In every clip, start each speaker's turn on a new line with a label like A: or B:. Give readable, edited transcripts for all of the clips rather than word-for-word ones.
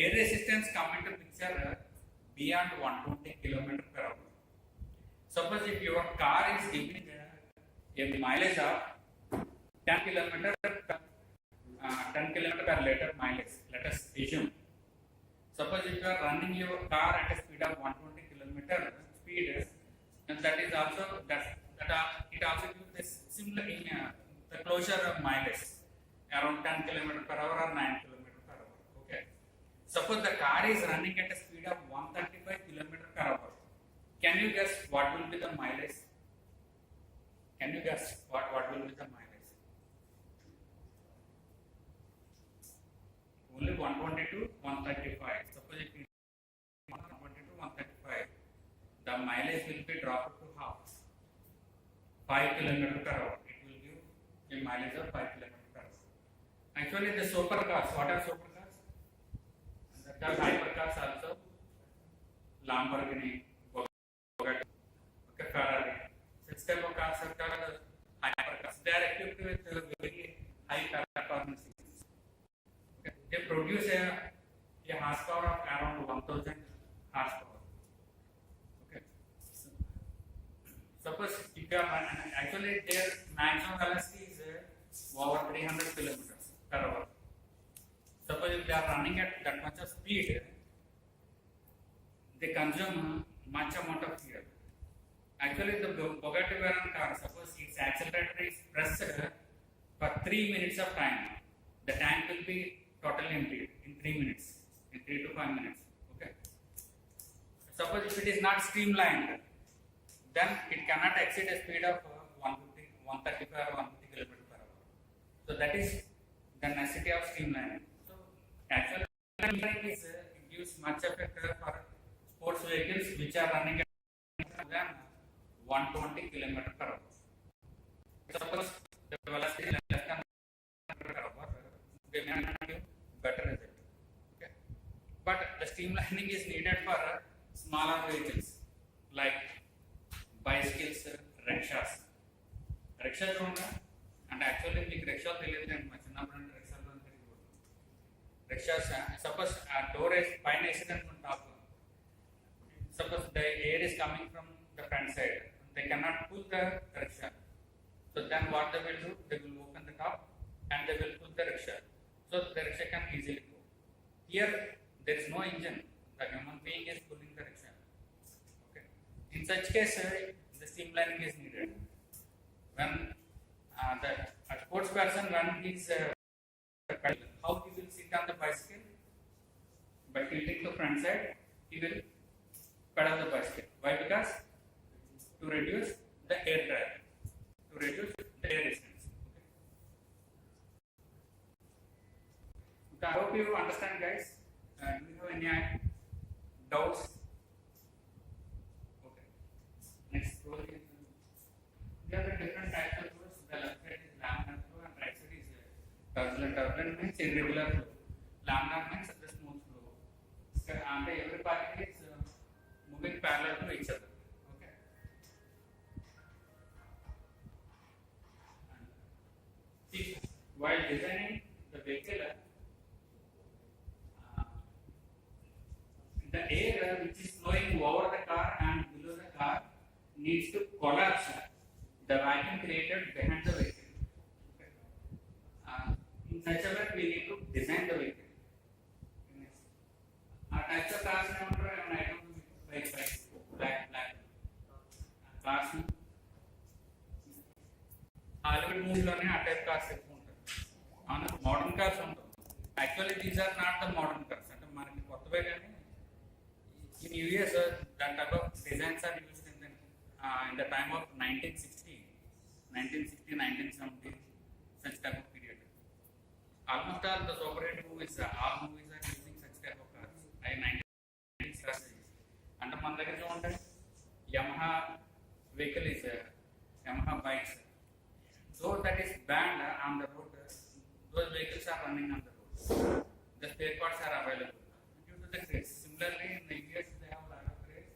A: air resistance come into picture beyond 120 km per hour. Suppose if your car is giving a mileage of 10 km per liter mileage, let us assume. Suppose if you are running your car at a speed of 120 km speed, and that is also it also gives this similar in the closure of mileage around 10 km per hour or 9 km per hour. Okay. Suppose the car is running at a speed of 135 km per hour. Can you guess what will be the mileage? Can you guess what will be the mileage? Only 120 to 135. Suppose if it is 120 to 135, the mileage will be dropped to half. 5 km per hour. It will give a mileage of 5 km per hour. Actually, the supercars, what are supercars? That are hypercars also. Lamborghini, Bugatti, Ferrari. Such type of cars are called hypercars. They are equipped with very high performance. Okay. They produce a horsepower of around 1000 horsepower. Okay. Suppose if you are actually their maximum velocity is over 300 kilometers per hour. Suppose if they are running at that much of speed, they consume much amount of fuel. Actually, the Bugatti Veyron car, suppose its accelerator is pressed for 3 minutes of time, the tank will be totally empty in 3 minutes, in 3 to 5 minutes. Okay. Suppose if it is not streamlined, then it cannot exceed a speed of 150, 135 or 150 km per hour. So that is the necessity of streamlining. So actually, streamlining is gives much effect for sports vehicles which are running at more than 120 km per hour. Suppose the velocity is less than 100 per hour, they may not give better result. Okay. But the streamlining is needed for smaller vehicles like bicycles, rickshaws. Rickshaws and actually మీకు rickshaw తెలియదు మా చిన్నప్పుడు rickshaw rickshaws suppose a door is పైన వేసేదనుకుంటే top. Suppose the air is coming from the front side, they cannot pull the rickshaw. So then what they will do? They will open the top and they will pull the rickshaw. So the rickshaw can easily go. Here there is no engine. The human being is pulling the rickshaw. Okay. In such case, the streamlining is needed. When a sports person, when he is how he will sit on the bicycle? By tilting the front side, he will pedal the bicycle. Why? Because to reduce the air drag, to reduce the air resistance. Okay. I hope you understand, guys. Do you have any doubts? Okay. Next row is there are different types of flows. The left side is laminar flow and right side is turbulent. Turbulent means irregular flow. Laminar means the smooth flow. And every particle is moving parallel to each other. Okay. See, while designing the vehicle, the air which is flowing over the car and below the car needs to collapse the vacuum created behind the vehicle. Okay. In such a way, we need to design the vehicle. Our types of cars cars Hollywood movies loనే ఆ type cars ఎక్కువ ఉంటాయి. అవును, modern cars ఉంటాయి. Actually these are not the modern cars, అంటే మనకి కొత్తవే కానీ in US that type of designs are used in the time of 1960, 1970, such type of period. Almost all the superhit movies, all movies are using such type of cars. 1960s. And మన దగ్గర చూడండి Yamaha vehicle is Yamaha bikes. Though that is banned on the road, those vehicles are running on the road. The spare parts are available due to the craze. Similarly, in the US they have a lot of craze.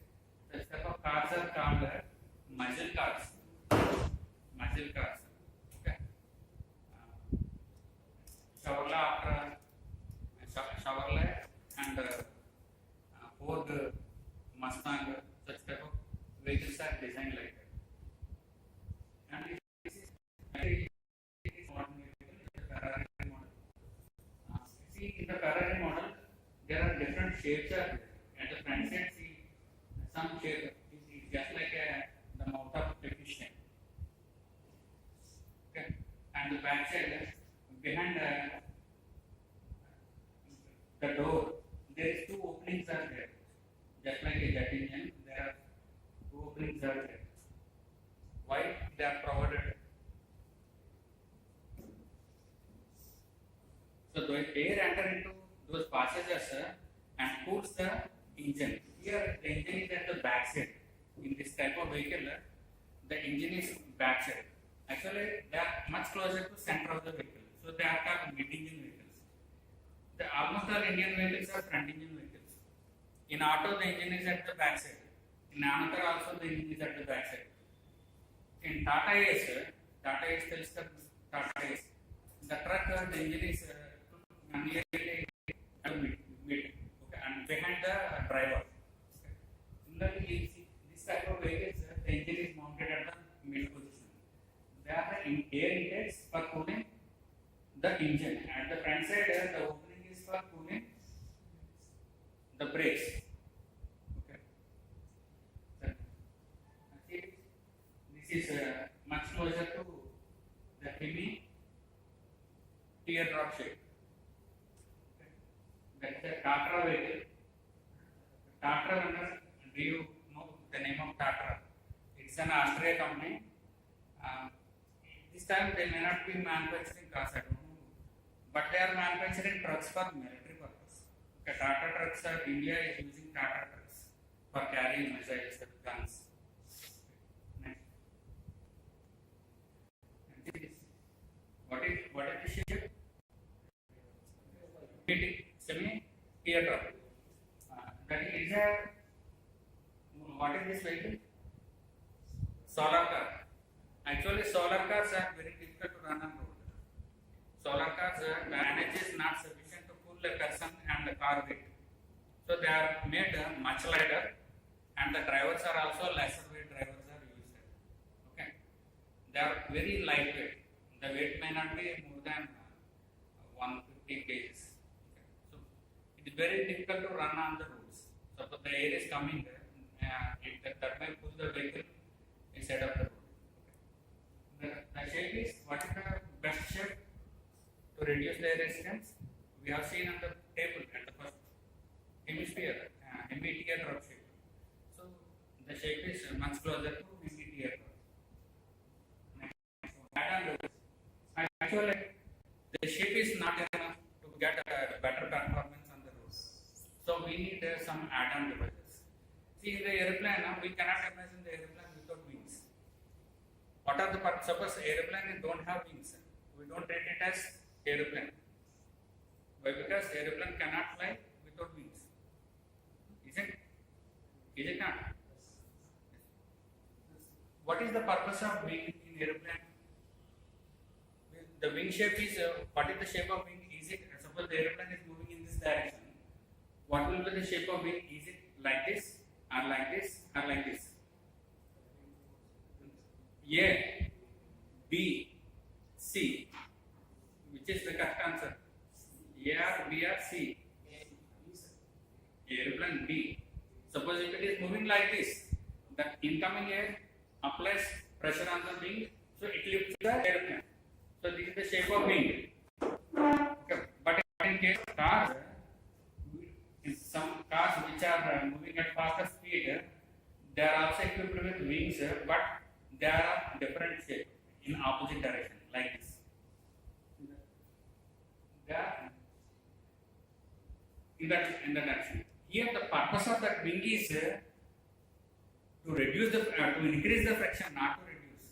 A: Such type of cars are called muscle cars. Muscle cars. Okay. Chevrolet after Chevrolet and Ford, Mustang, such type of vehicles are designed like that. And this is modern vehicle, the Ferrari model. See, in the Ferrari model, there are different shapes are there. At the front side, see some shape is just like the mouth of a fish tank. Okay, and the back side, behind the door, there is two openings are there. Just like a jet engine, there are two openings are there. Why they are provided? So the air enter into those passages and cools the engine. Here the engine is at the back side. In this type of vehicle, the engine is back side. Actually, they are much closer to center of the vehicle. So they are called mid-engine vehicles. Almost all Indian vehicles are front-engine vehicles. In auto, the engine is at the back side. In another also, the engine is at the back side. In Tata Ace tells the Tata Ace, the truck, the engine is nearly mid, okay, and behind the driver. Similarly, this type of vehicles, the engine is mounted at the mid position. They are the air intakes for cooling the engine. At the front side, the opening is for cooling the brakes. Okay. This is much closer to the heavy teardrop shape. Okay. That's a Tatra vehicle. Tatra, do you know the name of Tatra? It's an Austrian company. This time they may not be manufacturing cars, I don't know, but they are manufacturing trucks for military purpose. Okay, Tata trucks are, India is using Tata trucks for carrying missiles and guns. Next. What is the shape? Semi-teardrop. That is what is this vehicle? Solar car. Actually, solar cars are very difficult to run on road. Solar cars, manage is not sufficient to pull the person and the car weight. So they are made much lighter, and the drivers are also lesser weight drivers are used. Okay, they are very lightweight. The weight may not be more than 150 kg. Okay. So it is very difficult to run on the roads. So the air is coming there, that may pull the vehicle instead of the road. The shape is, what is the best shape to reduce the resistance? We have seen on the table at the first hemisphere, hemi-teardrop shape. So the shape is much closer to hemi-teardrop. Actually, the shape is not enough to get a better performance on the road. So we need some add-on devices. See, in the airplane, we cannot imagine the airplane without wings. What are the suppose airplane don't have wings? We don't treat it as airplane. Why? Because airplane cannot fly without wings. Is it not? What is the purpose of wing in airplane? The wing shape is, what is the shape of wing? Is it, suppose the airplane is moving in this direction, what will be the shape of wing? Is it like this, or like this, or like this? A, B, C. Which is the correct answer? A or B or C? Airplane B. Suppose if it is moving like this, the incoming air applies pressure on the wing, so it lifts the airplane. So this is the shape of wing. Okay. But in case of cars, in some cars which are moving at faster speed, they are also equipped with wings, but they are different shape in opposite direction, like this. They are in the direction. Here the purpose of that wing is to reduce the to increase the friction, not to reduce.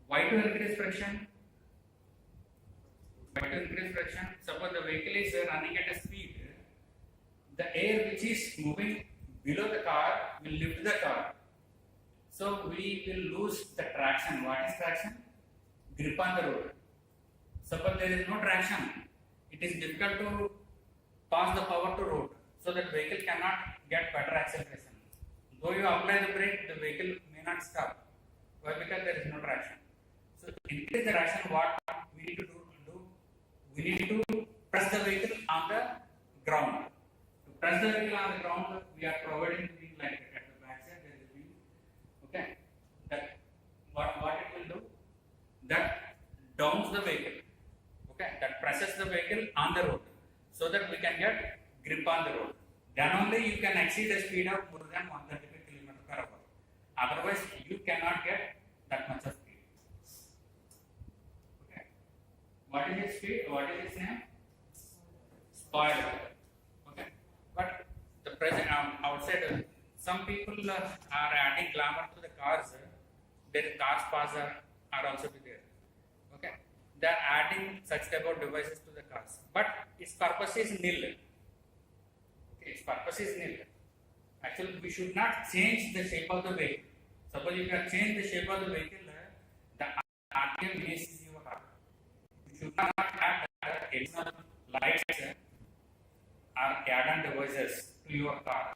A: Why to increase friction? Why to increase friction? Suppose the vehicle is running at a speed, the air which is moving below the car will lift the car. So we will lose the traction. What is traction? Grip on the road. Suppose there is no traction, it is difficult to pass the power to road, so that vehicle cannot get better acceleration. Though you apply the brake, the vehicle may not stop. Why? Because there is no traction. So to increase the traction, what we need to do, we need to press the vehicle on the ground. To press the vehicle on the ground, we are providing the wing like that. At the back side, there is wing. Okay. That what it will do? That downs the vehicle. Okay. That presses the vehicle on the road, so that we can get grip on the road. Then only you can exceed the speed of more than 135 km/h. Otherwise, you cannot get that much of speed. Okay. What is its speed? What is its name? Spoiler. Okay. But the present outside, some people are adding glamour to the cars. Their cars pass are also be there. Okay. They are adding such type of devices to the cars, but its purpose is nil. Okay. Its purpose is nil. Actually, we should not change the shape of the vehicle. Suppose if you have changed the shape of the vehicle, the RPM misses your car. You should not add additional lights or add-on devices to your car.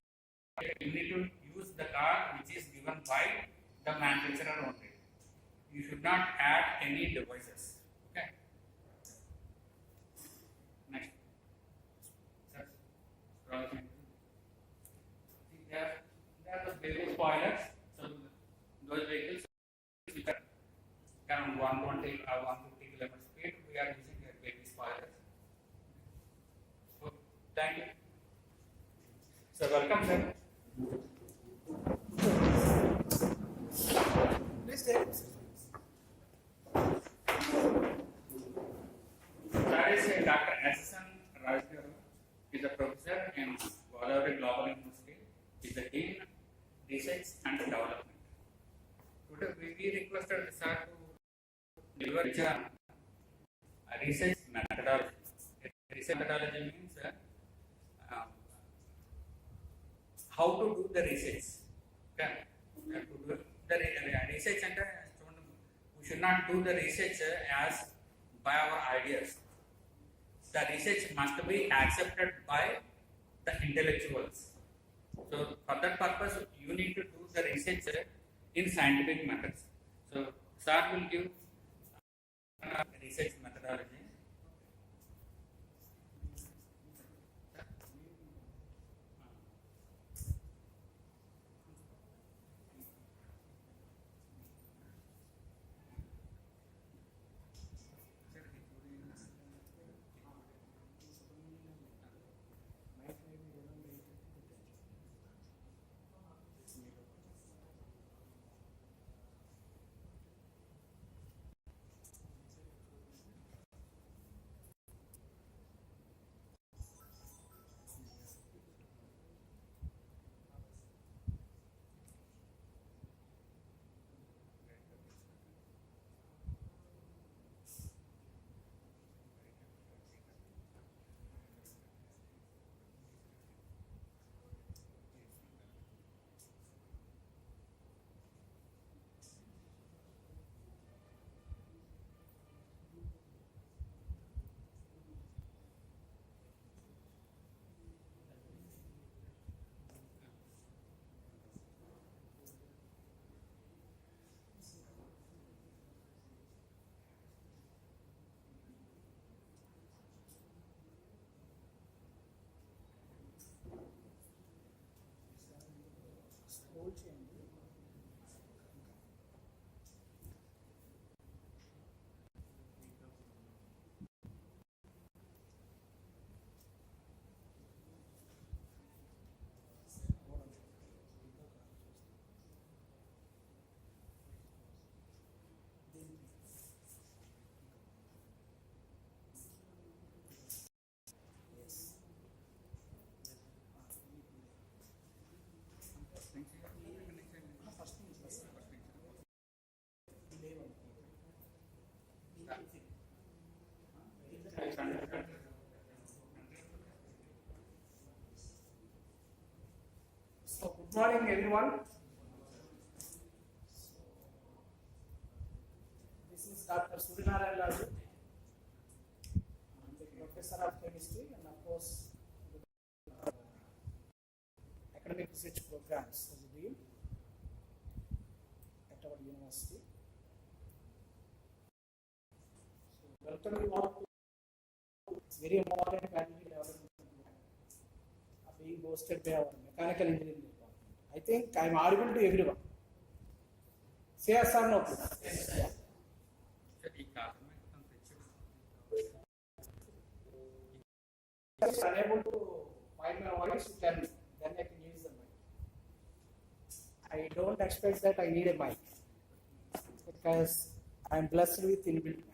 A: You need to use the car which is given by the manufacturer only. You should not add any devices. Okay. Next. There are the baby spoilers. So those vehicles which are around 120 or 150 km speed, we are using their baby spoilers. So thank you. So welcome, sir.
B: Please take it.
A: That is Dr. S.N. Rajgaru. He is a professor in Godavari Global University. He is the Dean, Research and Development. Today we requested the sir to deliver a research methodology. Research methodology means how to do the research. Okay. To do the research, and we should not do the research as by our ideas. The research must be accepted by the intellectuals. So for that purpose, you need to do the research in scientific methods. So sir will give research methodology.
B: So, good morning, everyone. This is Dr. Suryanarayan Raju. I'm the professor of chemistry, and of course, academic research programs as a dean at our university. So, welcome you all to it's very important faculty development program being hosted by our mechanical engineering department. I think I am audible to everyone. Say yes or no, please. Yes, sir. If I am unable to find my voice, you tell me. Then I can use the mic. I don't expect that I need a mic because I am blessed with inbuilt mic.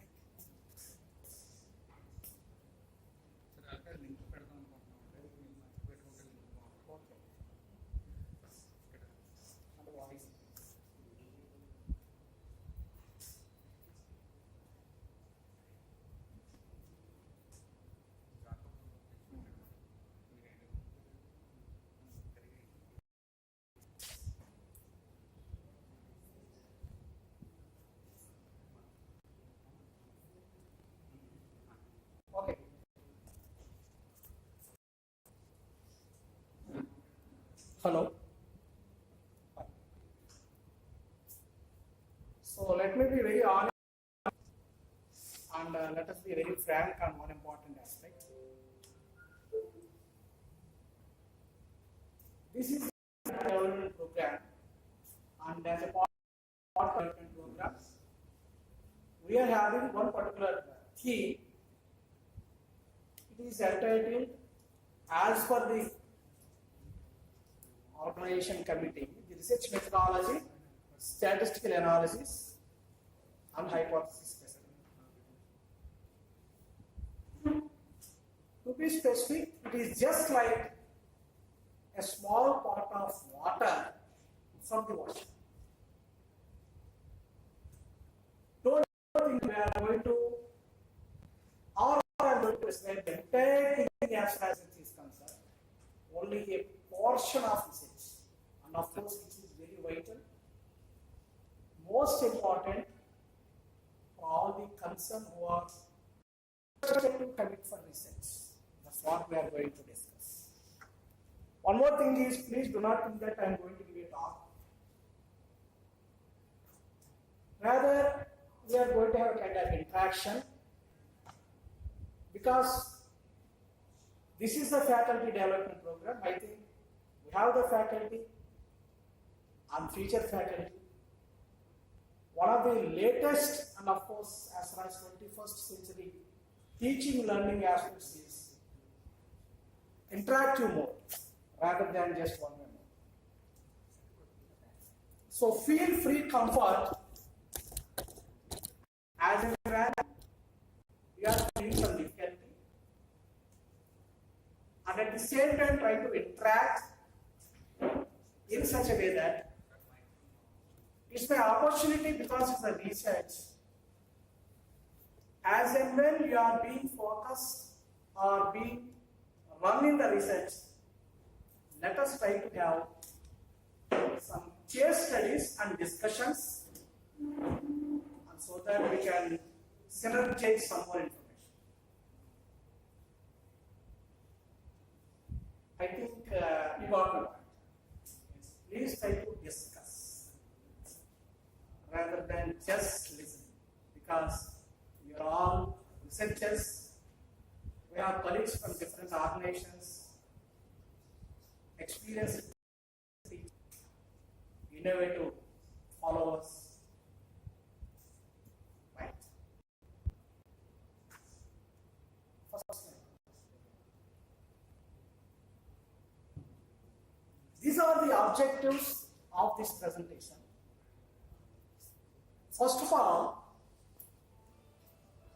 B: Okay. Hello. Hi. So let me be very honest and let us be very frank on one important aspect. This is a development program, and as a part of the development program, we are having one particular theme. It is entitled, as per the organization committee, the research methodology, statistical analysis, and hypothesis testing. To be specific, it is just like a small pot of water from the ocean. Don't think we are going to, or I am going to describe the entire thing as far as it is concerned. Only a portion of research, and of course, which is very vital, most important for all the concerned who are to commit for research. That's what we are going to discuss. One more thing is, please do not think that I am going to give a talk. Rather, we are going to have a kind of interaction because this is the faculty development program. I think we have the faculty and future faculty. One of the latest and of course as far as 21st century teaching learning aspects is interactive mode rather than just one mode. So feel free comfort as and when you are feeling some difficulty, and at the same time try to interact in such a way that it's my opportunity because it's a research. As and when you are being focused or being run in the research, let us try to have some case studies and discussions, and so that we can synergize some more information. I think you got the point. Please try to discuss rather than just listen, because we are all researchers. We have colleagues from different organizations, experienced, innovative followers. Right? First slide. These are the objectives of this presentation. First of all,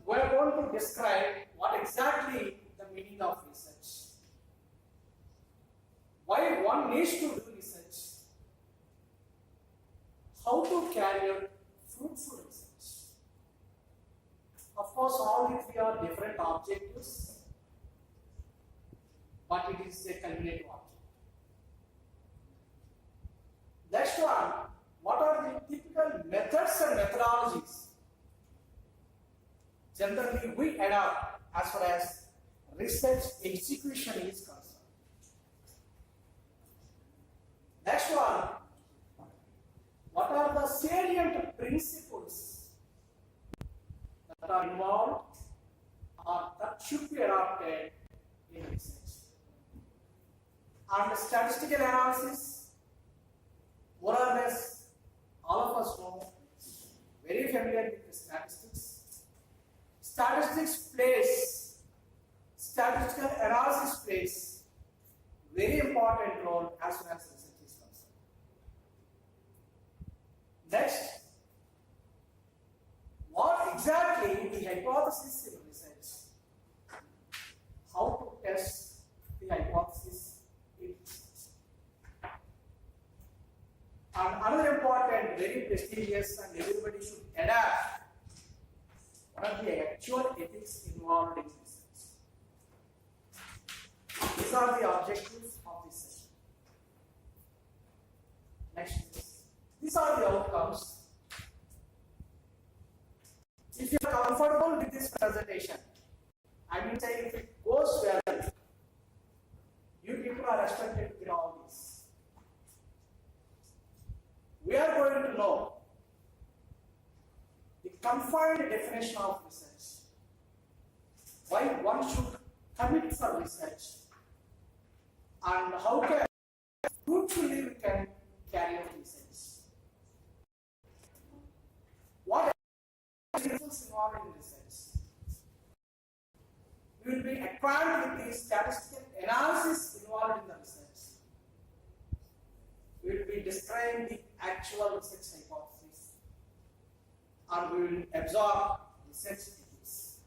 B: we are going to describe what exactly the meaning of research, why one needs to do research, how to carry out fruitful research. Of course, all the three are different objectives, but it is a culminative object. Next one, what are the typical methods and methodologies generally we adopt as far as research execution is concerned? principles that are involved or that should be adopted in research. And statistical analysis, more or less, all of us know, very familiar with the statistics. Statistical analysis plays very important role as far as research is concerned. Next, what exactly the hypothesis in research? How to test the hypothesis in research? And another important, very prestigious, and everybody should adapt, what are the actual ethics involved in research? These are the objectives of this session. Next, these are the outcomes. If you are comfortable with this presentation, I will say if it goes well, you people are expected to get all this. We are going to know the confined definition of research, why one should commit for research, and how can fruitfully we can carry out research. What is involved in research? We will be acquainted with the statistical analysis involved in the research. We will be describing the actual research hypothesis, and we will absorb research ethics.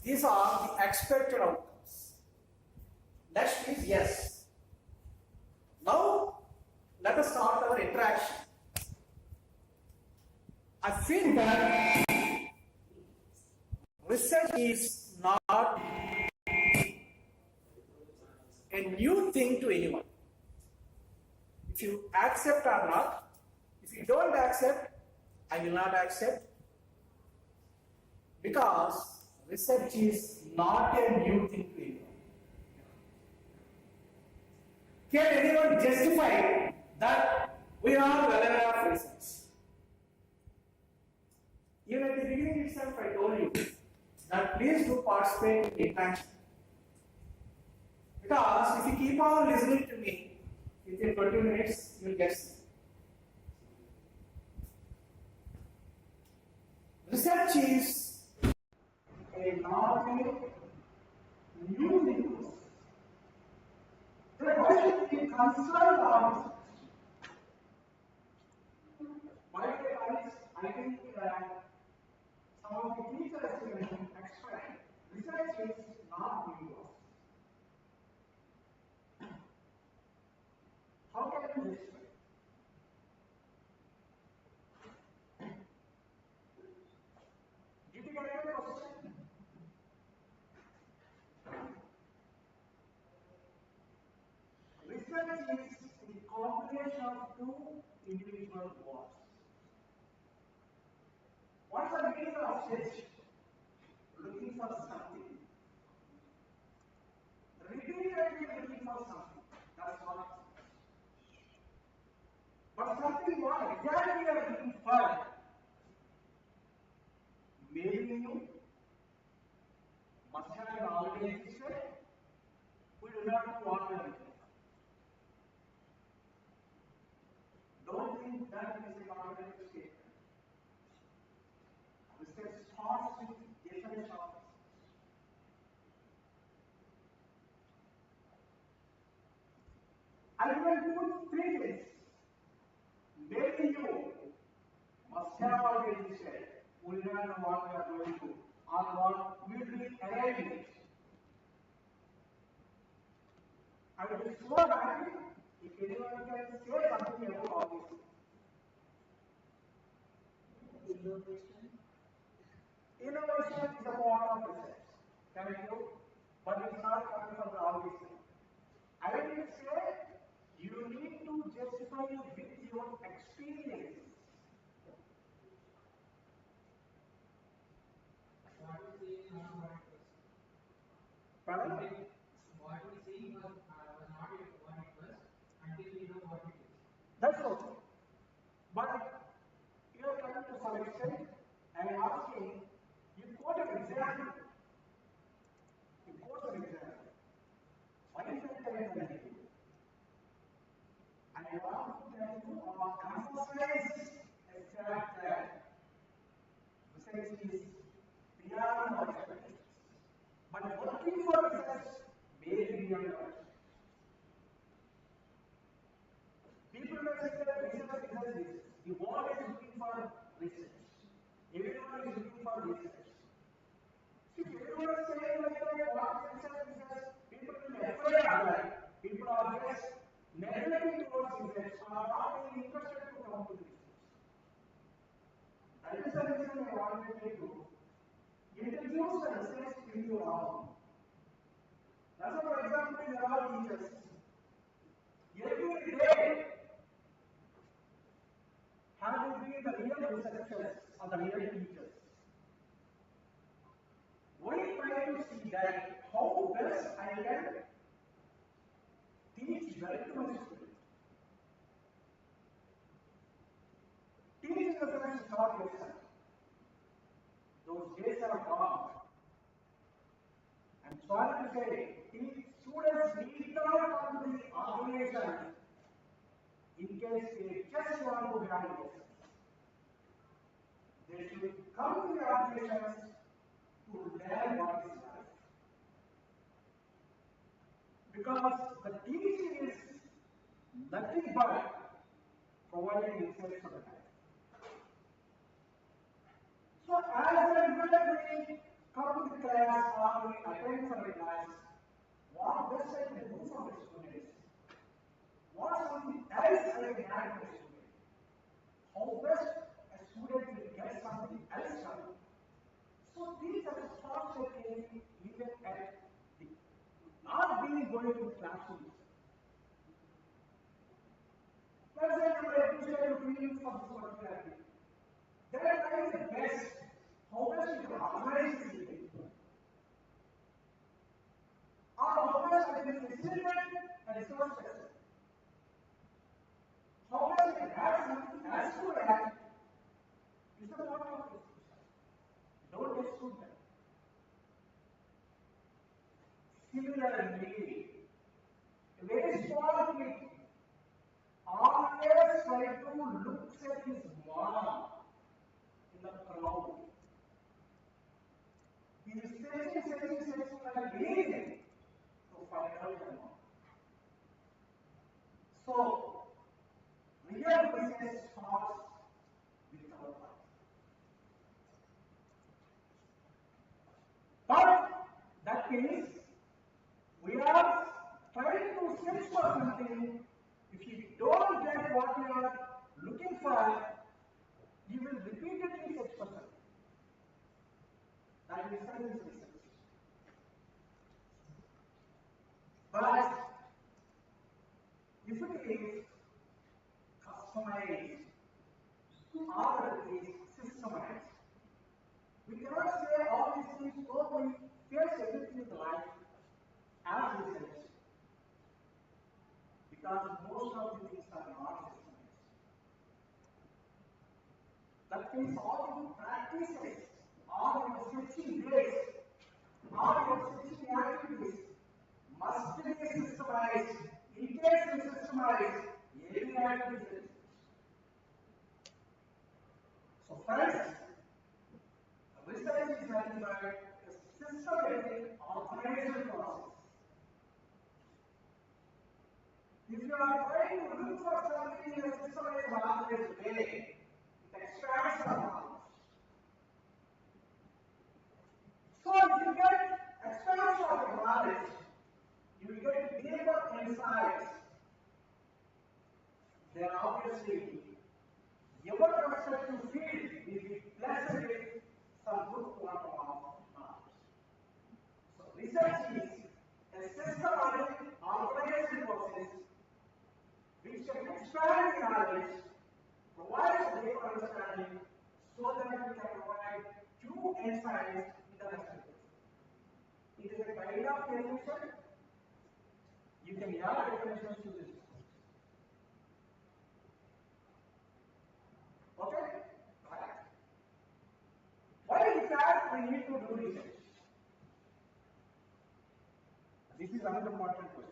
B: These are the expected outcomes. Next is yes. Now, let us start our interaction. I feel that research is not a new thing to anyone. If you accept or not, if you don't accept, I will not accept, because research is not a new thing to anyone. Can anyone justify that we are well aware of research? Even at the beginning itself, I told you that please do participate in the interaction. Because if you keep on listening to me, within 20 minutes, you will get sick. Research is a novel, new thing. Why should we be concerned about why I think that some of the teachers can explain research is not new. How can we explain? Did you get a question? Research is the combination of two individual words. What's the meaning of search? Looking for something. Repeatedly looking for something. That's what. But something what exactly we are looking for? Maybe you must have already existed. We do not know what we are looking for. Don't think that is a confident statement. Research starts with definition of research. I will put three things. Maybe you must have already said, we do not know what we are going to, or what we will be arriving at. I will be so happy if anyone can say something about all these things. Innovation. Innovation is a part of research. Thank you. But it's not coming from all these things. I will say you need to justify with your experience. What you say is not what it was. Pardon? What you say was not what it was until you know what it is. That's okay. But teachers every day have to be the real researchers or the real teachers. We try to see that how best I can teach well to my students. Teaching the sense is not yourself. Those days are gone. I'm sorry to say, students need not come to the organization in case they just want to have lessons. They should come to the organizations to learn what is life. Because the teaching is nothing but providing insights for the time. So as and when we come to the class or we attend for the class, what best I can do for the students? What something else I can add to the student? How best a student will get something else from it? So these are the thoughts that came even at the not being going to the classroom. Let's say you are appreciating feelings for this particular activity. Then I try the best. How best you can organize this event? Or how best I can facilitate a resource person? How best I can add something else to the activity? Is the point of this. Don't exclude them. Similarly, a very small kid always try to look at his mom in the crowd. He is searching like anything to find out the mom. So, real business starts with our life. But that means we are trying to search for something. If you don't get what you are looking for, you will repeatedly search for something. That is science research. But if it is customized or it is systemized, we cannot say all these things, oh, we face everything in life as research. Because most of the things are not systemized. That means all the practices, all your searching days, all your searching activities must be systemized. In case you systemize, every activity is. So first, research is nothing but a systematic organization process. If you are trying to look for something in a systematic organized way, it expands your knowledge. So if you get expansion of your knowledge, you will get deeper insights. Then obviously, your perspective field will be blessed with some good quantum of knowledge. So research is a systematic organization process which can expand the knowledge, provide a deeper understanding, so that we can provide true insights in the perspective. It is a kind of definition. You can add definitions to this. Okay? Right. Why in fact we need to do research? This is another important question.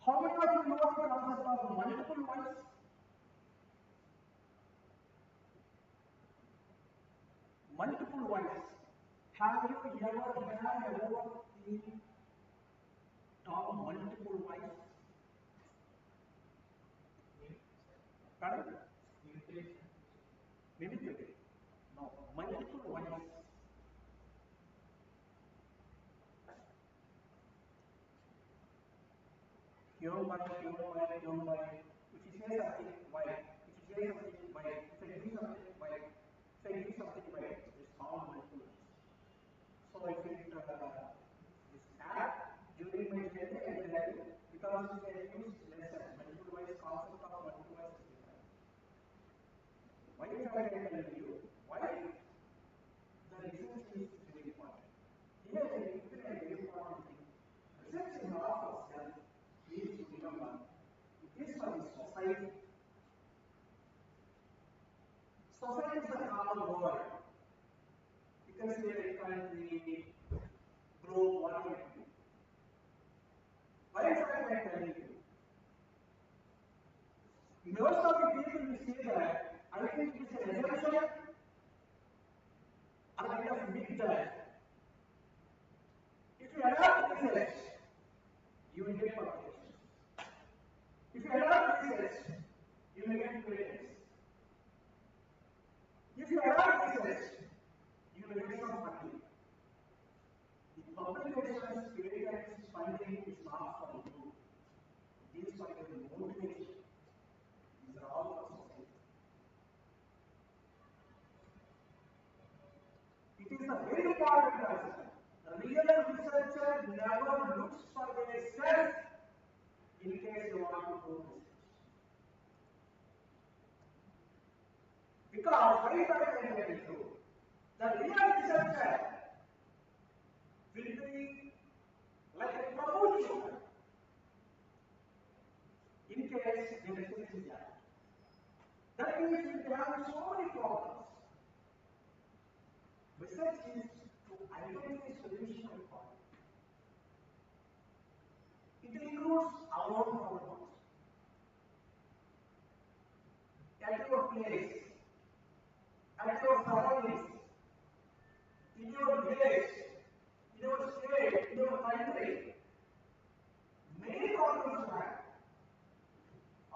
B: How many of you know the concept of multiple ones? Multiple ones. Have you ever had the term multiple ones? Pardon? Manipulation. No, multiple ones. Human, if you say something, why? If you say something, why? If you do something, why? If you do something, why? It's all multiple. So if it, the terminology they use is lesser. Multiple wise concept of multiple wise is different. Why I can tell you why the research is very important. Here I think a very important thing. Research is not for self. Please remember, it is for the society. Society is the common world. You can say a country, group, whatever. Why is that I telling you? Most of the people will say that I think it is an assumption or a kind of myth that if you adopt research, you will get publications. If you adopt research, you will get patents. If you adopt research, you will get some funding. The publications, patents, funding is not for you. It is for your motivation. These are all for society. It is a very important concept. A real researcher never looks for their self in case you want to do research. Because why I can tell you, the real researcher will be like a combustion in case the research is done. That means we have so many problems. Research is to identify solution and problem. It includes our own problems. At your place, at your surroundings, in your village, in your state, in your country, many problems are.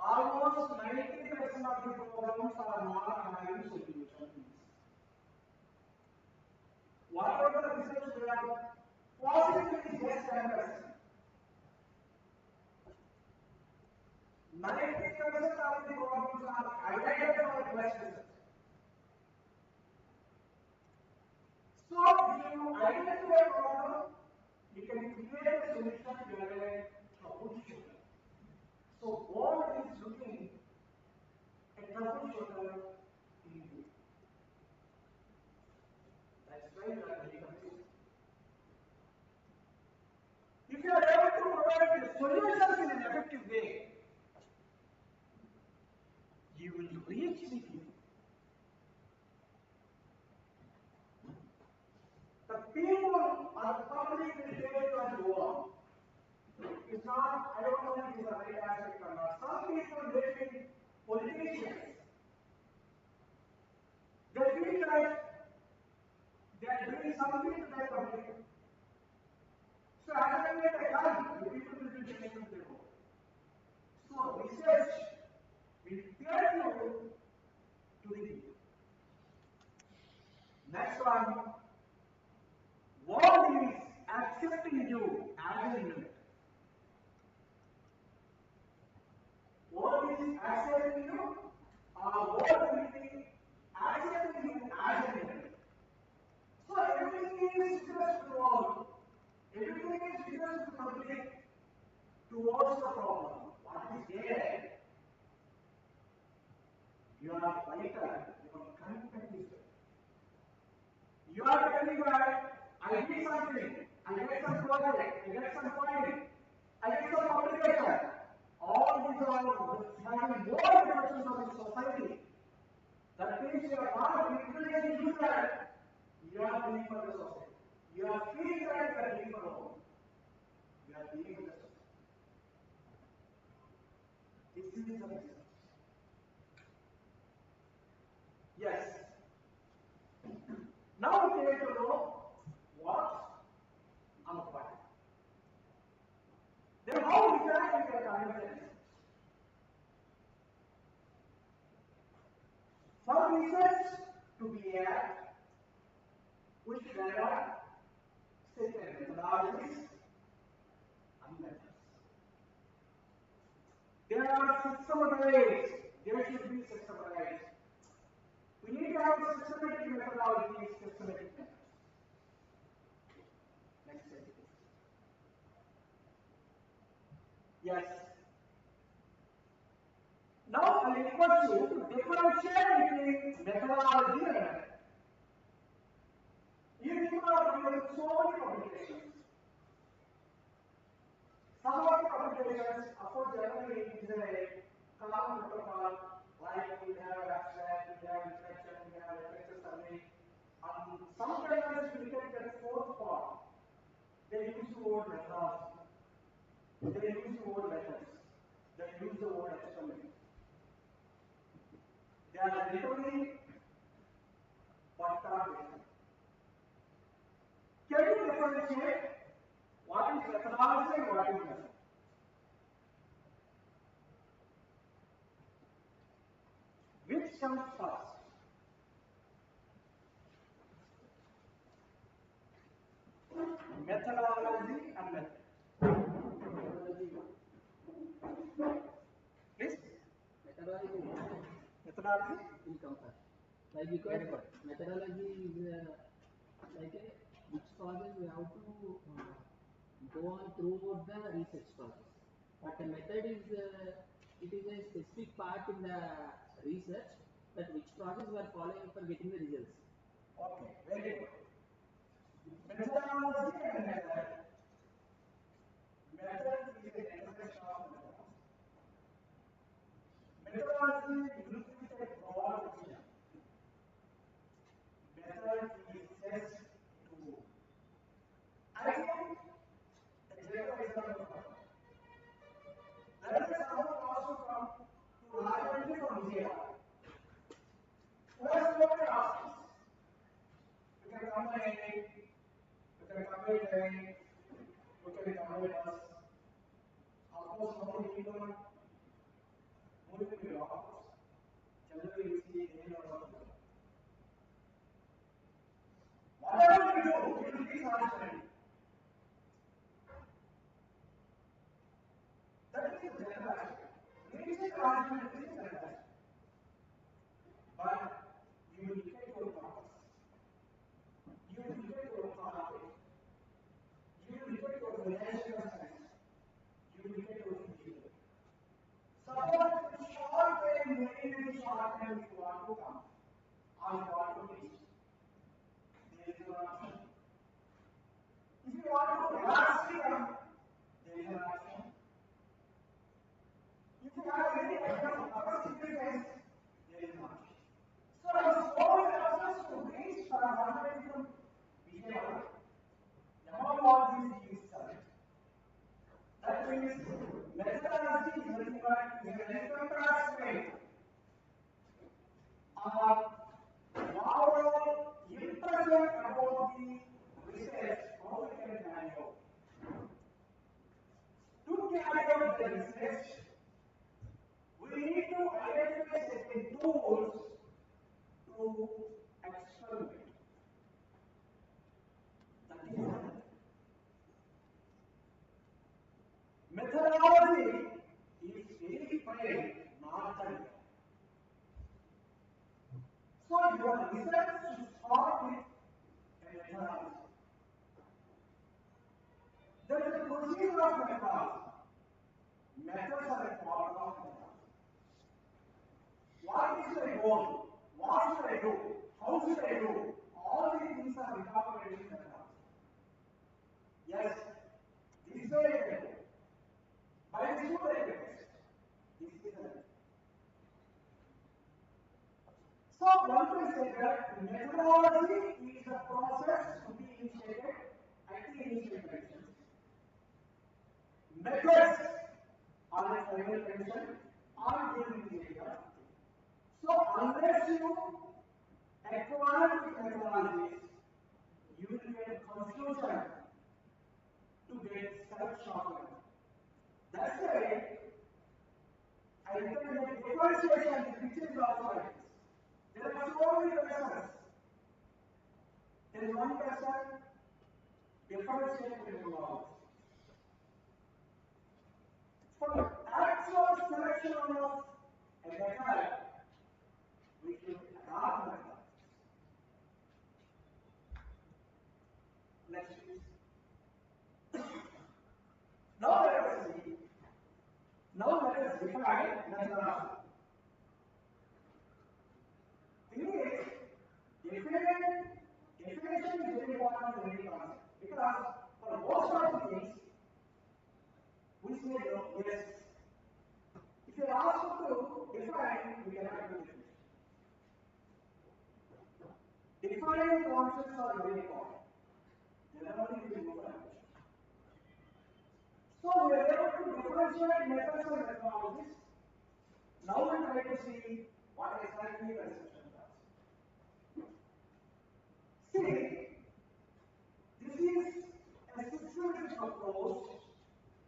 B: Almost 90% of the problems are not having solutions. Whatever the research we have, possibly is just 10%. 90% of the problems are highlighted for less research. So, if you identify a problem, you can create a solution to a troubleshooter. So, what is looking a troubleshooter in you? That's why you are very confused. If you are able to provide the solutions in an effective way, you will reach the people. The people are the public will take on war. It's not, I don't know if it is the right aspect or not. Some people may be politicians. They feel that they are doing something to their public. So as and when they come, the people will be changing their vote. So research will get you to the people. Next one, what is accepting you as a unit? What is accepting you? What will be accepting you as a unit? So everything is just to all. Everything is just to public towards the problem. What is there? You are vital, your content is there. You are telling that I did something, I get some project, I get some funding, I get some publication. All these are having more reflections of the society. That means you are not literally doing that. You are doing for the society. You are feeling that you are doing for all. You are doing for the society. This is the research. Yes. Now we have to know what and why. Then how exactly we can conduct the research? For research to be apt, we should adopt certain methodologies and methods. There are systematized. There should be systematized. We need to have systematic methodologies, systematic methods. Next slide. Yes. Now I request you to differentiate between methodology and method. You people are doing so many publications. Some of the publications, of course, generally it is a common protocol, like we have abstract, we have reflection, we have literature survey. And sometimes we look at the fourth part. They use the word methodology. They use the word methods. They use the word experiment. They are literally but not different. Can you differentiate what is methodology and what is method? Which comes first? Methodology and method. Please? Methodology
C: will come first. Like because methodology is like a which process we have to go on throughout the research process. But the method is it is a specific part in the research that which process we are following for getting the results.
B: Okay, very good. Methodology and method. Method is an intersection of methods. Methodology deals with a broad vision. Method is just to. I think a general example. Let us say someone wants to come to Rajahmundry from here. Who has got an office? You can come by train, you can come by train, you can come by bus. Of course, many people moving to the office. Generally, we see they know what to do. Whatever we do, we will be transparent. That is the general aspect. Reaching transparent is the general aspect. But you will get your purpose. You will get your profit. You will get your financial success. You will get your future. Suppose in short time, very short time, you want to come or you want to reach. There is no option. If you want to drastically come, there is an option. If you have any kind of other significance, there is an option. So there are so many options to reach for a fundamental behavior. Among all these is correct. That means methodology is nothing but an enterprise way or overall impression about the research, how we can carry out. To carry out the research, we need to identify certain tools to experiment. That is it. Methodology is very plain, not done. So your research should start with a methodology. There is a procedure of methodology. Methods are a part of methodology. What is my goal? What should I do? How should I do? All these things are incorporated in methodology. Yes, this way I can do. By this route I can test. This is the method. So one can say that methodology is a process to be initiated at the initial conditions. Methods are a final condition or during the area. So unless you acquire with methodologies, you will get confusion to get self-shortcut. That's why I recommend differentiation which is also like this. There are so many persons. There is one person, differentiation will involve. For the actual selection of a method, we should adopt method. Next please. Now let us see is defined, then thing is, definition is very important in any concept because for most of the things, we say no, yes. If you ask to define, we cannot do it. Defining concepts are very important. Generally, we do that. So we are able to differentiate methods and methodologies. Now we try to see what exactly perception does. See, this is a systematic approach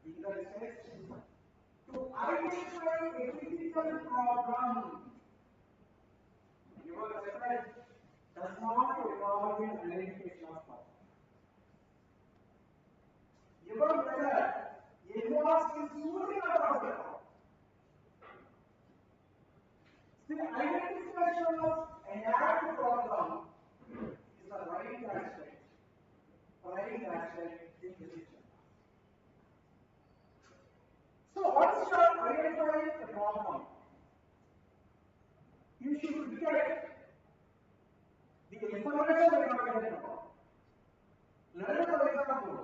B: in the research to identify a critical problem. Your method does not involve in identification of problem. Your method involves in solving a problem. The identification of an active problem is the right aspect in decision. So once you are identifying the problem, you should get the information regarding the problem. Let us, for example,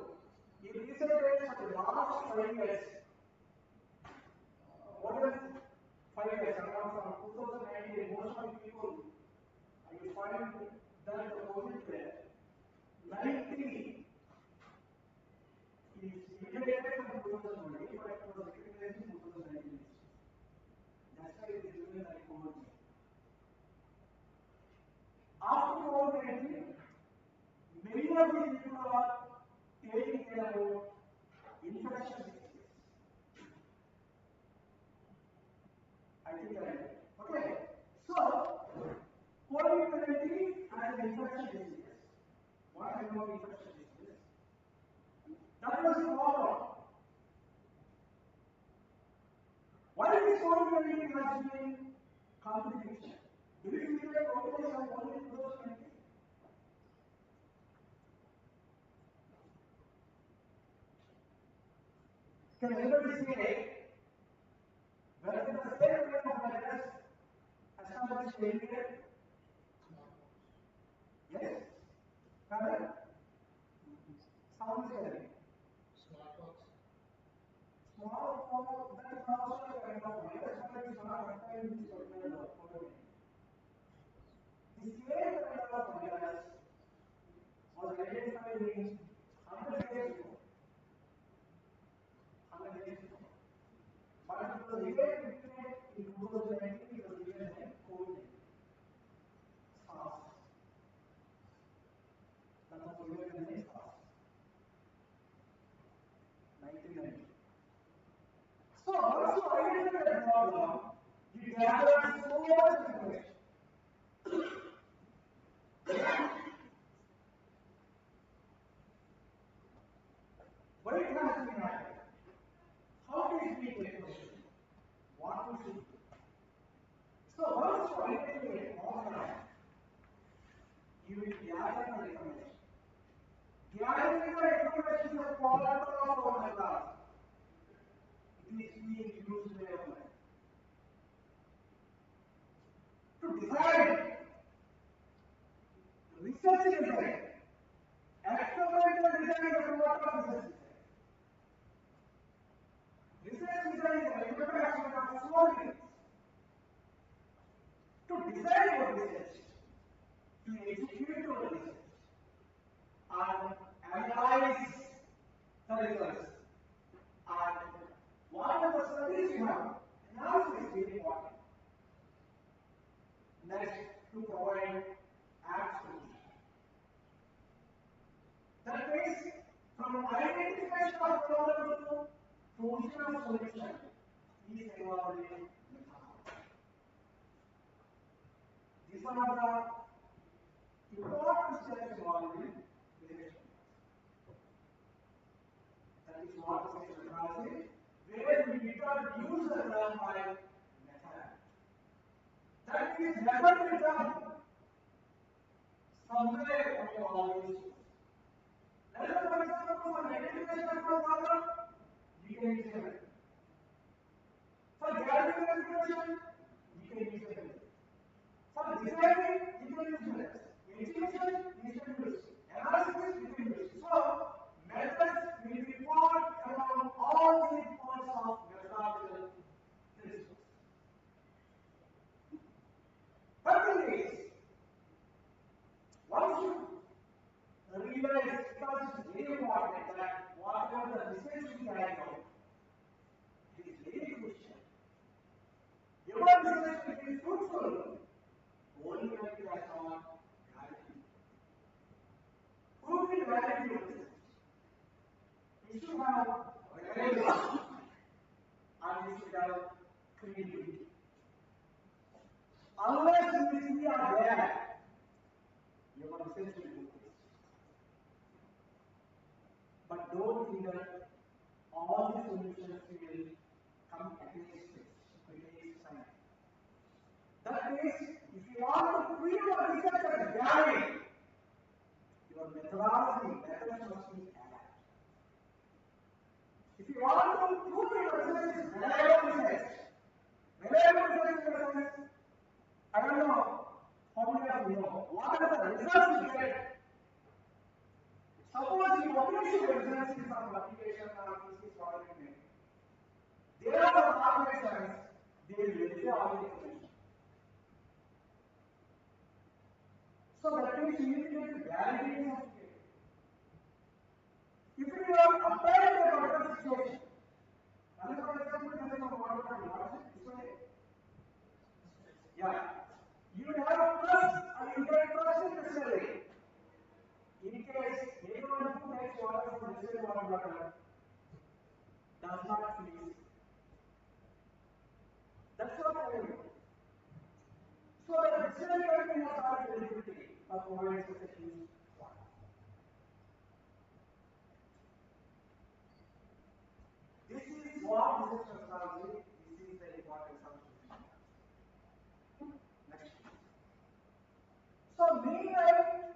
B: if researchers for the last 5 years, more than 5 years, around from 2019, most of the people, I will find that the COVID there, 90 is eliminated from 2020, but it was recognized in 2019. That's why it is given like COVID. After COVID-19, many of these people are taking care about infectious diseases. I think I know. Okay. So, COVID-19 as an infectious disease. What I know infectious disease? That was the problem. Why this COVID-19 has been complication? Do you feel that COVID has only 2019? Can anybody say whether the same kind of virus established earlier? Yes? Correct? Sound is correct. Smallpox, that is also a kind of virus, but it is not confined to this particular COVID. The same kind of virus was identified in 100 years ago. 100 years ago. But it was again in 2019, it was given as COVID. SARS. That was given as SARS. 1990. So once you identify the problem, you gather so much information. But it has to be added. How do you speak the question? What we should do? So once you identify the problem, you will gather the information. Gathering the information is a part of our class. It is being used very well. To decide, research design, experimental design is a part of research design. Research design is a important aspect of small things. To decide your research, to execute your research, and analyze the results, and whatever studies you have, analysis is very important. Next, to provide ACTE solution. That means, from identification of problem to provision of solution is involved in methodology. These are the important steps involved in research. That is what is methodology, where we did not use the term by method. That means method will come somewhere on your always. Let us, for example, for identification of a problem, we can use a method. to have relevance and it should have creativity. Unless you are there, your research will do this. But don't think that all the solutions will come against this, against science. That means, if you want to prove your research as valid, your methodology, methods must be added. If you want to prove your research is reliable research in the sense, I don't know how many of you know what are the results you get. Suppose you publish your results in some publication or thesis or anything. There are some organizations, they will verify all the information. So that means you need to get validity certificate. If you are applying a particular situation, for example, this is a water, yeah. You have trust and you get trust in the study. In case anyone who makes water from distilled water does not freeze, that's what I mean. So the distilled company has got eligibility for providing such a huge water. This is what this is methodology. This is the importance of this. Next. So meanwhile,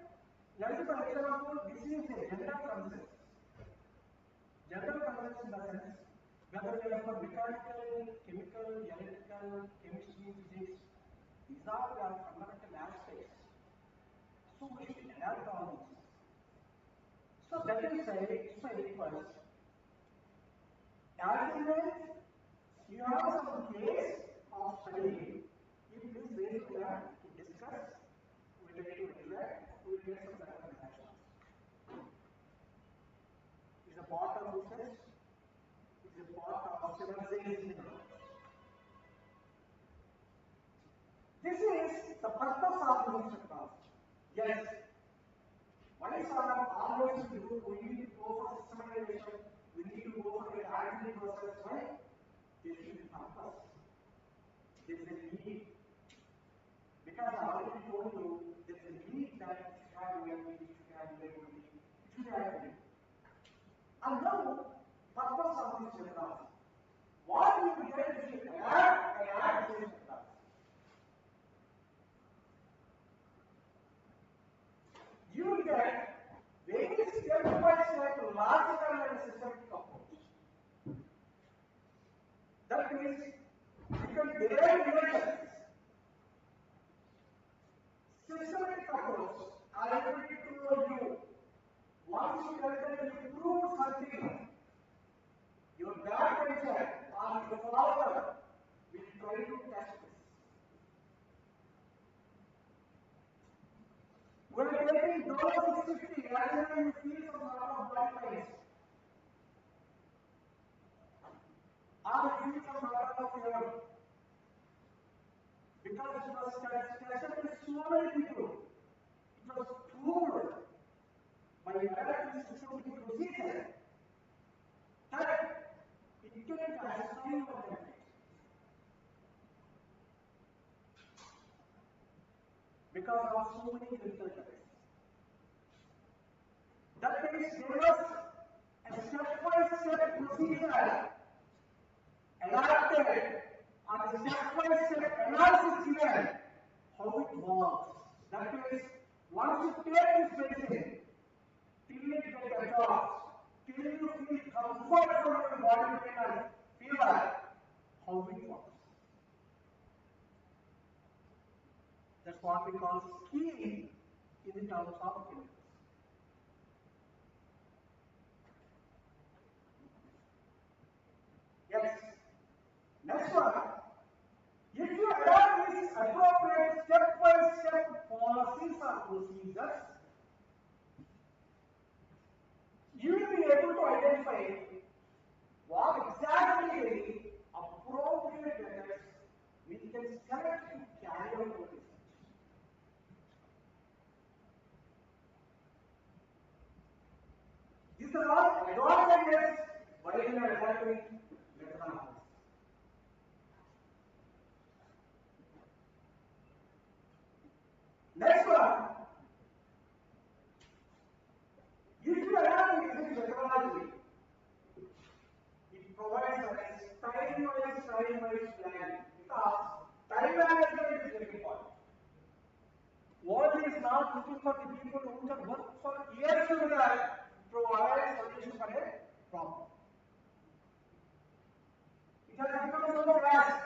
B: let's for example, this is a general concept. General concepts in the sense whether we are for mechanical, chemical, electrical, chemistry, physics, these are the fundamental aspects. So we should adapt all these. So that is say first. As in when you have some case of study, if this way we have to discuss, we try to interact, we will get some recommendation. Is a part of research, is a part of civilization. This is the purpose of this technology. Yes, what is our always to do? We need to go for systematization, we need to go for a targeted process, right? This is the purpose. There is a need. Because I already told you, there is a need that it should have reliability, it should have reliability, it should have reliability. And now, purpose of this technology. What you will get if you adapt this technology? You will get very step-by-step logical and systematic approach. That means you can derive relations. Systematic approach, I already told you, once you tell that you prove something, your backbencher or your follower will try to test this. We are taking those 650 as and when you feel some sort of body pains. Or you feel some sort of fear. Because it was tested with so many people. It was proved by adapting systematic procedure that it can satisfy your benefit. Because of so many clinical trials. That means there was a step-by-step procedure adapted and a step-by-step analysis given how it works. That means once you take this medicine, till it gets absorbed, till you feel comfort from your body pain and fever, how it works. That's what we call skiing in the terms of chemicals. Yes. Next one. If you adopt these appropriate step-by-step policies or procedures, you will be able to identify what exactly the appropriate methods we can select to carry out our research. These are all I don't think yes, why we are adapting methodology. Next one, if you adapt using methodology, it provides us time-wise planning because time management is very important. World is not looking for the people who can work for years together to provide solution for a problem. It has become so fast.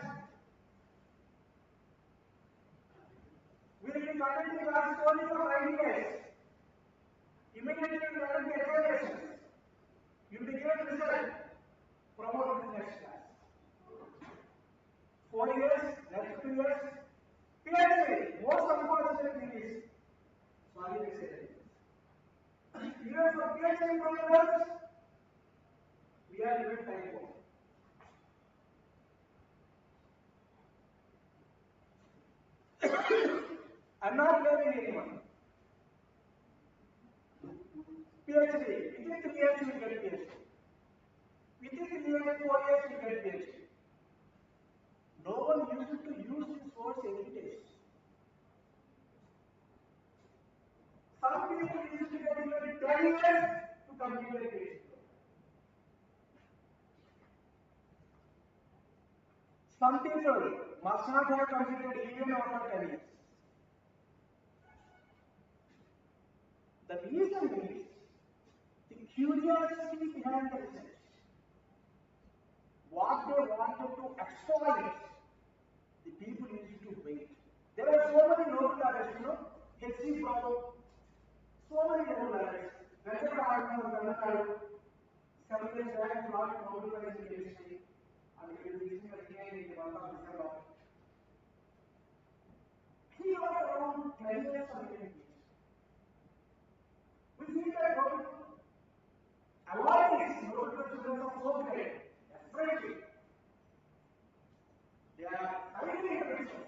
B: We will be conducting classes only for 90 days. Immediately we will conduct the examinations. You will be given result. Promoted to the next class. 4 years, next 2 years. PhD, most unfortunate thing is, sorry to say that. Even for PhD programs, we are given time for. I'm not blaming anyone. PhD, within 3 years you will get PhD. Within 3 years, 4 years you will get PhD. No one used to use this word heritage. Some people used to get even 10 years to complete their PhD. Some people must not have completed even after 10 years. The reason is the curiosity behind the research. What they wanted to exploit, the people used to wait. There are so many Nobel laureates, H.C. Brown, so many Nobel laureates. Whenever I was in Tamil 7 years back, brought Nobel Prize in Chemistry, and he will be receiving again in the month of December. He got around 10 years of PhD. We see that Nobel awardees, Nobel Prize students are so great, definitely. They are highly intellectual.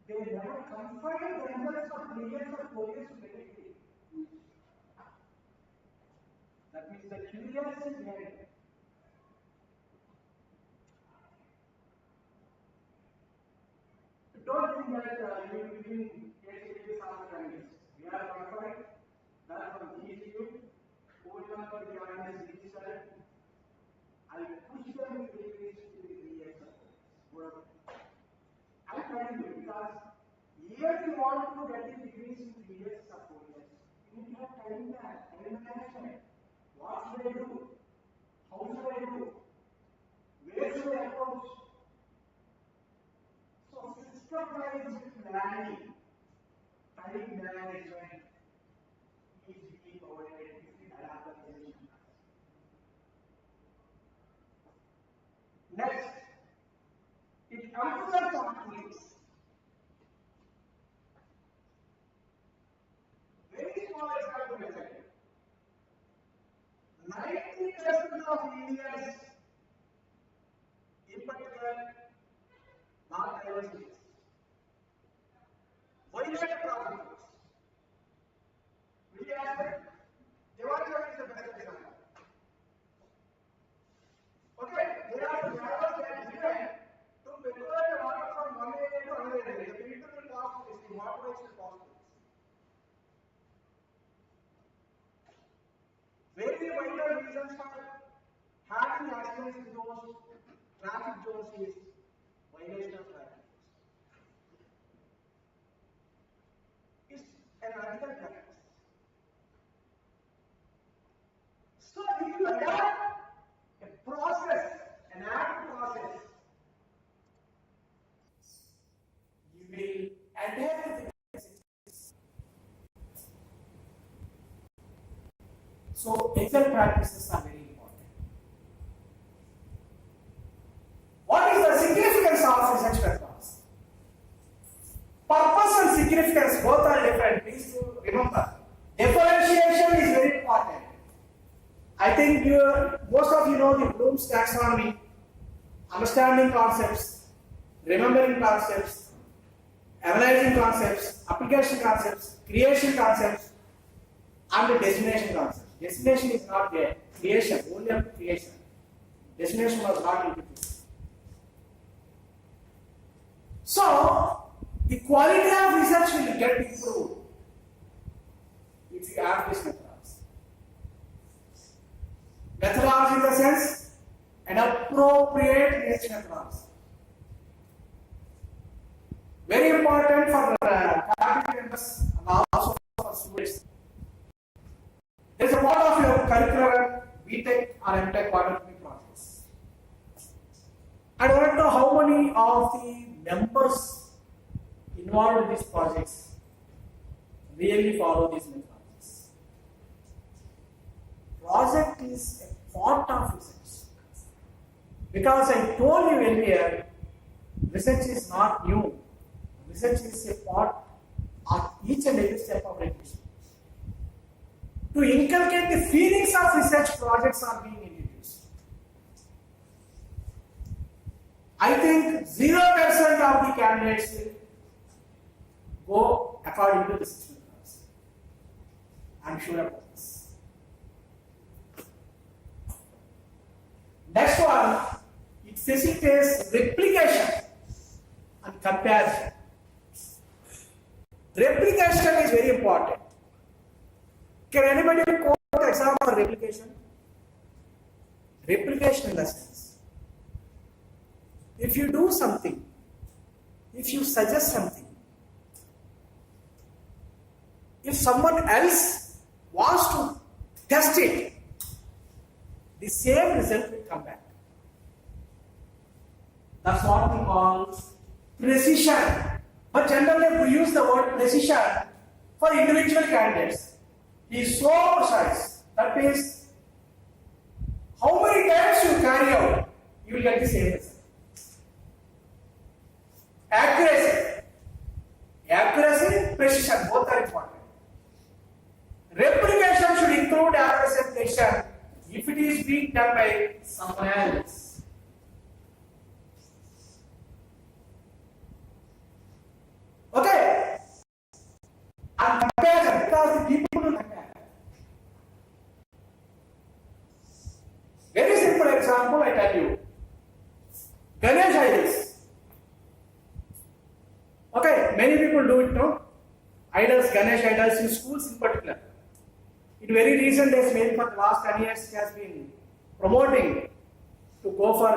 B: They never confine themselves for 3 years or 4 years to get a degree. That means the curiosity behind it. Don't think that you will be doing PhD after 10 years. We are confined. That from GCU, who will not be joining us registered. I push them to degrees to the 3 years. I'm telling you because years you want to get the degrees in 3 years or 4 years. You need to have time management. What should I do? How should I do? Where should I approach? So systematized planning, time management is being provided if we adapt the solution. Next, it emphasizes on things. Very small example method. 90% of Indians, in particular, not diversities, violate traffic rules. We ask them, Devachan is the best example. Okay, there are drivers that are given to regulate the water from one area to another area. The filter will cost this, the water rates will cost this. Very vital reasons for having accidents in those traffic zones is violation of traffic rules. It's an ethical practice. So if you adapt a process, an act process, you will adhere to the process. So Excel practices are very important. What is the significance of research methods? Purpose and significance both are different. Please remember. Differentiation is very important. I think most of you know the Bloom's taxonomy, understanding concepts, remembering concepts, analyzing concepts, application concepts, creation concepts, and destination concepts. Destination is not there. Creation, only up to creation. Destination was not into this. So, the quality of research will get improved if you have this methodology. Methodology in the sense, an appropriate research methodology. Very important for faculty members and also for students. There is a part of your curriculum, BTech or MTech, whatever the projects. I don't know how many of the members involved in these projects really follow these methodologies. Project is a part of research. Because I told you earlier, research is not new. Research is a part of each and every step of education. To inculcate the feelings of research, projects are being introduced. I think 0% of the candidates will go according to research methods. I'm sure about this. Next one, it facilitates replication and comparison. Replication is very important. Can anybody quote an example of replication? Replication in the sense, if you do something, if you suggest something, if someone else wants to test it, the same result will come back. That's what we call precision. But generally we use the word precision for individual candidates. He is so precise. That means how many times you carry out, you will get the same result. Accuracy. Accuracy, precision, both are important. Replication should include accuracy and precision if it is being done by someone else. Okay? And comparison, because the people will compare. Very simple example, I tell you. Ganesh idols. Okay, many people do it now. Idols, Ganesh idols in schools in particular. In very recent days, maybe for the last 10 years, it has been promoting to go for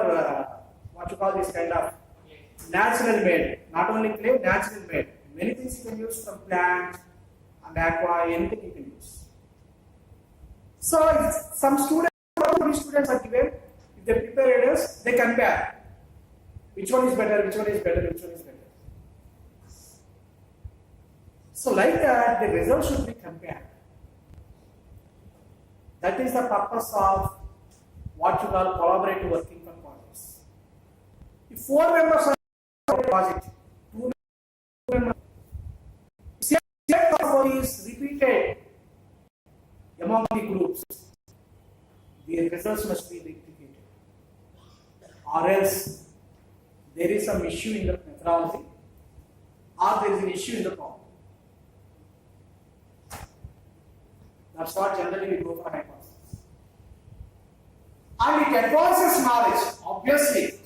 B: what you call this kind of natural made. Not only clay, natural made. Many things you can use from plant and aqua, anything you can use. So, if some students are given, if they prepare idols, they compare. Which one is better, which one is better, which one is better. So, like that, the result should be compared. That is the purpose of what you call collaborative working for projects. If 4 members are in a project, 2 members, same is repeated among the groups, the results must be replicated. Or else there is some issue in the methodology, or there is an issue in the problem. That's what generally we go for hypothesis. And it advances knowledge, obviously.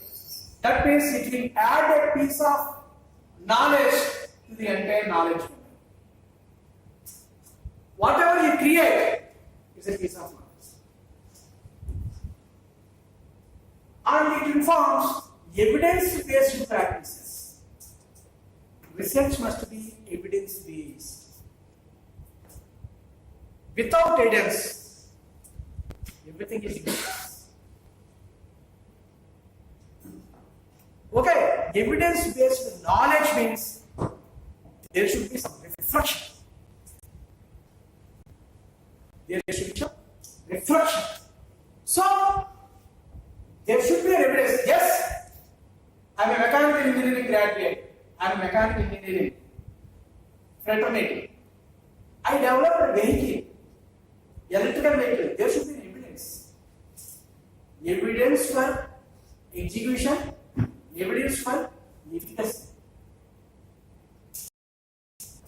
B: That means it will add a piece of knowledge to the entire knowledge domain. Whatever you create is a piece of knowledge. And it informs evidence-based practices. Research must be evidence-based. Without evidence, everything is useless. Okay, evidence-based knowledge means there should be some reflection. There should be some reflection. So, there should be evidence. Yes, I am a mechanical engineering graduate. I am a mechanical engineering fraternity. I developed a vehicle, electrical vehicle. There should be evidence. Evidence for execution, evidence for efficacy.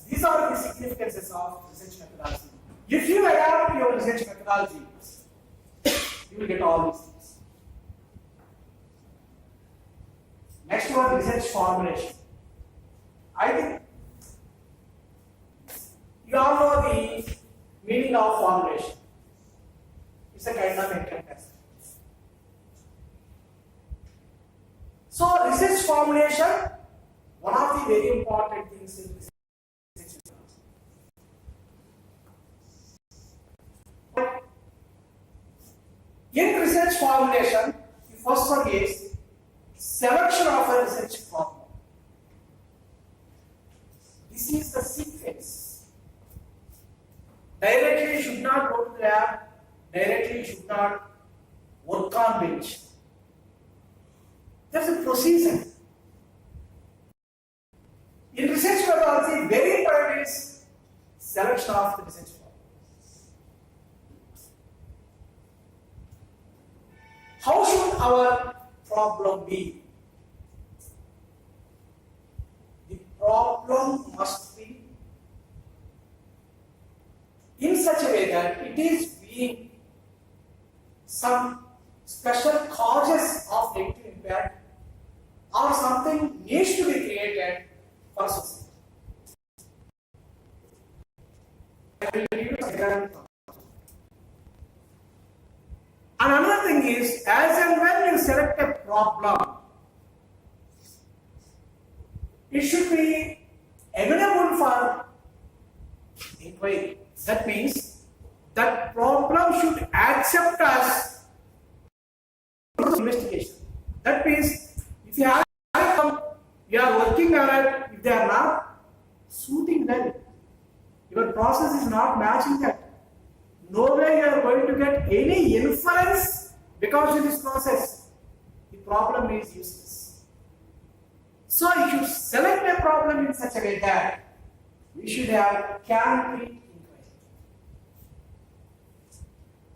B: These are the significances of research methodology. If you adapt your research methodology, you will get all these things. Next one, research formulation. I think you all know the meaning of formulation. It's a kind of entry test. So, research formulation, one of the very important things in research. In research formulation, the first one is selection of a research problem. This is the sequence. Directly you should not go to the lab, directly you should not work on bench. There is a procedure. In research methodology, very important is selection of the research problem. How should our problem be? The problem must be in such a way that it is being some special causes of negative impact or something needs to be created for society. I will give you an example. And another thing is, as and when you select a problem, it should be available for inquiry. That means that problem should accept us investigation. That means if you have you are working on it, if they are not suiting well, your process is not matching that. No way you are going to get any inference because of this process. The problem is useless. So you should select a problem in such a way that we should have concrete inquiry.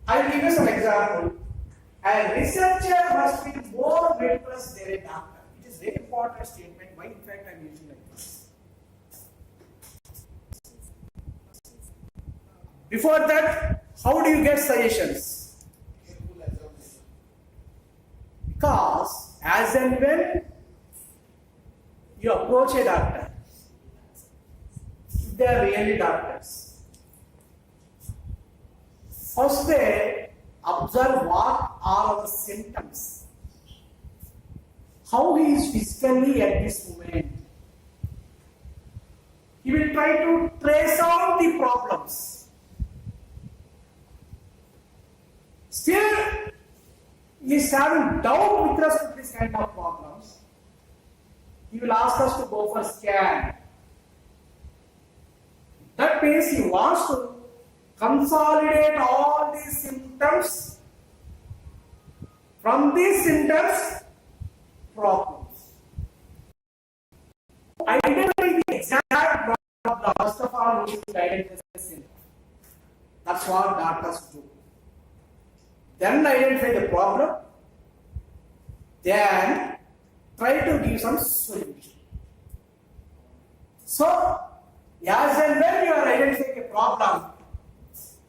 B: I will give you some example. A researcher must be more rigorous than a doctor. It is a very important statement. Why in fact I am using like this. Before that, how do you get suggestions? Because as and when you approach a doctor, if they are really doctors, first they observe what are our symptoms, how he is physically at this moment. He will try to trace out the problems. Still, he is having doubt with respect to this kind of problems. He will ask us to go for scan. That means he wants to consolidate all these symptoms. From these symptoms, problems. Identify the exact problem. First of all, we should identify the symptom. That's what doctors do. Then identify the problem, then try to give some solution. So, as and when you are identifying a problem,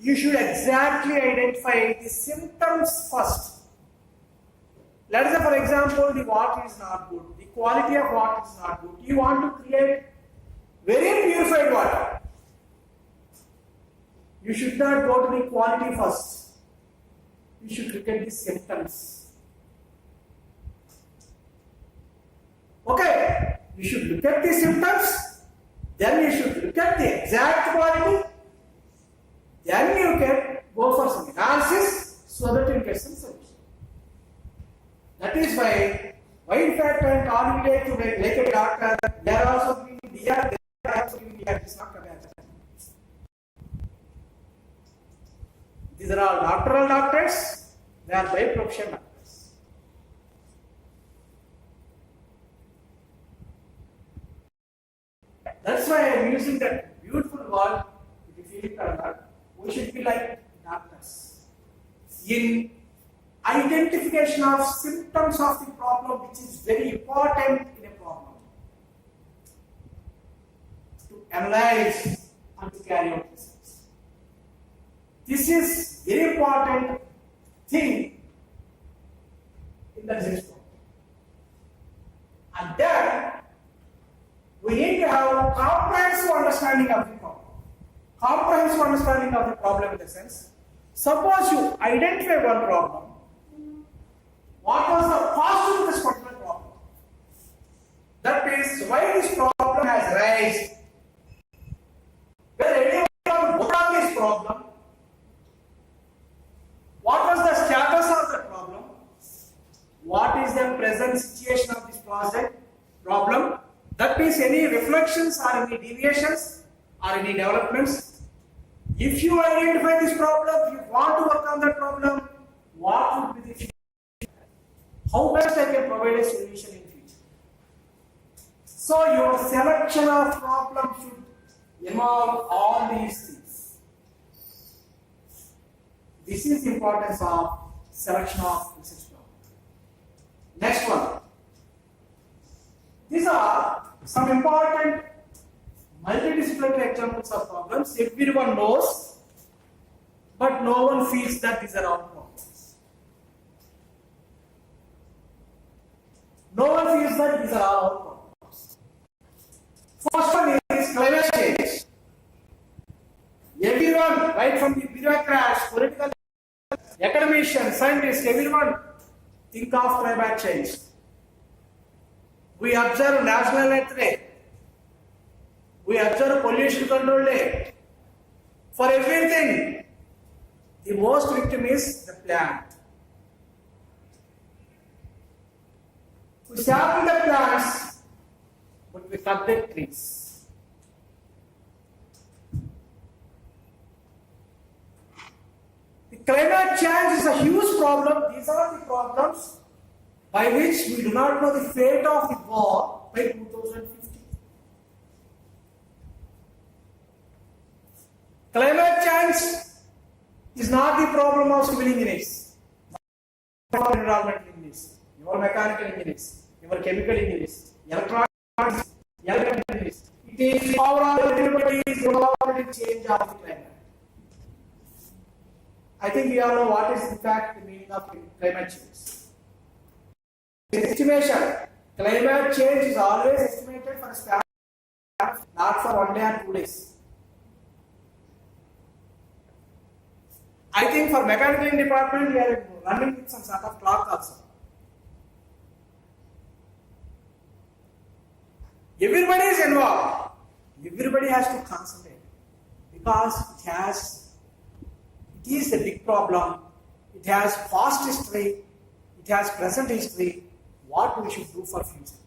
B: you should exactly identify the symptoms first. Let us say, for example, the water is not good, the quality of water is not good. You want to create very purified water. You should not go to the quality first. You should look at the symptoms. Okay, you should look at the symptoms, then you should look at the exact quality, then you can go for some analysis so that you get some solution. That is why in fact I am calling it to like a doctor, they are also giving DR, they are also giving DR, it is not a bad thing. These are all doctoral doctors, they are by profession doctors. That's why I am using that beautiful word, if you feel it or not, we should be like doctors. In identification of symptoms of the problem, which is very important in a problem, to analyze and to carry out research. This is very important thing in the research problem. And then we need to have comprehensive understanding of the problem. Comprehensive understanding of the problem in the sense, suppose you identify one problem, what was the cause of this particular problem? That is why this problem has arisen. Where anyone worked on this problem, what was the status of the problem? What is the present situation of this problem? That means any reflections or any deviations or any developments. If you identify this problem, if you want to work on that problem, what would be the future? How best I can provide a solution in future? So your selection of problem should involve all these things. This is the importance of selection of research problem. Next one. These are some important multidisciplinary examples of problems. Everyone knows, but no one feels that these are all problems. No one feels that these are all problems. First one is climate change. Everyone, right from the bureaucrats, political academicians, scientists, everyone think of climate change. We observe National Health Day. We observe Pollution Control Day. For everything, the most victim is the plant. We sharpen the plants, but we cut the trees. The climate change is a huge problem. These are the problems by which we do not know the fate of the war by 2050. Climate change is not the problem of civil engineers, your environmental engineers, your mechanical engineers, your chemical engineers, electronics, electrical engineers. It is overall everybody is involved in change of the climate. I think we all know what is in fact the meaning of climate change. Estimation. Climate change is always estimated for a span, not for 1 day or 2 days. I think for mechanical engineering department, we are running with some sort of clock also. Everybody is involved. Everybody has to concentrate because it is a big problem. It has past history. It has present history. What we should do for future.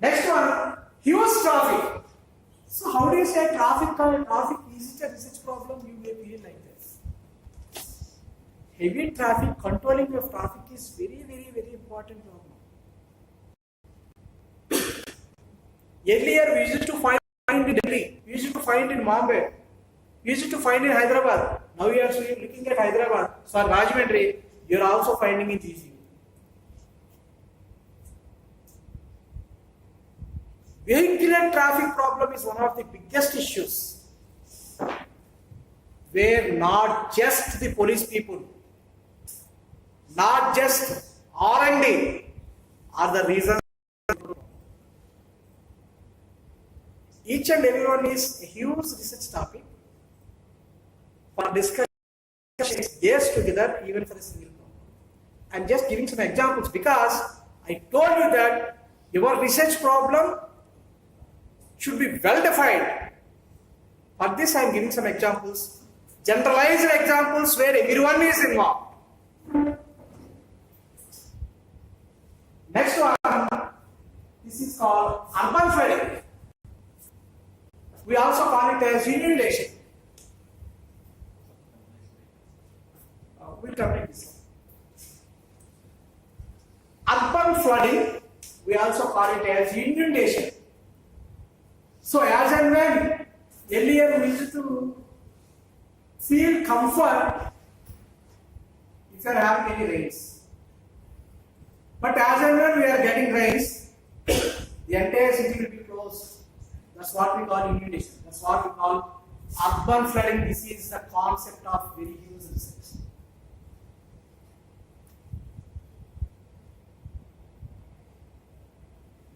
B: Next one, huge traffic. So how do you say traffic is it a research problem? You may feel like this. Heavy traffic, controlling of traffic is very, very, very important problem. Earlier we used to find in Delhi, we used to find in Bombay, we used to find in Hyderabad. Now we are looking at Hyderabad. So Rajahmundry, you are also finding in GCU. Vehicular traffic problem is one of the biggest issues, where not just the police people, not just R&D are the reasons. Each and every one is a huge research topic for discussion years together, even for a single problem. I'm just giving some examples because I told you that your research problem should be well defined. For this, I am giving some examples, generalized examples where everyone is involved. Next one, this is called urban flooding. We also call it as inundation. We'll complete this one. Urban flooding, we also call it as inundation. So as and when earlier we used to feel comfort if you are having any rains. But as and when we are getting rains, the entire city will be closed. That's what we call inundation. That's what we call urban flooding, this is the concept of very huge research.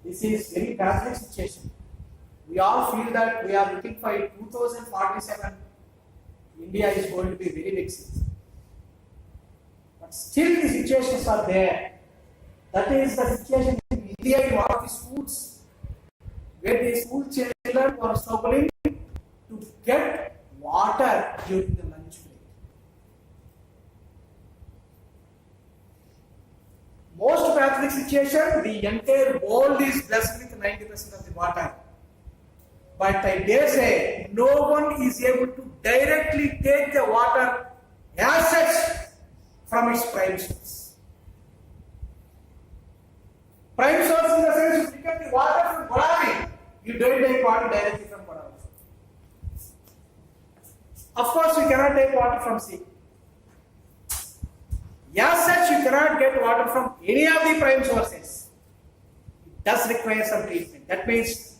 B: This is very drastic situation. We all feel that we are looking for 2047, India is going to be very big city. But still the situations are there. That is the situation in India in one of the schools, where the school children were struggling to get water during the lunch break. Most Catholic situation, the entire world is blessed with 90% of the water. But I dare say, no one is able to directly take the water as such from its prime source. Prime source in the sense, you get the water from Godavari, you don't take water directly from Godavari. Of course, you cannot take water from sea. As such, you cannot get water from any of the prime sources. It does require some treatment. That means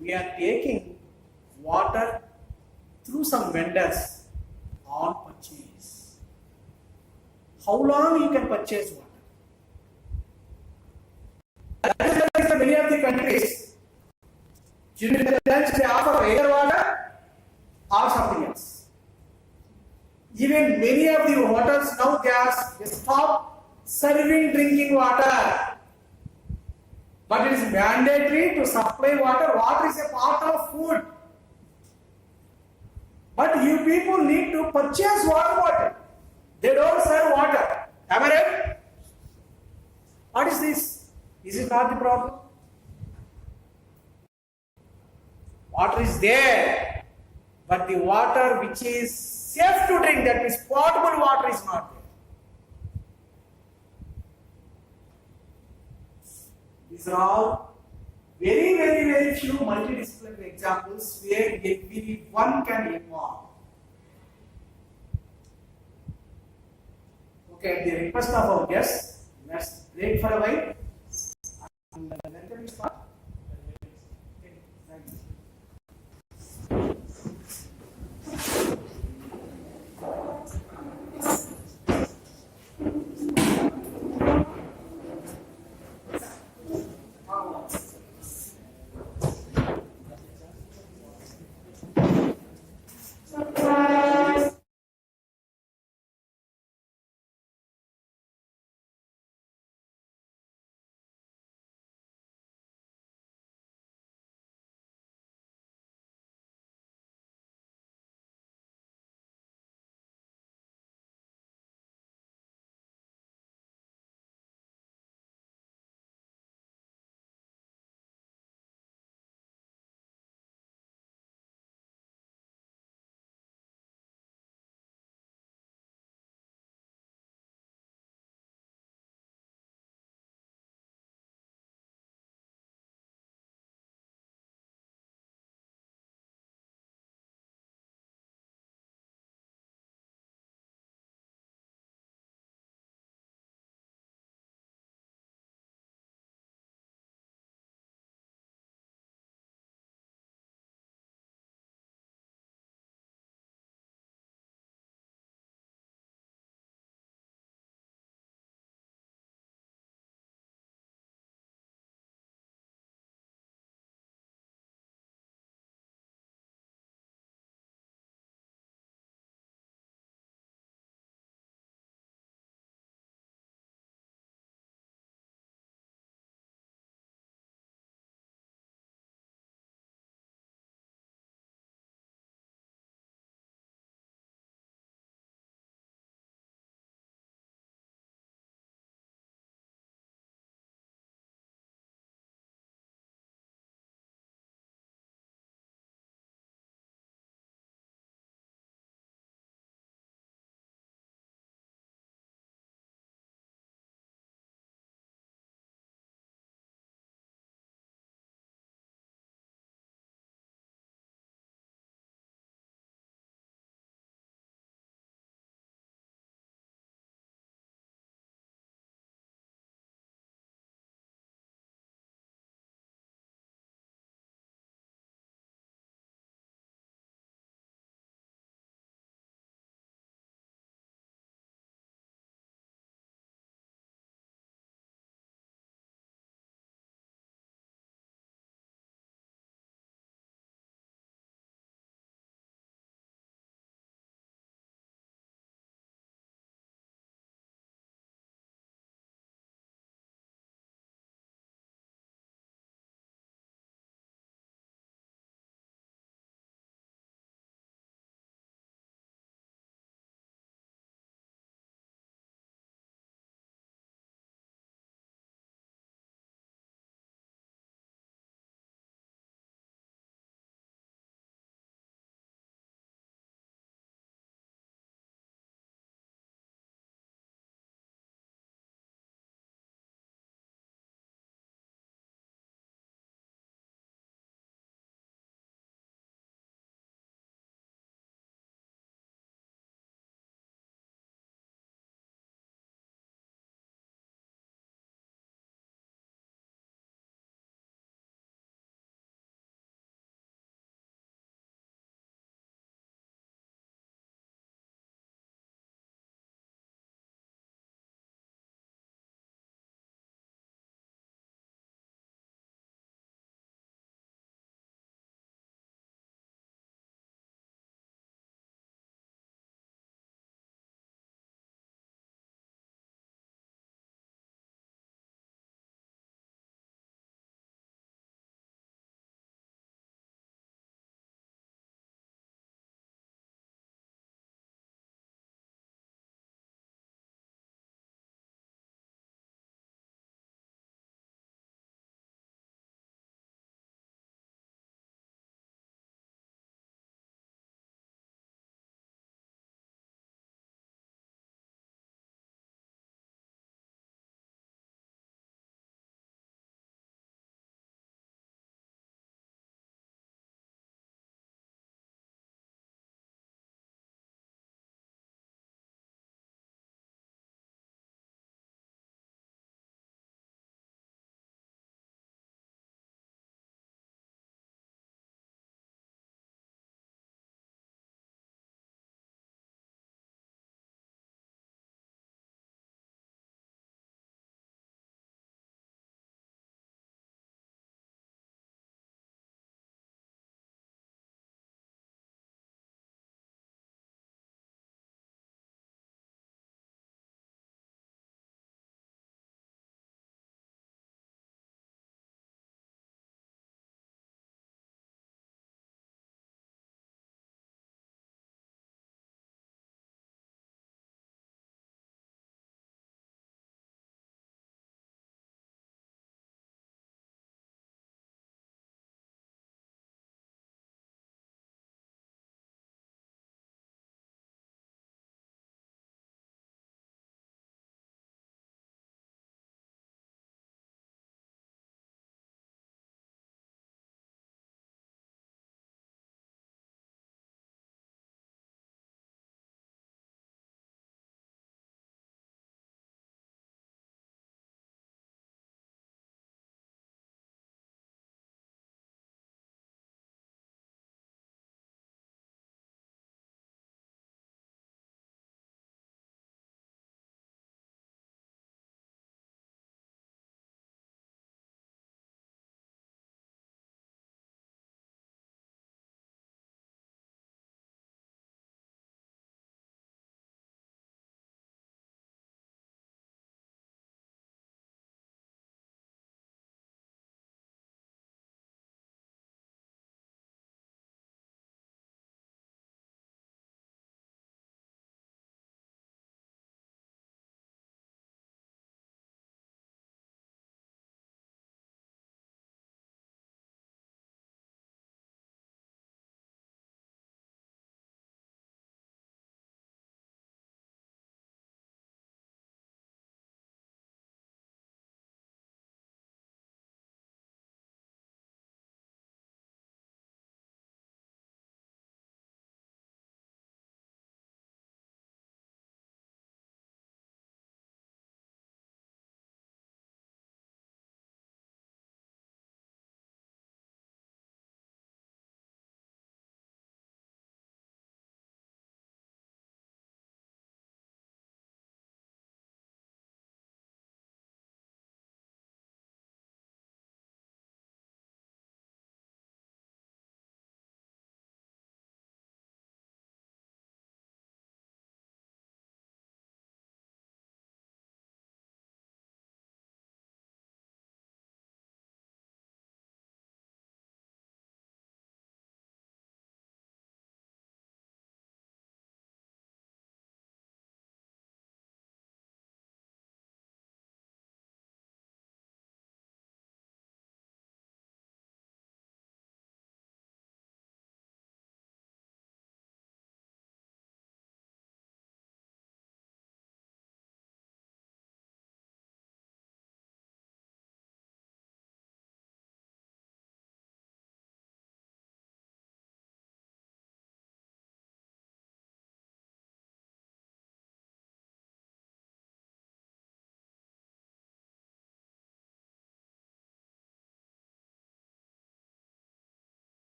B: we are taking water through some vendors on purchase. How long you can purchase water? That is why many of the countries, during the lunch they offer either water or something else. Even many of the hotels now they stop serving drinking water. But it is mandatory to supply water. Water is a part of food. But you people need to purchase warm water. They don't serve water. Am I right? What is this? Is it not the problem? Water is there, but the water which is safe to drink, that means potable water, is not there. These are all very few multidisciplinary examples where everyone can involve. Okay, at the request of our guests, let's break for a while. And then can we start?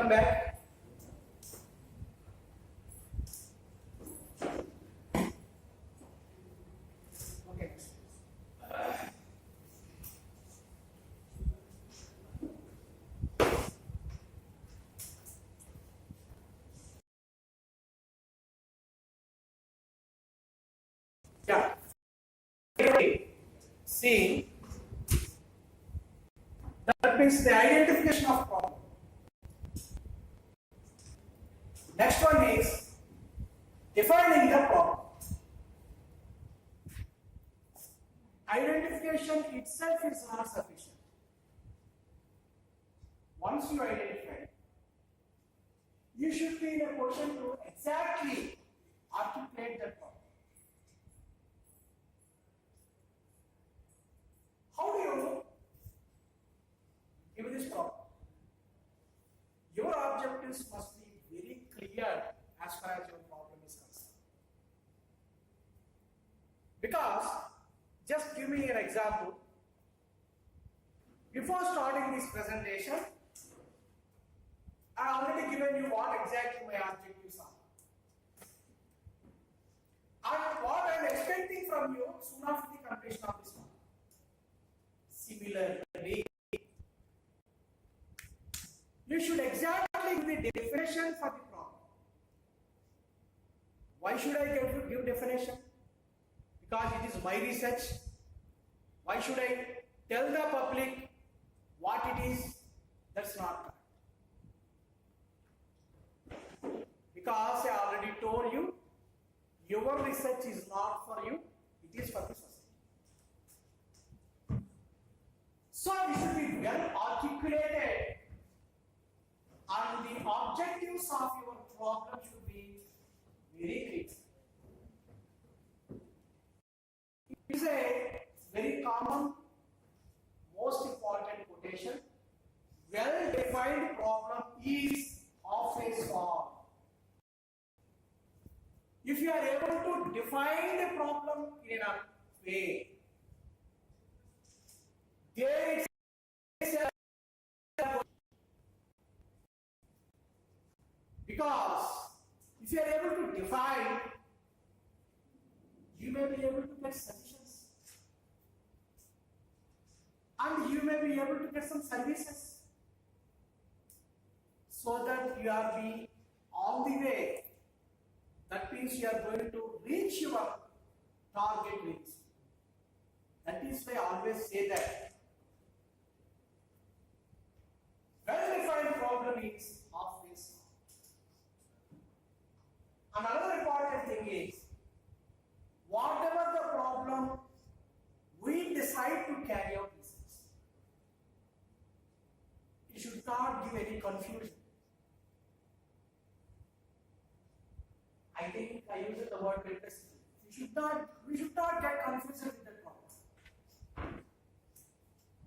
B: Welcome back. Okay. Yeah. See, that means the identification of problem. Next one is defining the problem. Identification itself is not sufficient. Once you identify, you should be in a position to exactly articulate that problem. How do you give this problem? Your objectives must be very clear as far as your problem is concerned. Because, just give me an example. Before starting this presentation, I have already given you what exactly my objectives are. And what I am expecting from you soon after the completion of this one. Similarly, you should exactly give the definition for the problem. Why should I give definition? Because it is my research. Why should I tell the public what it is? That's not correct. Because I already told you, your research is not for you, it is for the society. So it should be well articulated, and the objectives of your problem should be very clear. It is a very common, most important quotation. Well-defined problem is half a solved. If you are able to define the problem in a way, there is a because if you are able to define, you may be able to get solutions, and you may be able to get some services, so that you are be on the way. That means you are going to reach your target reach. That is why I always say that well-defined problem is halfway solved. Another important thing is, whatever the problem we decide to carry out research, it should not give any confusion. I think I used the word repressive. We should not get confused with the problem.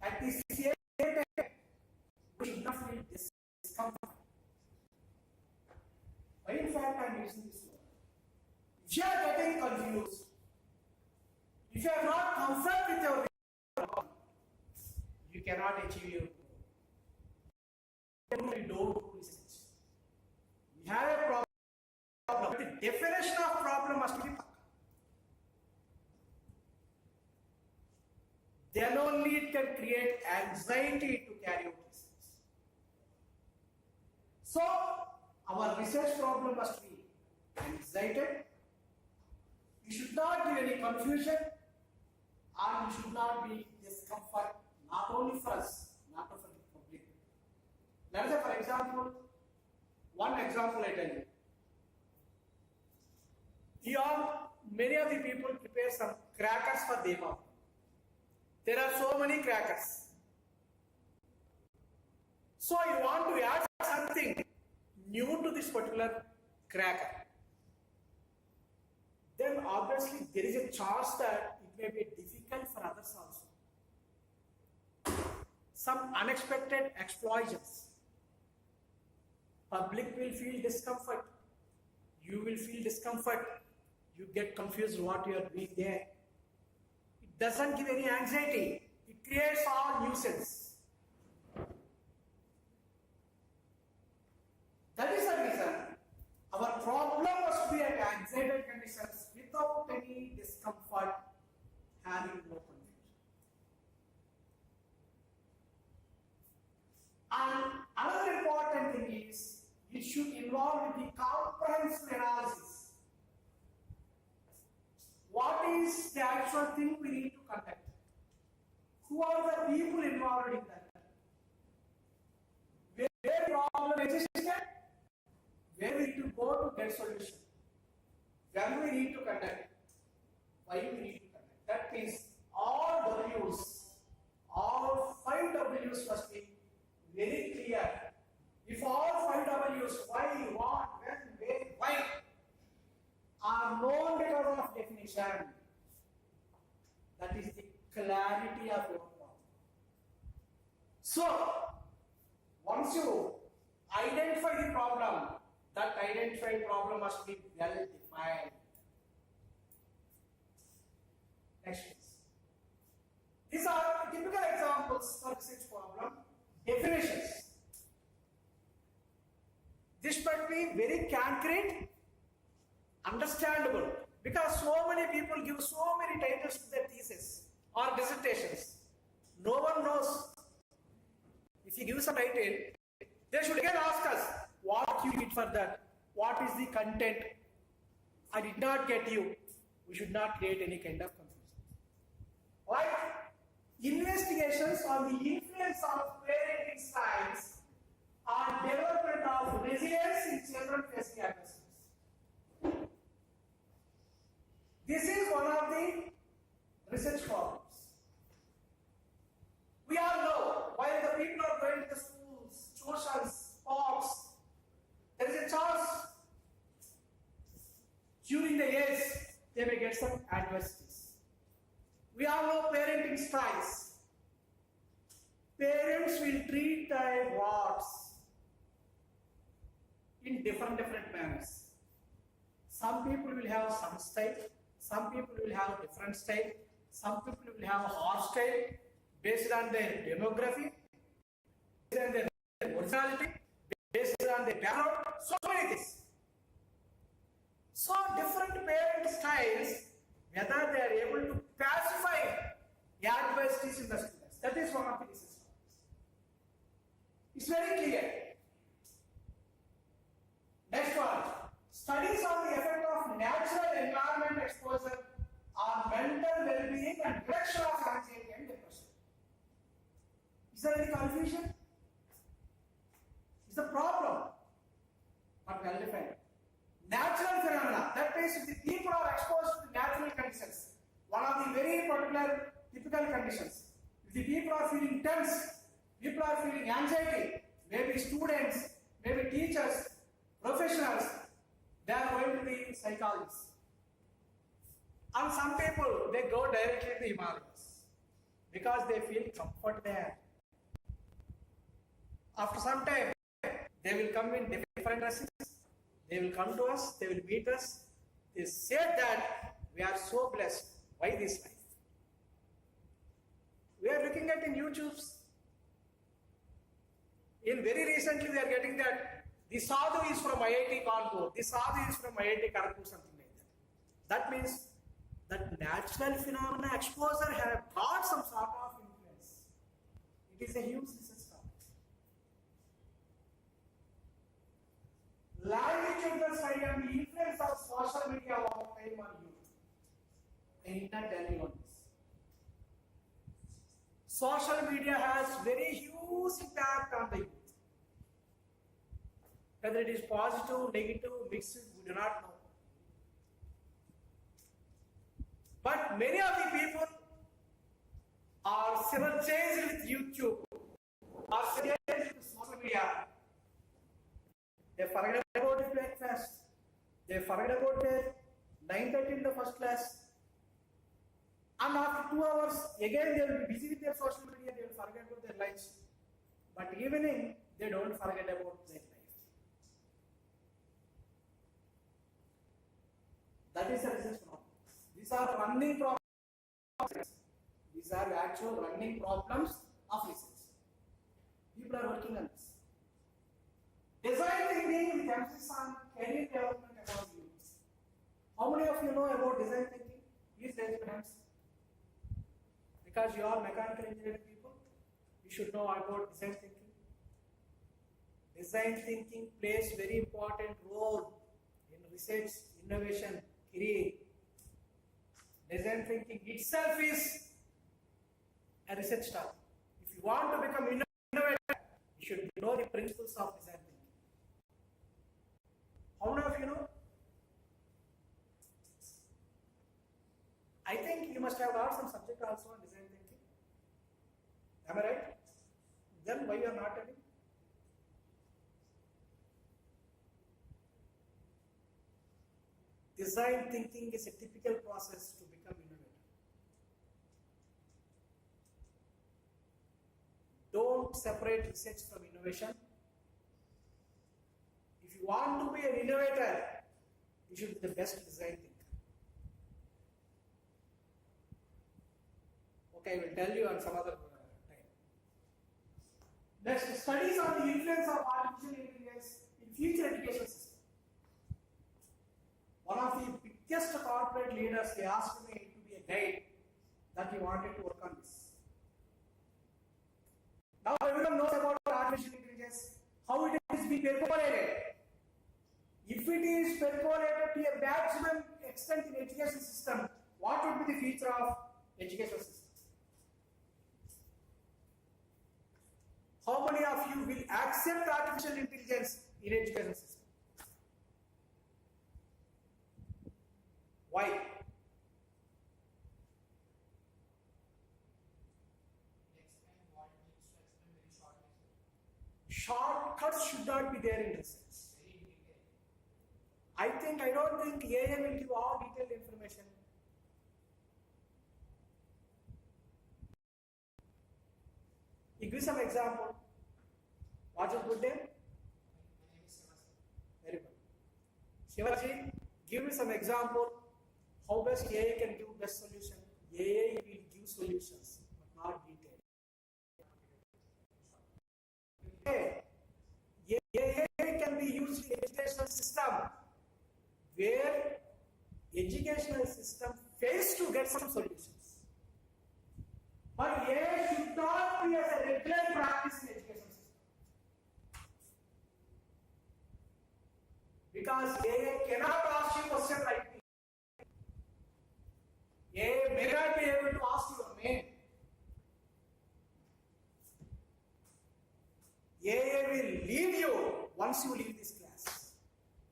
B: At the same time, we should not feel discomfort. Why in fact I am using this word? If you are getting confused, if you are not comfortable with your problem, you cannot achieve your goal. We don't do research. We have a problem. The definition of problem must be. Then only it can create anxiety to carry out research. So, our research problem must be excited. You should not give any confusion, and you should not be discomfort, not only for us, not for the public. Let us say, for example, one example I tell you. Many of the people prepare some crackers for Deva. There are so many crackers. So you want to add something new to this particular cracker. Then obviously there is a chance that it may be difficult for others also. Some unexpected explosions. Public will feel discomfort. You will feel discomfort. You get confused what you are doing there. It doesn't give any anxiety. It creates all nuisance. That is the reason our problem must be at excited conditions without any discomfort, having no confusion. And another important thing is it should involve the comprehensive analysis. What is the actual thing we need to conduct? Who are the people involved in that? Where the problem existed? Where we need to go to get solution? When we need to conduct? Why we need to conduct? That means all W's, all 5 W's must be very clear. If all 5 W's, why, what, when, where, why, are known because of definition, that is the clarity of your problem. So, once you identify the problem, that identified problem must be well defined. Next please. These are typical examples for research problem. Definitions. This should be very concrete, understandable, because so many people give so many titles to their thesis or dissertations. No one knows. If you give some title, they should again ask us, what you did for that? What is the content? I did not get you. We should not create any kind of confusion. Like investigations on the influence of parenting styles on development of resilience in children facing adversities. This is one of the research problems. We all know while the people are going to the schools, tuitions, parks, there is a chance during the years they may get some adversities. We all know parenting styles. Parents will treat their wards in different manners. Some people will have some style, some people will have different style, some people will have harsh style based on their demography, based on their originality, based on their background, so many things. So different parent styles, whether they are able to pacify the adversities in the students. That is one of the reasons. It's very clear. Next one. Studies on the effect of natural environment exposure on mental well-being and reduction of anxiety and depression. Is there any confusion? It's a problem, but well defined. Natural phenomena, that means if the people are exposed to the natural conditions, one of the very particular typical conditions. If the people are feeling tense, people are feeling anxiety, maybe students, maybe teachers, professionals, they are going to be psychologists. And some people, they go directly to the Himalayas because they feel comfort there. After some time, they will come in different dresses, they will come to us, they will meet us. They said that we are so blessed. Why this life? We are looking at in YouTube's. In very recently, we are getting that the sadhu is from IIT Kanpur, the sadhu is from IIT Kharagpur, something like that. That means that natural phenomena exposure have got some sort of influence. It is a huge research topic. Longitudinal study on the influence of social media over time on youth. I need not tell you on this. Social media has very huge impact on the youth. Whether it is positive, negative, mixed, we do not know. But many of the people are synergized with YouTube, are synergized with social media. They forget about the breakfast. They forget about their 9:30 in the first class. And after 2 hours, again they will be busy with their social media, they will forget about their lunch. But evening, they don't forget about their life. That is a research problem. These are running problems. These are actual running problems of research. People are working on this. Design thinking with emphasis on career development among youth. How many of you know about design thinking? Please raise your hands. Because you are mechanical engineering people, you should know about design thinking. Design thinking plays very important role in research, innovation, career. Design thinking itself is a research topic. If you want to become innovative, you should know the principles of design thinking. How many of you know? I think you must have got some subject also on design thinking. Am I right? Then why you are not attending? Design thinking is a typical process to become innovative. Don't separate research from innovation. If you want to be an innovator, you should be the best design thinker. Okay, I will tell you on some other time. Next, studies on the influence of artificial intelligence in future education system. One of the biggest corporate leaders, he asked me to be a guide that he wanted to work on this. Now everyone knows about artificial intelligence, how it is being percolated. If it is percolated to a maximum extent in education system, what would be the future of education system? How many of you will accept artificial intelligence in education system? Why? Shortcuts should not be there in research. I don't think AI will give all detailed information. You give some example. What's your good name? Very good. Shivaji, give me some example. How best AI can give best solution? AI will give solutions, but not detail. AI can be used in educational system where educational system fails to get some solutions. But AI should not be as a regular practice in education system. Because AI cannot ask you question like me. AI may not be able to ask your name. AI will leave you once you leave this class.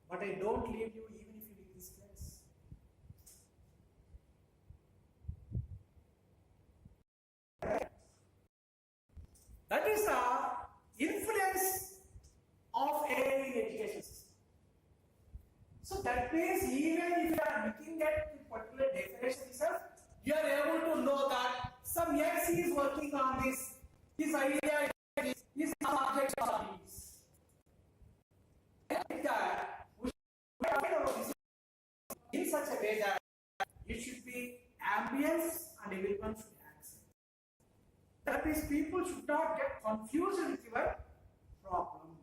B: But I don't leave you even if you leave this class. That is the influence of AI in education system. So that means even if you are looking at the particular definition itself, you are able to know that some X is working on this. His idea is his object of this. I think that we should talk about this in such a way that it should be ambience and everyone should accept. That means people should not get confused with your problem.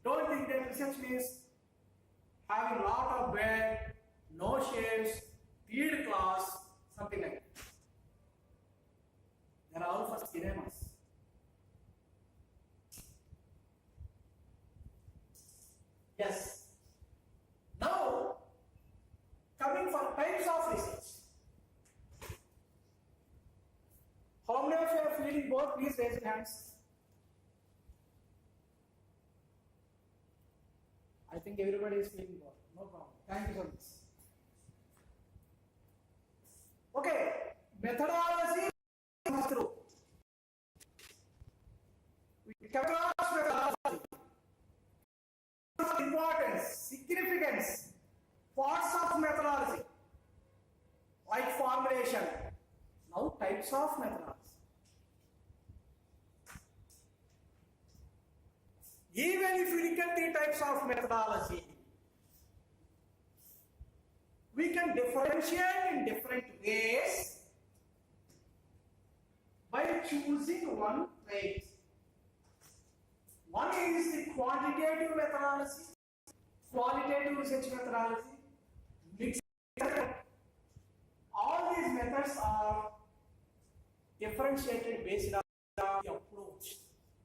B: Don't think that research means having a lot of bed, no shades, peed class, something like that. They are all for cinemas. Yes. Now, coming for types of research. How many of you are feeling bored? Please raise your hands. I think everybody is feeling bored. No problem. Thank you so much. Okay, methodology comes through. We come across methodology. Importance, significance, parts of methodology, like formulation. Now, types of methodology. Even if we look at the types of methodology, we can differentiate in different ways by choosing one type. One is the quantitative methodology, qualitative research methodology, mixed. All these methods are differentiated based on the approach.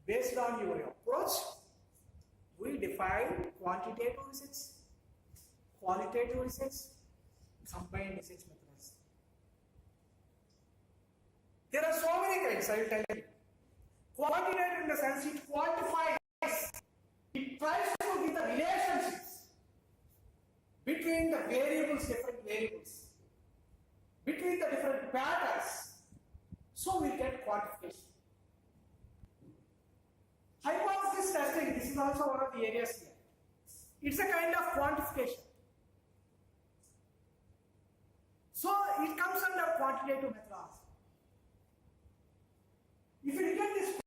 B: Based on your approach, we define quantitative research, qualitative research, combined research methods. There are so many kinds, I will tell you. Quantitative in the sense it quantifies, it tries to give the relationships between the variables, different variables, between the different patterns. So we get quantification. Hypothesis testing, this is also one of the areas here. It's a kind of quantification. So it comes under quantitative methodology. If you look at this,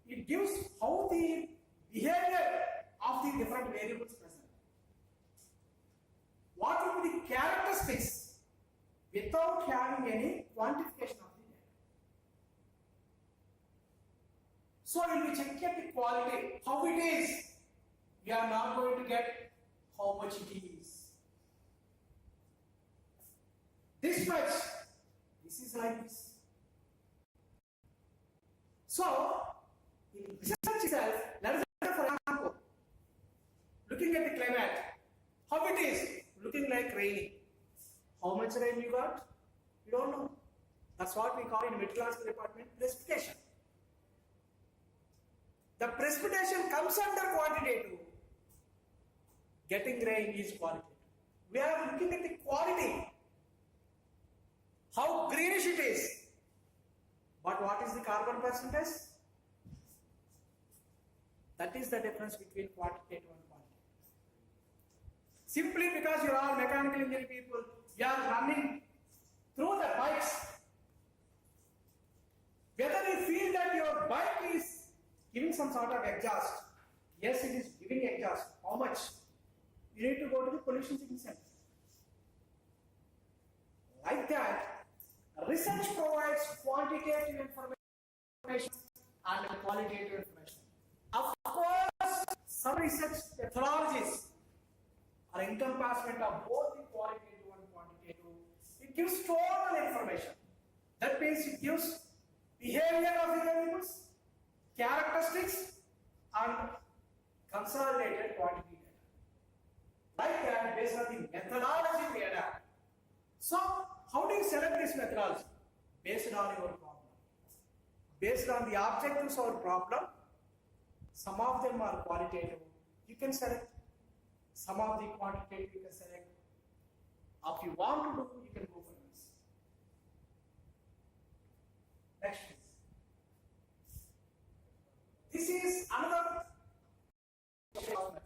B: it gives how the behavior of the different variables present. What will be the characteristics without having any quantification of the data. So when we check the quality, how it is, we are not going to get how much it is. This much, this is like this. So, in research itself, let us say for example, looking at the climate, how it is, looking like raining. How much rain you got? You don't know. That's what we call in meteorological department precipitation. The precipitation comes under quantitative. Getting rain is qualitative. We are looking at the quality. How greenish it is. But what is the carbon percentage? That is the difference between quantitative and qualitative. Simply because you are all mechanical engineering people, you are running through the bikes. Whether you feel that your bike is giving some sort of exhaust, yes, it is giving exhaust. How much? You need to go to the pollution checking center. Like that, research provides quantitative information and qualitative information. Of course, some research methodologies are encompassment of both the qualitative and quantitative. It gives total information. That means it gives behavior of the variables, characteristics, and consolidated quantity data. Like that, based on the methodology we adapt. So, how do you select this methodology? Based on your problem. Based on the objectives of our problem, some of them are qualitative. You can select. Some of the quantitative you can select. If you want to do, you can go for this. Next please. This is another methodology.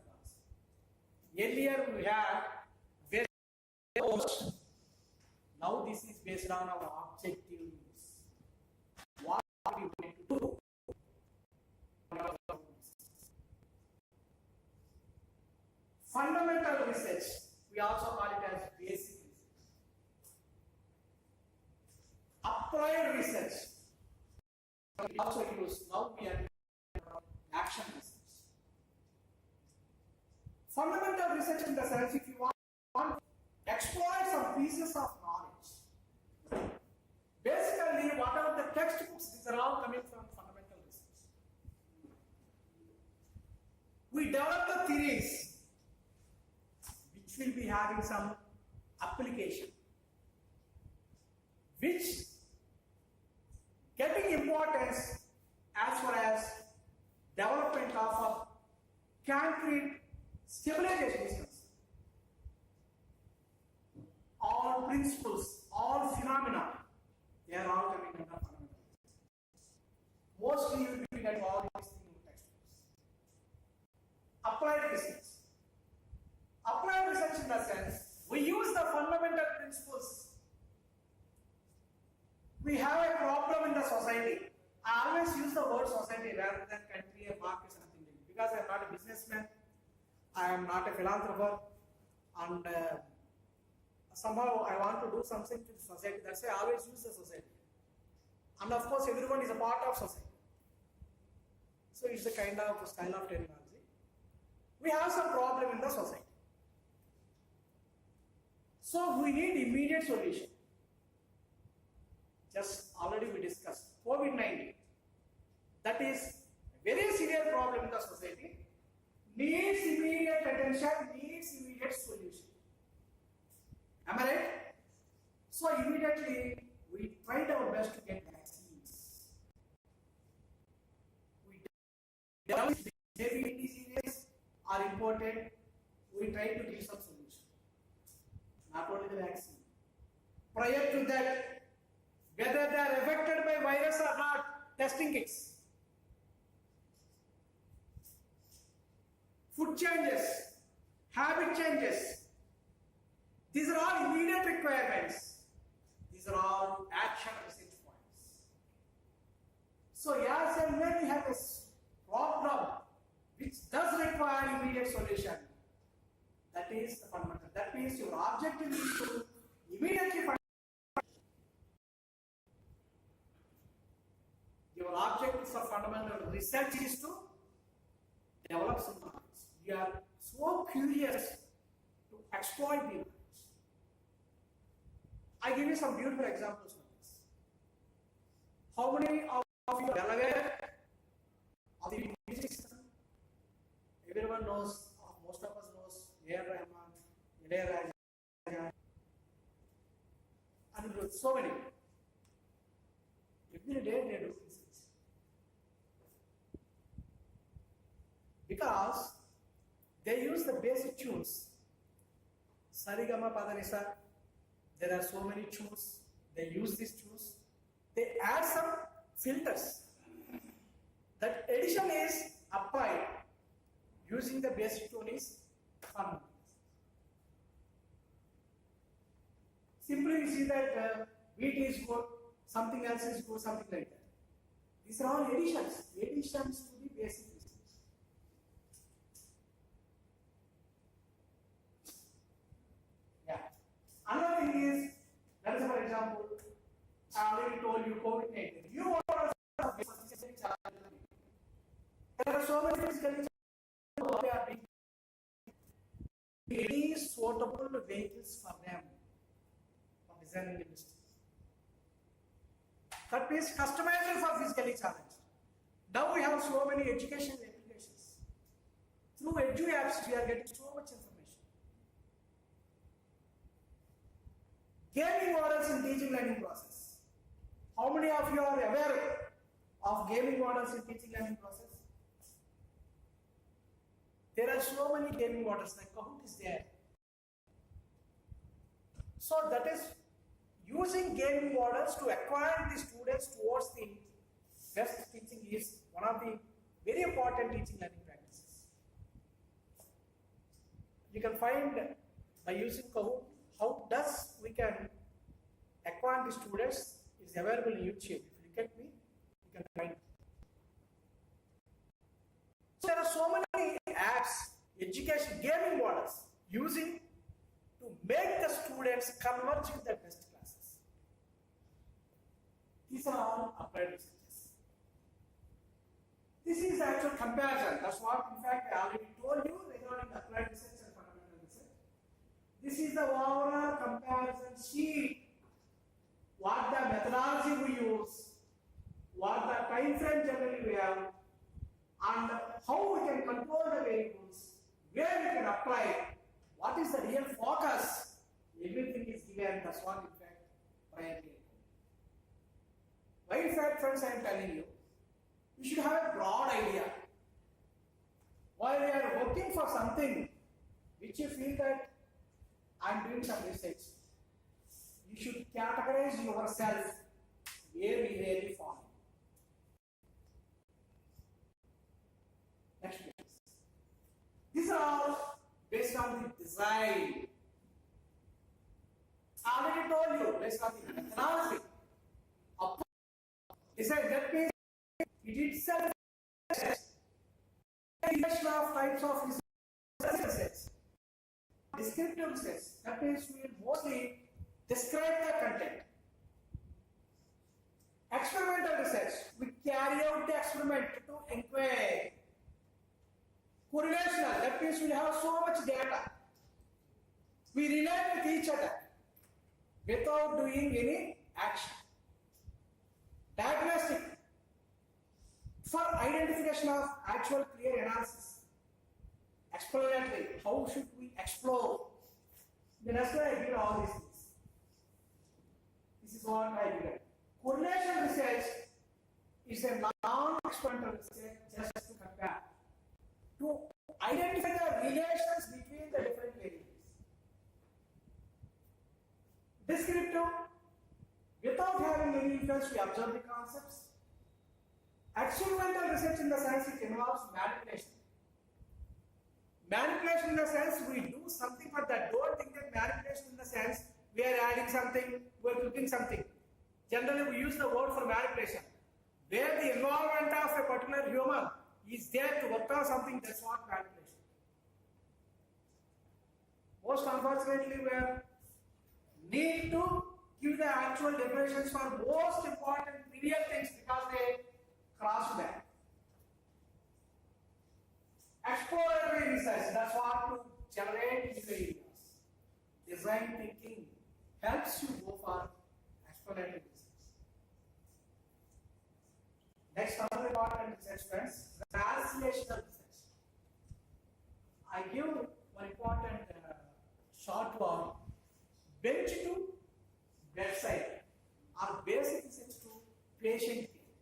B: Earlier we had various. Now this is based on our objectives. What we want to do. Fundamental research, we also call it as basic research. Applied research, we also use, now we are action research. Fundamental research in the sense, if you want to exploit some pieces of knowledge. Basically, whatever the textbooks, these are all coming from fundamental research. We develop the theories which will be having some application, which getting importance as far as development of a concrete stabilization is concerned. All principles, all phenomena, they are all coming under fundamental. Mostly you will be getting all these things in textbooks. Applied research. Applied research in the sense, we use the fundamental principles. We have a problem in the society. I always use the word society rather than country or market or something, because I am not a businessman, I am not a philanthropist, and somehow I want to do something to the society. That's why I always use the society. And of course, everyone is a part of society. So it's a kind of style of terminology. We have some problem in the society. So we need immediate solution. Just already we discussed COVID-19. That is a very severe problem in the society. Needs immediate attention, needs immediate solution. Am I right? So immediately we tried our best to get vaccines. We developed maybe diseases are imported. We tried to give some solution. Not only the vaccine. Prior to that, whether they are affected by virus or not, testing kits. Food changes, habit changes. These are all immediate requirements. These are all action research points. So yes, and when we have a problem which does require immediate solution, that is the fundamental. That means your objective is to immediately find. Your objective of fundamental research is to develop some knowledge. You are so curious to exploit the knowledge. I give you some beautiful examples of this. How many of you are well aware of the music system? Everyone knows, most of us knows Rahman, and so many. Every day they do research. Because they use the basic tunes. Sarigama Padanisa. There are so many tunes. They use these tunes. They add some filters. That addition is applied using the basic tune is fun. Simply you see that beat is good, something else is good, something like that. These are all additions to the basic systems. Yeah. Another thing is, let us for example, I already told you COVID-19. You want to there are so many physical challenges. It is suitable vehicles for them for designing industry. That means customization for physically challenged. Now we have so many education applications. Through edu apps, we are getting so much information. Gaming models in teaching learning process. How many of you are aware of gaming models in teaching learning process? There are so many gaming models, like Kahoot is there. So that is using gaming models to acquire the students towards the best teaching is one of the very important teaching learning practices. You can find by using Kahoot how does we can acquire the students is available in YouTube. If you look at me, you can find it. So there are so many apps, education, gaming models using to make the students converge with their best classes. These are all applied researches. This is the actual comparison. That's what, in fact, I already told you regarding applied research and fundamental research. This is the overall comparison sheet. What the methodology we use, what the time frame generally we have, and how we can control the variables, where we can apply, what is the real focus. Everything is given. That's what, in fact, Brian did. Why, in fact, friends, I am telling you, you should have a broad idea. While you are working for something which you feel that I am doing some research, you should categorize yourself where we really fall. Next, please. These are all based on the design. I already told you, based on the methodology. Design, that means it itself of types of research. Descriptive research, that means we will mostly describe the content. Experimental research. We carry out the experiment to inquire. Correlational. That means we have so much data. We relate with each other without doing any action. Diagnostic. For identification of actual clear analysis. Exploratory. How should we explore? Then that's why I did all these things. This is what I did. Correlation research is a non-experimental research just to compare, to identify the relations between the different variables. Descriptive, without having any influence, we observe the concepts. Experimental research in the sense it involves manipulation. Manipulation in the sense we do something for that. Don't think that manipulation in the sense we are adding something, we are cooking something. Generally, we use the word for manipulation. Where the involvement of a particular human is there to work on something, that's what manipulation. Most unfortunately, we need to give the actual definitions for most important trivial things because they cross that. Exploratory research, that's what to generate new areas. Design thinking helps you go for exploratory research. Next, another important research, friends, translational research. I give one important short word: bench to bedside, or basic research to patient care.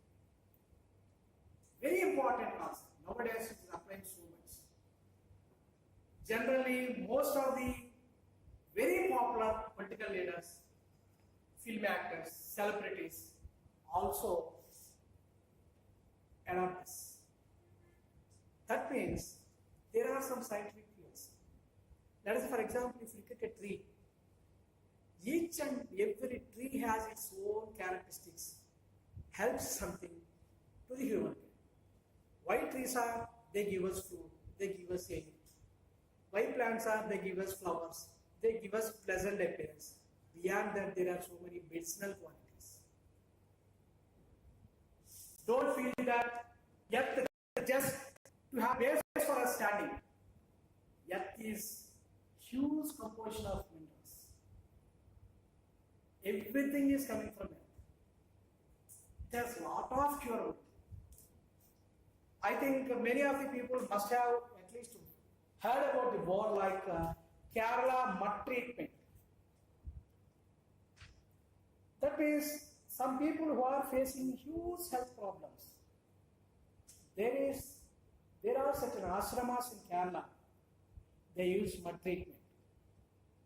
B: Very important concept. Nowadays, it is applied so much. Generally, most of the very popular political leaders, film actors, celebrities also adopt this. That means there are some scientific fields. That is, for example, if you look at a tree, each and every tree has its own characteristics, helps something to the human being. Why trees are? They give us food, they give us air. Why plants are? They give us flowers, they give us pleasant appearance. Beyond that, there are so many medicinal qualities. Don't feel that yet just to have base for us standing. Yet is huge composition of minerals. Everything is coming from it. There's a lot of curability. I think many of the people must have at least heard about the word like Kerala mud treatment. That means some people who are facing huge health problems. There are certain ashramas in Kerala. They use mud treatment.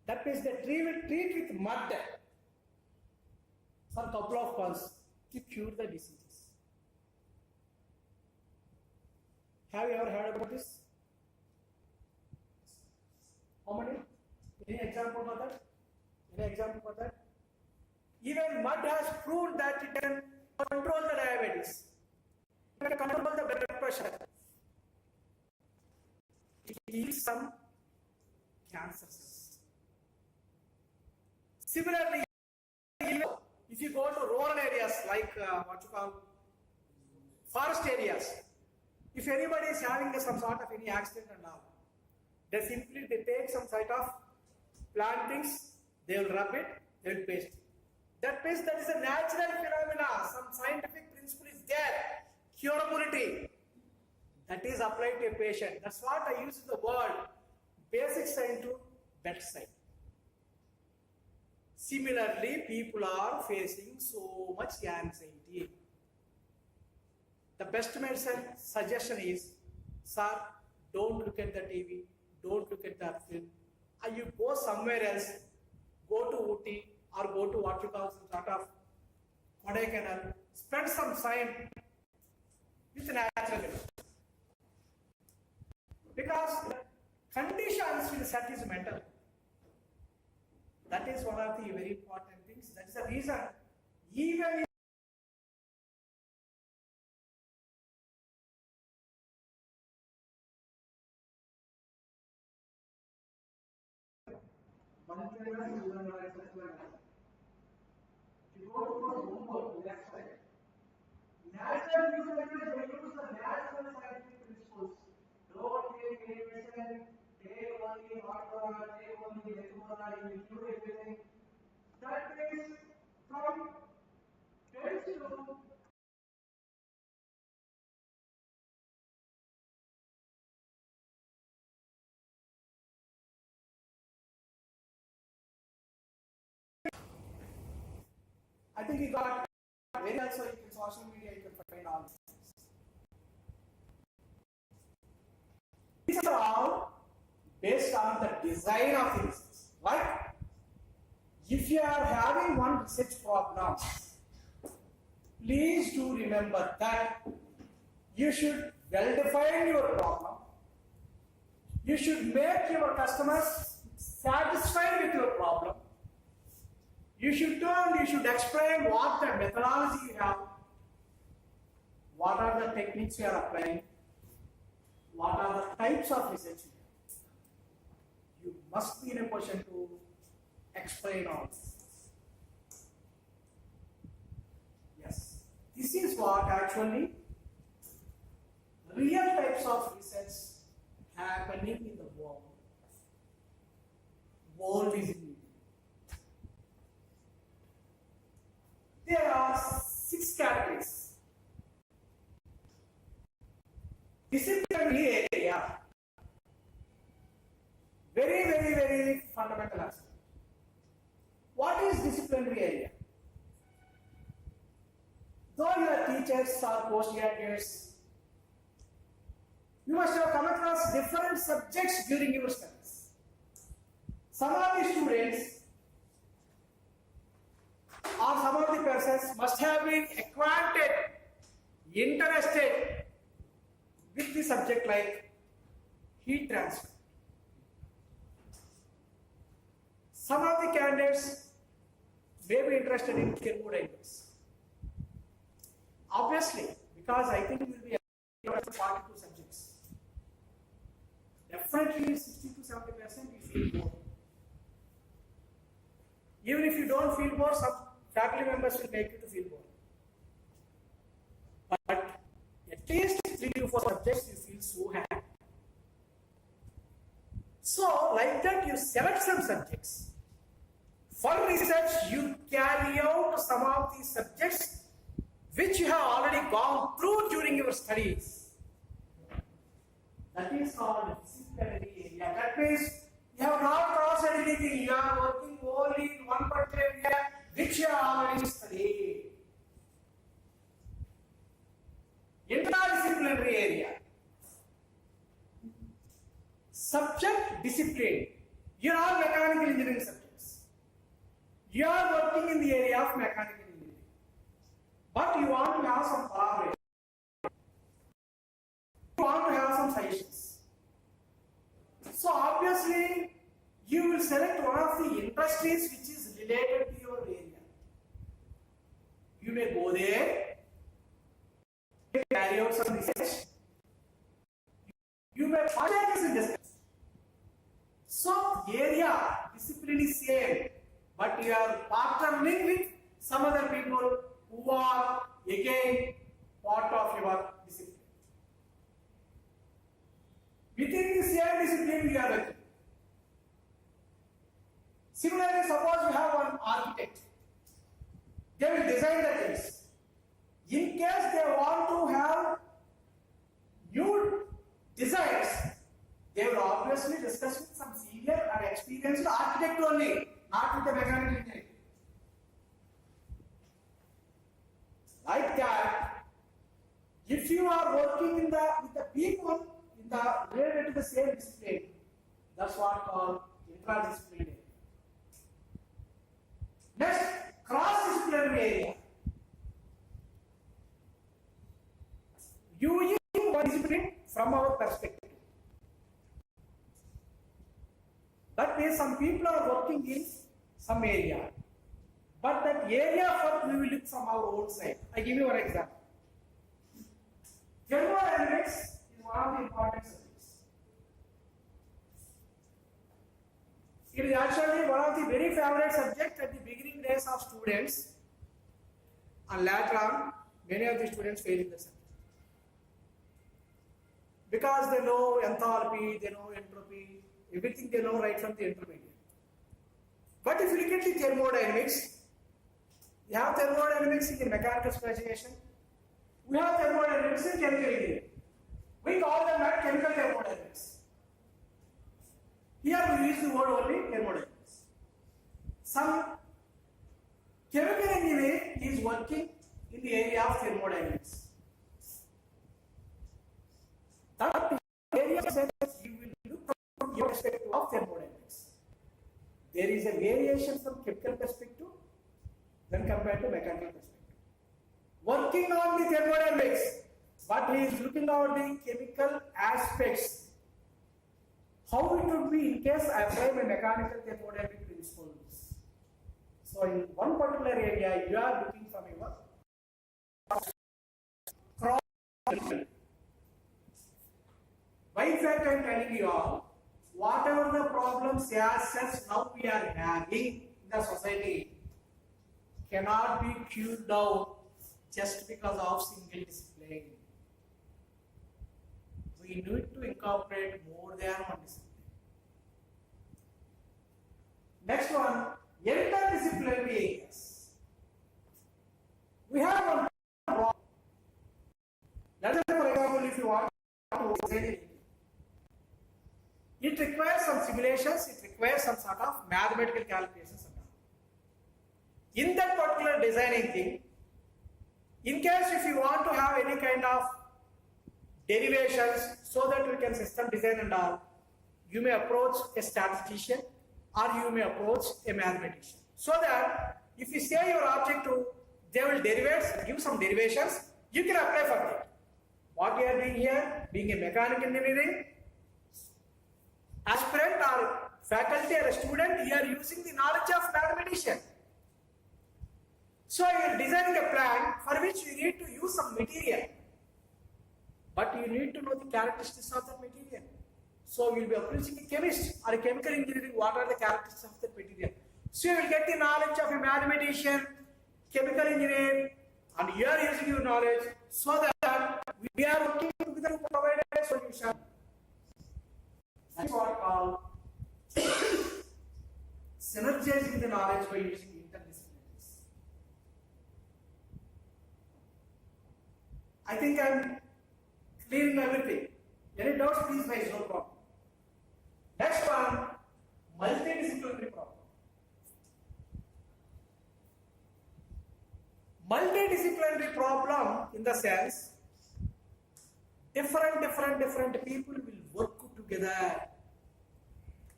B: That means they treat with mud for a couple of months to cure the diseases. Have you ever heard about this? How many? Any example for that? Any example for that? Even mud has proved that it can control the diabetes. It can control the blood pressure. It heals some cancers. Similarly, if you go to rural areas like what you call forest areas, if anybody is having some sort of any accident and all, they take some sort of plantings, they will rub it, they will paste it. That means that is a natural phenomena. Some scientific principle is there. Curability. That is applied to a patient. That's what I use the word basic science to bedside. Similarly, people are facing so much anxiety. The best medicine suggestion is, sir, don't look at the TV, don't look at the film. You go somewhere else, go to Ooty or go to what you call some sort of Kodaikanal, spend some time with natural living. Because the conditions will set is mental. That is one of the very important things. That is the reason even
C: You go to the homework left side. natural researchers, they use the natural scientific principles. Don't take any medicine, take only hot water, take only water, you include everything. That is from tends to
B: I think he got very also in social media you can find all these things. These are all based on the design of the research. Right? If you are having one research problem, please do remember that you should well define your problem. You should make your customers satisfied with your problem. You should explain what the methodology you have, what are the techniques you are applying, what are the types of research you have. You must be in a position to explain all this. Yes, this is what actually real types of research happening in the world. World is in India. There are 6 categories. Disciplinary area. Very fundamental aspect. What is disciplinary area? Though you are teachers or postgraduates, you must have come across different subjects during your studies. Some of the students or some of the persons must have been acquainted, interested with the subject like heat transfer. Some of the candidates may be interested in thermodynamics. Obviously, because I think we will be able to 42 subjects. Definitely 60 to 70% you feel bored. Even if you don't feel bored, some faculty members will make you to feel bored. But at least 3 to 4 subjects you feel so happy. So, like that, you select some subjects. For research, you carry out some of these subjects which you have already gone through during your studies. That is called disciplinary area. That means you have not crossed anything. You are working only in one particular area which you have already studied. Interdisciplinary area. Subject discipline. You are all mechanical engineering subjects. You are working in the area of mechanical engineering. But you want to have some collaboration. You want to have some suggestions. So obviously, you will select one of the industries which is related to your area. You may go there, carry out some research. You may participate in this. So area, discipline is same, but you are partnering with some other people who are again part of your discipline. Within the same discipline you are working. Similarly, suppose you have one architect. They will design the things. In case they want to have new designs, they will obviously discuss with some senior and experienced architect only, not with the mechanical engineer. Like that, if you are working with the people related to the same discipline, that's what called interdisciplinary. Next, cross-disciplinary area. Using one discipline from our perspective. That means some people are working in some area, but that area first we will look from our own side. I give you one example. Thermodynamics is one of the important subjects. It is actually one of the very favorite subjects at the beginning days of students, and later on many of the students fail in the subject. Because they know enthalpy, they know entropy, everything they know right from the intermediate. But if you look at the thermodynamics, you have thermodynamics in mechanical specification, we have thermodynamics in chemical engineering. We call them as chemical thermodynamics. Here we use the word only thermodynamics. Some chemical engineer is working in the area of thermodynamics. That area says you will look from your perspective of thermodynamics. There is a variation from chemical perspective when compared to mechanical perspective. Working on the thermodynamics, but he is looking at the chemical aspects. How it would be in case I apply my mechanical thermodynamic principles. So in one particular area, you are looking from your cross. Why in fact I am telling you all, whatever the problems as such now we are having in the society cannot be cured out just because of single discipline. We need to incorporate more than one discipline. Next one, interdisciplinary areas. We have one problem. Let us say, for example, if you want to design it, it requires some simulations, it requires some sort of mathematical calculations. In that particular designing thing, in case if you want to have any kind of derivations so that we can system design and all, you may approach a statistician or you may approach a mathematician. So that if you say your objective, they will give some derivations, you can apply for that. What we are doing here, being a mechanical engineering aspirant or faculty or a student, you are using the knowledge of mathematician. So you are designing a plan for which you need to use some material. But you need to know the characteristics of that material. So we will be approaching a chemist or a chemical engineering, what are the characteristics of that material. So you will get the knowledge of a mathematician, chemical engineer, and you are using your knowledge so that we are working together to provide a solution. That's what called synergizing the knowledge by using interdisciplinaries. I think I am clearing everything. Any doubts, please raise, no problem. Next one, multidisciplinary problem. Multidisciplinary problem in the sense, different people will work together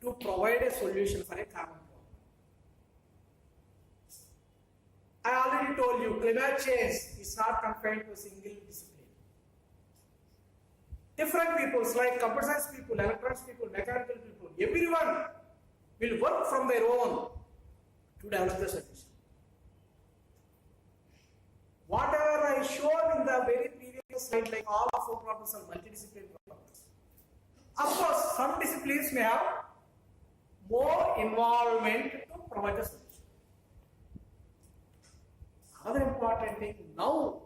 B: to provide a solution for a common problem. I already told you, climate change is not confined to a single discipline. Different peoples like computer science people, electronics people, mechanical people, everyone will work from their own to develop the solution. Whatever I showed in the very previous slide, like all of our problems are multidisciplinary problems. Of course, some disciplines may have more involvement to provide the solution. Another important thing, now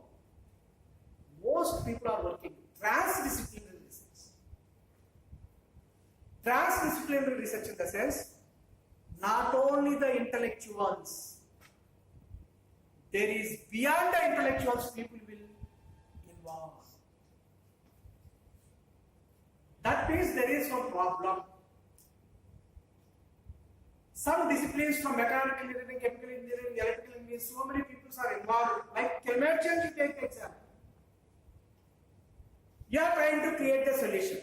B: most people are working transdisciplinary research. Transdisciplinary research in the sense, not only the intellectuals, there is beyond the intellectuals people will involve. That means there is no problem. Some disciplines from mechanical engineering, chemical engineering, electrical engineering, so many people are involved. Like climate change, you take example. You are trying to create a solution.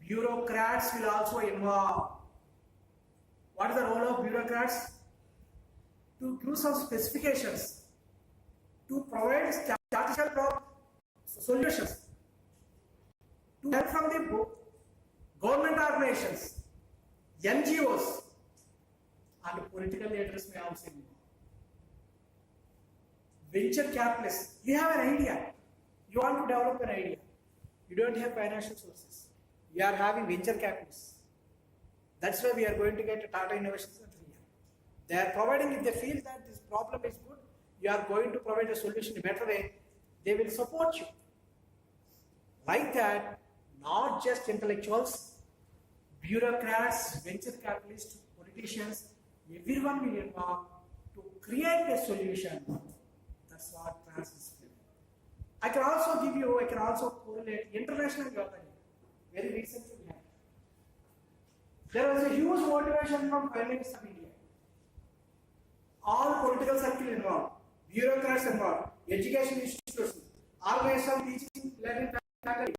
B: Bureaucrats will also involve. What is the role of bureaucrats? To give some specifications, to provide statistical solutions, to help from the government organizations, NGOs, and political leaders may also involve. Venture capitalists, you have an idea. You want to develop an idea. You don't have financial sources. You are having venture capitalists. That's why we are going to get a Tata Innovation Center here. They are providing, if they feel that this problem is good, you are going to provide a solution in a better way, they will support you. Like that, not just intellectuals, bureaucrats, venture capitalists, politicians, everyone will involve to create a solution. That's what transdisciplinary. I can also correlate international yoga. Very recently we had. There was a huge motivation from Prime Minister of India. All political circles involved, bureaucrats involved, education institutions, organization, teaching, learning faculty,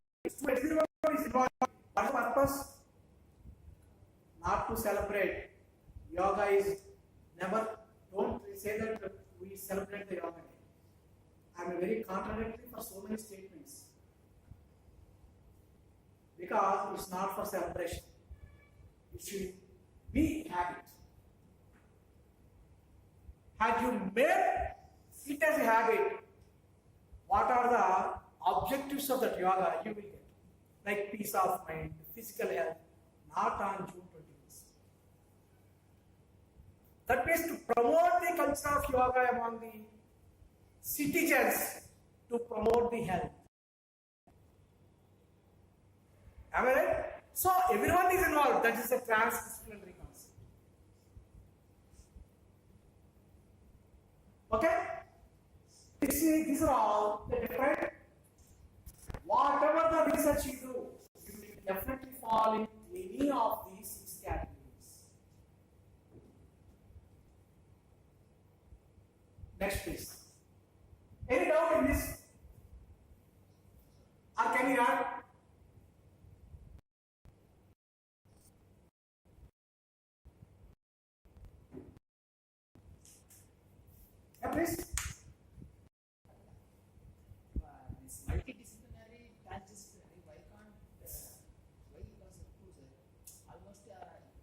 B: everyone is involved. What's the purpose? Not to celebrate. Yoga is never, don't say that we celebrate the yoga day. I am very contradictory for so many statements. Because it's not for celebration. It should be habit. Had you made it as a habit, what are the objectives of that yoga you will get? Like peace of mind, physical health, not on June 20th. That means to promote the culture of yoga among the citizens, to promote the health. Am I right? So everyone is involved. That is a transdisciplinary concept. Okay? These are all the different. Whatever the research you do, you will definitely fall in any of these 6 categories. Next, please. Any doubt in this? Or can you add? Yeah, please.
C: This multidisciplinary, transdisciplinary, why can't, why because of almost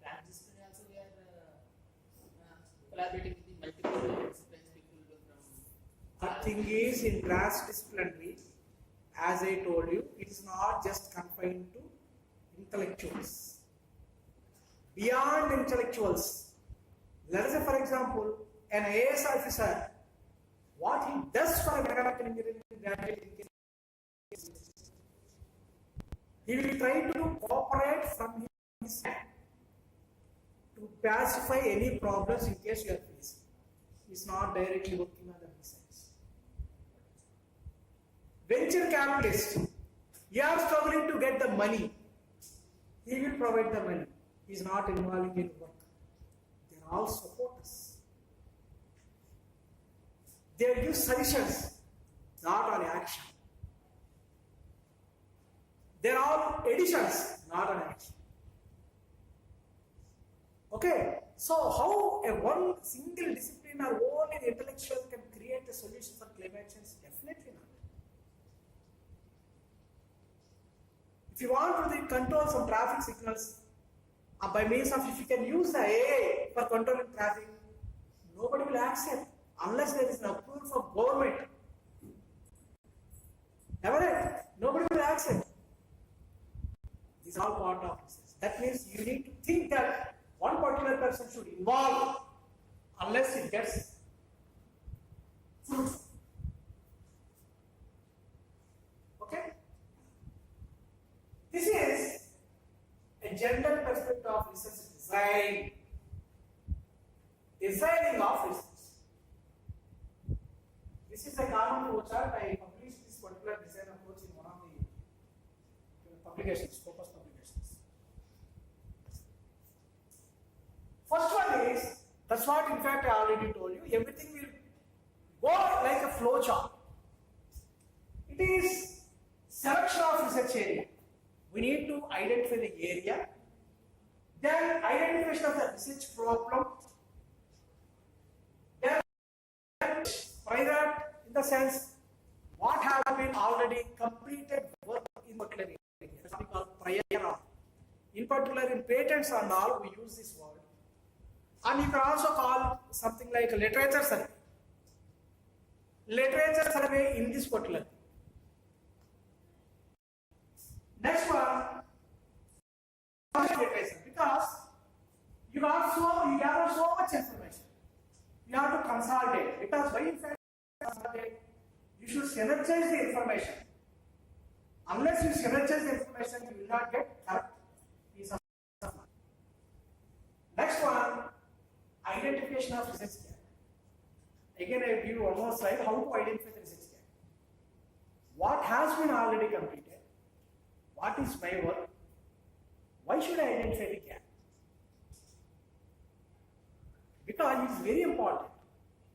C: transdisciplinary also we are collaborating with the multiple disciplines people from.
B: The thing is, in transdisciplinary, as I told you, it is not just confined to intellectuals. Beyond intellectuals, let us say for example, an AS officer, what he does for a mechanical engineering graduate, he will try to cooperate from his hand to pacify any problems in case you are facing. He is not directly working on the research. Venture capitalist, you are struggling to get the money. He will provide the money. He is not involving in work. They are all supporters. They give suggestions, not on action. They are all additions, not on action. Okay, so how a one single discipline or only the intellectual can create a solution for climate change? Definitely not. If you want to control some traffic signals, by means of if you can use the AI for controlling traffic, nobody will accept unless there is an approval from government. Am I right? Nobody will accept. These are all part of research. That means you need to think that one particular person should involve unless it gets fruitful. Okay? This is a general perspective of research design. Designing of research. This is a common flowchart. I published this particular design approach in one of the publications, Scopus publications. First one is, that's what in fact I already told you, everything will go like a flowchart. It is selection of research area. We need to identify the area, then identification of the research problem, then by that, in the sense, what have been already completed work in particular area. That's what we call prior art. In particular, in patents and all, we use this word. And you can also call something like a literature survey. Literature survey in this particular. Next one, because you gather so much information. You have to consolidate, because why in fact you should synergize the information. Unless you synergize the information, you will not get correct piece of information. Next one, identification of research gap. Again, I give you one more slide, how to identify the research gap. What has been already completed? What is my work? Why should I identify the gap? Because it is very important.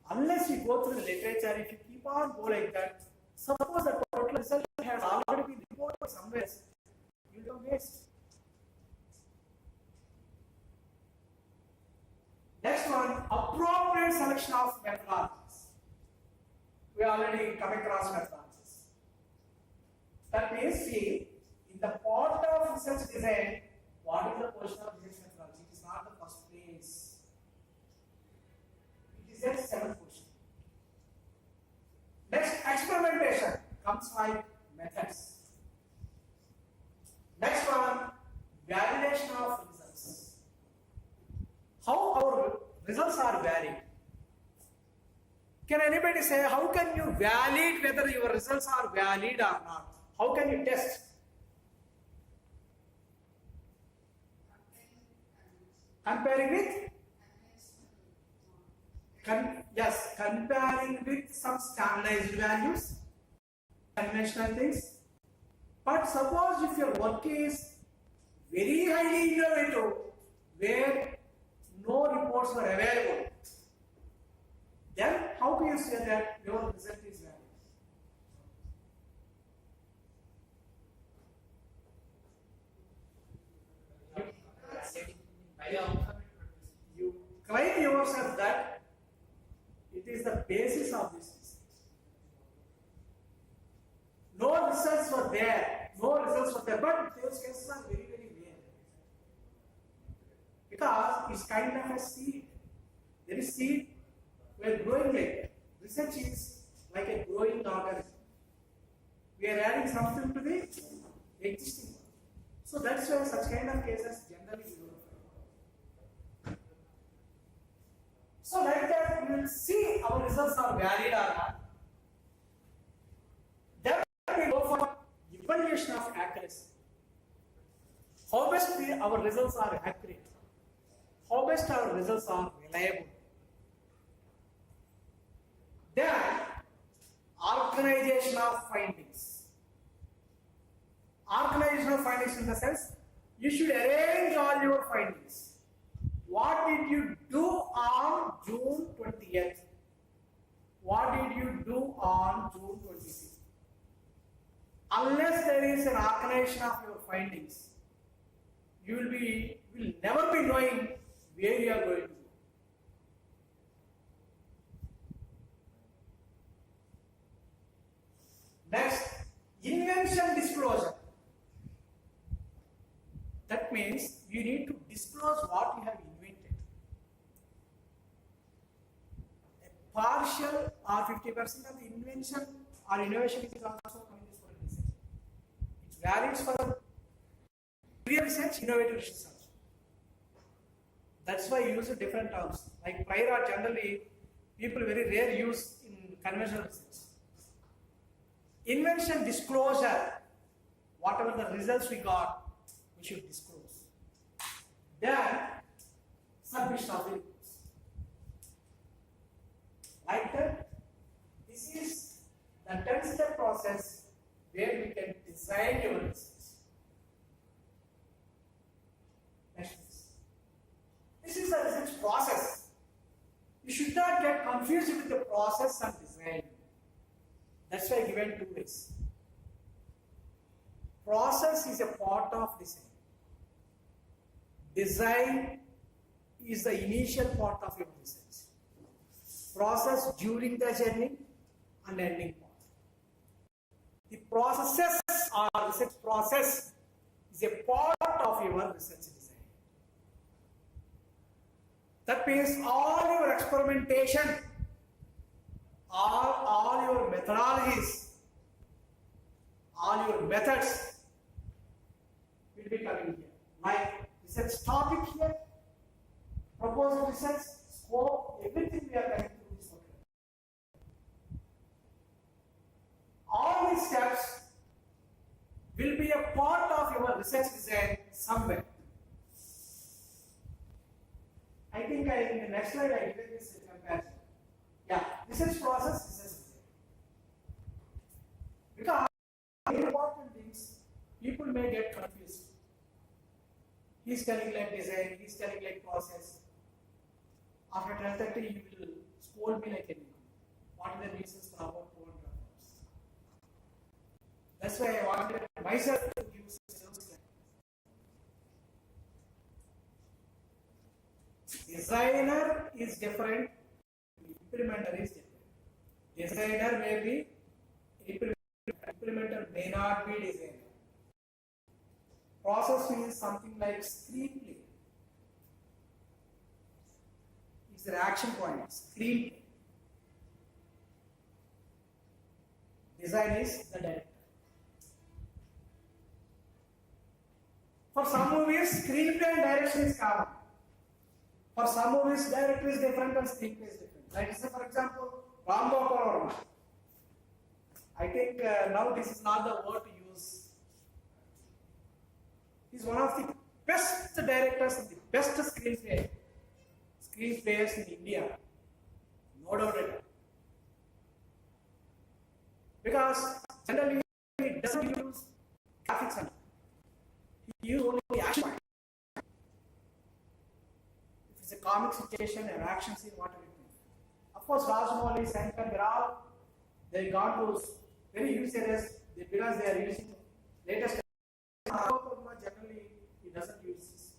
B: Unless you go through the literature, if you keep on go like that, suppose the total result has already been reported somewhere, you will waste. Next one, appropriate selection of methodologies. We already come across methodologies. That means, see, in the part of research design, what is the portion of research methodology? It is not the first place. It is a seventh portion. Next, experimentation comes by methods. Next one, validation of results. How our results are varied. Can anybody say how can you validate whether your results are valid or not? How can you test? Comparing with? Yes, comparing with some standardized values, conventional things. But suppose if your work is very highly innovative, where no reports were available, then how can you say that your result is valid? You claim yourself that it is the basis of this research. No results were there, but those cases are very, very rare. Because it's kind of a seed. There is seed, we are growing like that. Research is like a growing organism. We are adding something to the existing one. So that's why such kind of cases generally we don't find. So like that, we will see our results are valid or not. Then we go for evaluation of accuracy. How best our results are accurate? How best our results are reliable? Then, organization of findings. Organization of findings in the sense, you should arrange all your findings. What did you do on June 20th? What did you do on June 26th? Unless there is an organization of your findings, you will never be knowing where you are going to go. Next, invention disclosure. That means you need to disclose what you have invented. A partial or 50% of the invention or innovation is also coming for research. It varies for real research, innovative research also. That's why I use different terms. Like prior art, generally people very rare use in conventional research. Invention disclosure, whatever the results we got, we should disclose. Then, submission of the reports. Like that, this is the 10-step process where we can design your research. Next. This is the research process. You should not get confused with the process and design. That's why I given two ways. Process is a part of design. Design is the initial part of your research. Process during the journey and ending part. The processes or research process is a part of your research design. That means all your experimentation, all your methodologies, all your methods will be coming here. Like research topic here, proposed research, scope, everything we are coming through this program. in the next slide I give this comparison. Yeah, research process, research design. Because important things, people may get confused. He's telling like design, he's telling like process. After 10:30, he will scold me like anyone. What are the reasons for about 200 hours? That's why I wanted myself to give suggestions. Designer is different, implementer is different. Designer may be, implementer may not be designer. Process is something like screenplay. It's the action point, screenplay. Design is the director. For some movies, screenplay and direction is common. For some movies, director is different and screenplay is different. Like say, for example, Rambo Kororma. I think now this is not the word to use. He's one of the best directors and the best screenplayers in India. No doubt at all. Because generally he doesn't use graphics and he uses only action. If it's a comic situation, an action scene, whatever it is. Of course, Rajamouli, Shankar, they got those very huge areas because they are using latest. Generally, he doesn't use this.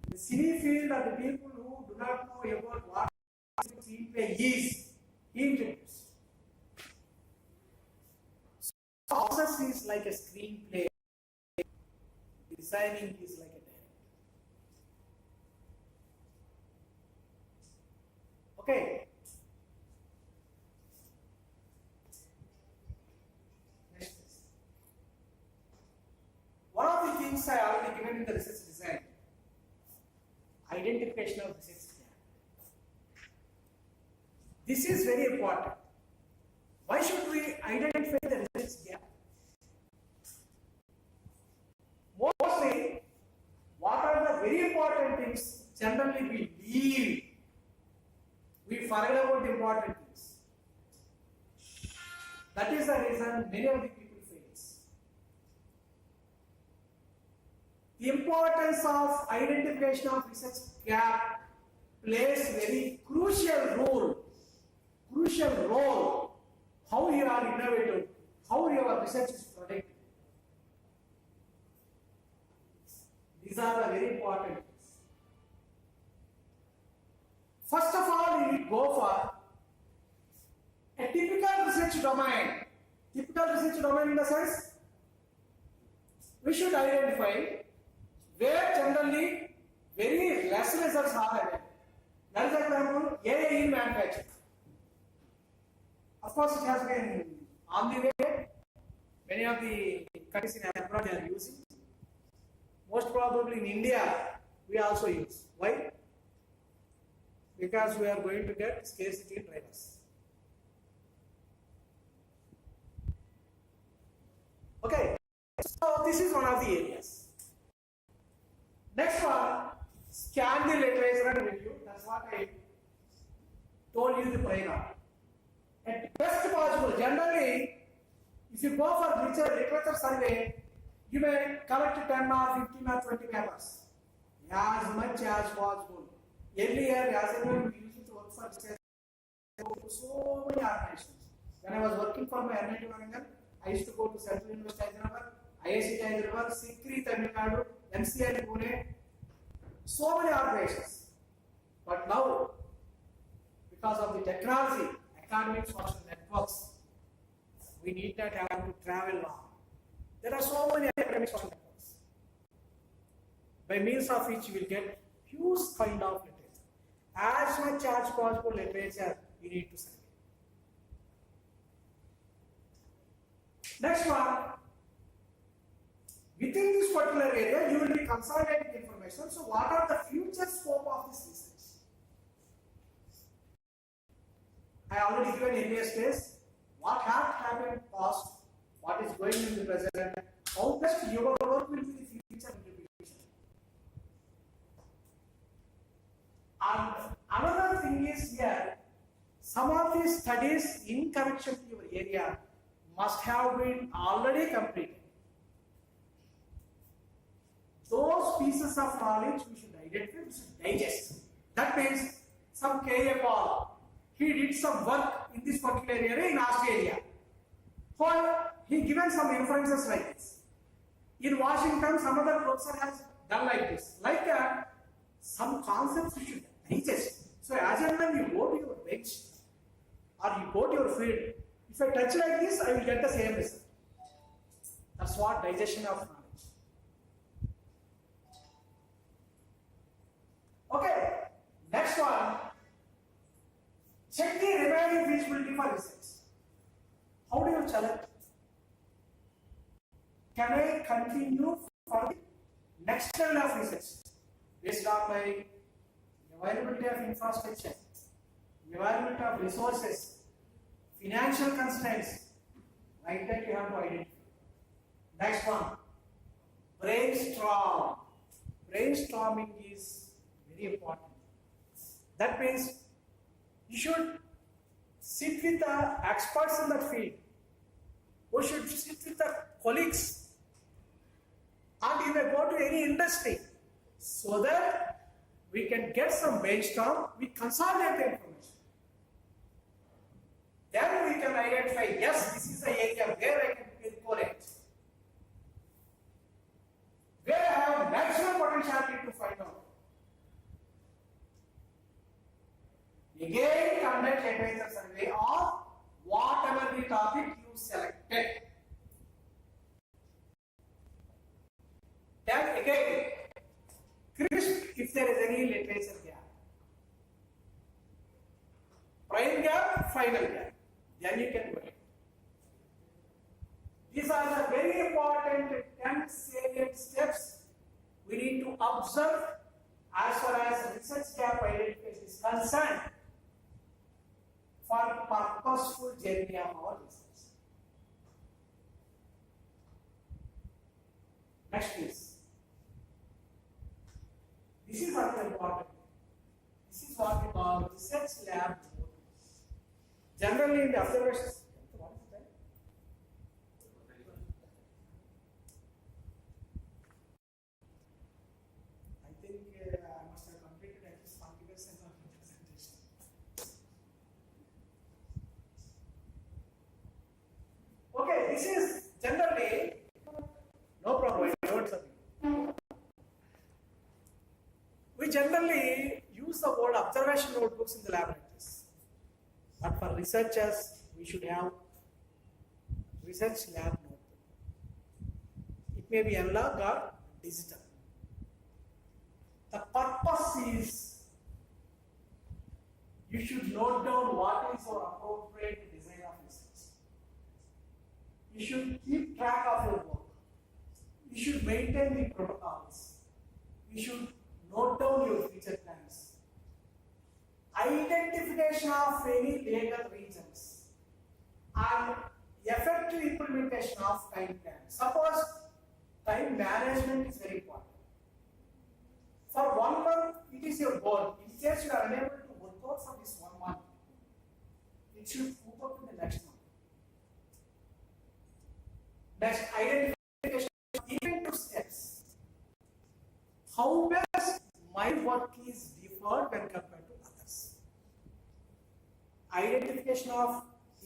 B: The cine field are the people who do not know about what screenplay is. He introduced. Process is like a screenplay. Designing is like a director. Okay. Next. One of the things I already given in the research design, identification of research gap. This is very important. Why should we identify the research gap? Mostly, what are the very important things generally we leave? We forget about the important things. That is the reason many of the people fails. The importance of identification of research gap plays very crucial role. How you are innovative, how your research is productive. These are the very important things. First of all, you will go for a typical research domain. Typical research domain in the sense, we should identify where generally very less results are available. That is example, AI in manufacturing. Of course, it has been on the way. Many of the countries in abroad they are using. Most probably in India, we also use. Why? Because we are going to get scarcity in drivers. Okay, so this is one of the areas. Next one, scan the literature and review. That's what I told you the prior. At best possible, generally, if you go for literature survey, you may collect 10 or 15 or 20 papers, as much as possible. Earlier, as everyone we used to work for research, so many organizations. When I was working for my NIT Warangal, I used to go to Central University Hyderabad, IICTE Hyderabad, SICRI Tamil Nadu, MCI Pune, so many organizations. But now, because of the technology, academic social networks, we need not have to travel long. There are so many academic social networks, by means of which you will get huge kind of literature. As much as possible literature you need to survey. Next one, within this particular area, you will be consolidating information. So, what are the future scope of this research? I already given earlier stage what has happened past, what is going in the present, how best your work will be the future contribution. is here, some of these studies in connection to your area must have been already completed. Those pieces of knowledge we should identify, we should digest. That means some K.A. Paul, he did some work in this particular area in Australia. So he given some inferences like this. In Washington, some other professor has done like this. Like that, some concepts you should digest. So as and when you go to your bench or you go to your field, if I touch like this, I will get the same result. That's what digestion of knowledge. Okay, next one. Check the remaining feasibility for research. How do you challenge? Can I continue for the next level of research based on my availability of infrastructure, availability of resources, financial constraints? Like that you have to identify. Next one, brainstorm. Brainstorming is very important. That means you should sit with the experts in the field. You should sit with the colleagues. And you may go to any industry so that we can get some brainstorm, we consolidate the information. Then we can identify, yes, this is the area where I can correct, where I have maximum potentiality to find out. Again, conduct advisor survey on whatever the topic you selected. Then again, crisp if there is any literature gap. Prime gap, final gap. Then you can wait. These are the very important 10 salient steps we need to observe as far as research gap identification is concerned for purposeful journey of our research. Next please. This is what is important. This is what we call research lab mode. Generally in the observations, what is that? I think I must have completed at least 40% of the presentation. Okay, this is generally, no problem, I wrote something. We generally use the word observation notebooks in the laboratories. But for researchers, we should have research lab notebook. It may be analog or digital. The purpose is you should note down what is your appropriate design of research. You should keep track of your work. You should maintain the protocols. You should note down your future plans. Identification of any legal regions and effective implementation of time plans. Suppose time management is very important. For 1 month, it is your goal. In case you are unable to work out for this 1 month, it should move up in the next month. Next, identification of event to steps. How best my work is different when compared to others. Identification of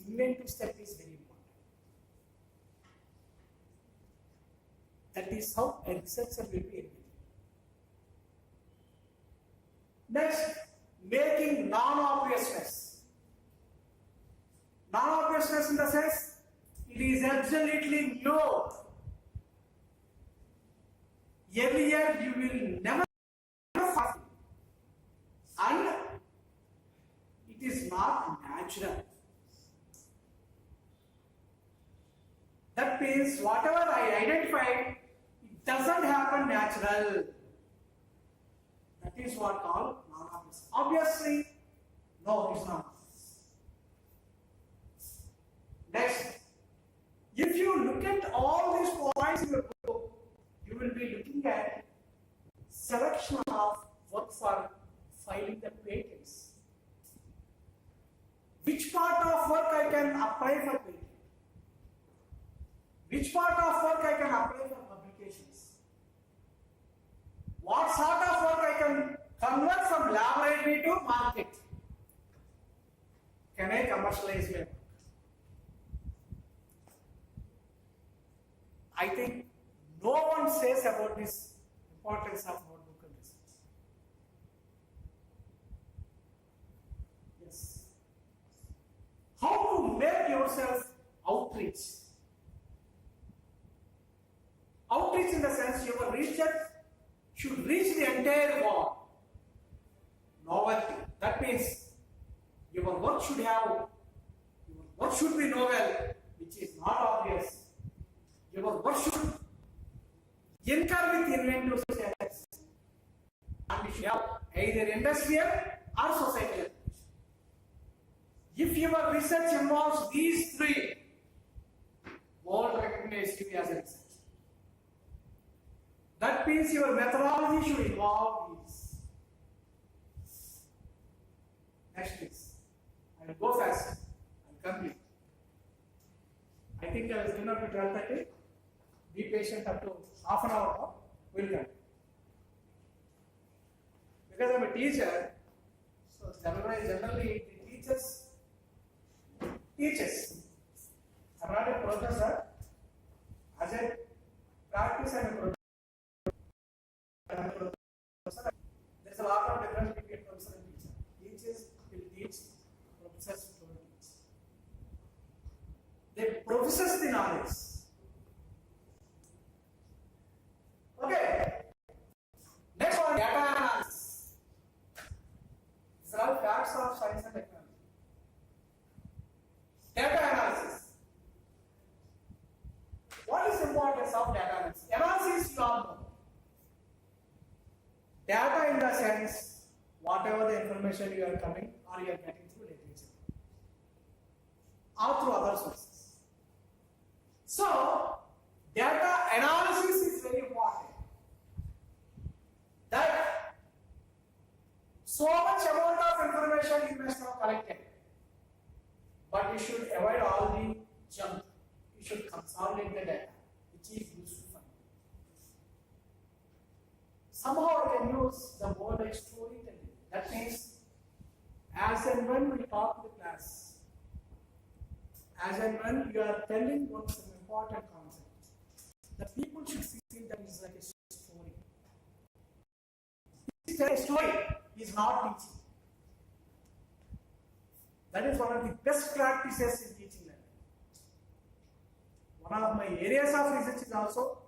B: inventive step is very important. That is how a researcher will be able. Next, making non-obviousness. Non-obviousness in the sense, it is absolutely new. Earlier you will never find it. And it is not natural. That means whatever I identified, it doesn't happen natural. That is what called non-obvious. Obviously, no, it's not. Next, if you look at all these points in your book, you will be looking at selection of work for filing the patents. can apply for patent? Which part of work I can apply for publications? What sort of work I can convert from laboratory to market? Can I commercialize my work? I think no one says about this importance of notebook and research. Yes. How to make yourself outreach? Outreach in the sense your research should reach the entire world. Novelty. That means your work should be novel, which is not obvious. Your work should encourage with inventive status, and it should have either industrial or societal application. If your research involves these three, world recognize you as a researcher. That means your methodology should involve these. Next please. I will go fast and complete. I think I was given up to 12:30. Be patient up to half an hour more. We'll come. Because I'm a teacher, so generally the teachers. I'm not a professor. As I practice, I'm a professor. There's a lot of difference between professor and teacher. Teachers will teach, professors don't teach. They profess the knowledge. Okay. Next one, data analysis. These are all facts of science and technology. Data analysis. What is the importance of data analysis? Analysis you all know. Data in the sense, whatever the information you are coming or you are getting through literature or through other sources. So, data analysis is very important. That so much amount of information you must have collected, but you should avoid all the junk. You should consolidate the data, which is useful for you. Somehow I can use the word like storytelling. That means, as and when we talk to the class, as and when you are telling one important concept, the people should feel that it's like a story. A story is not teaching. That is one of the best practices in teaching learning. One of my areas of research is also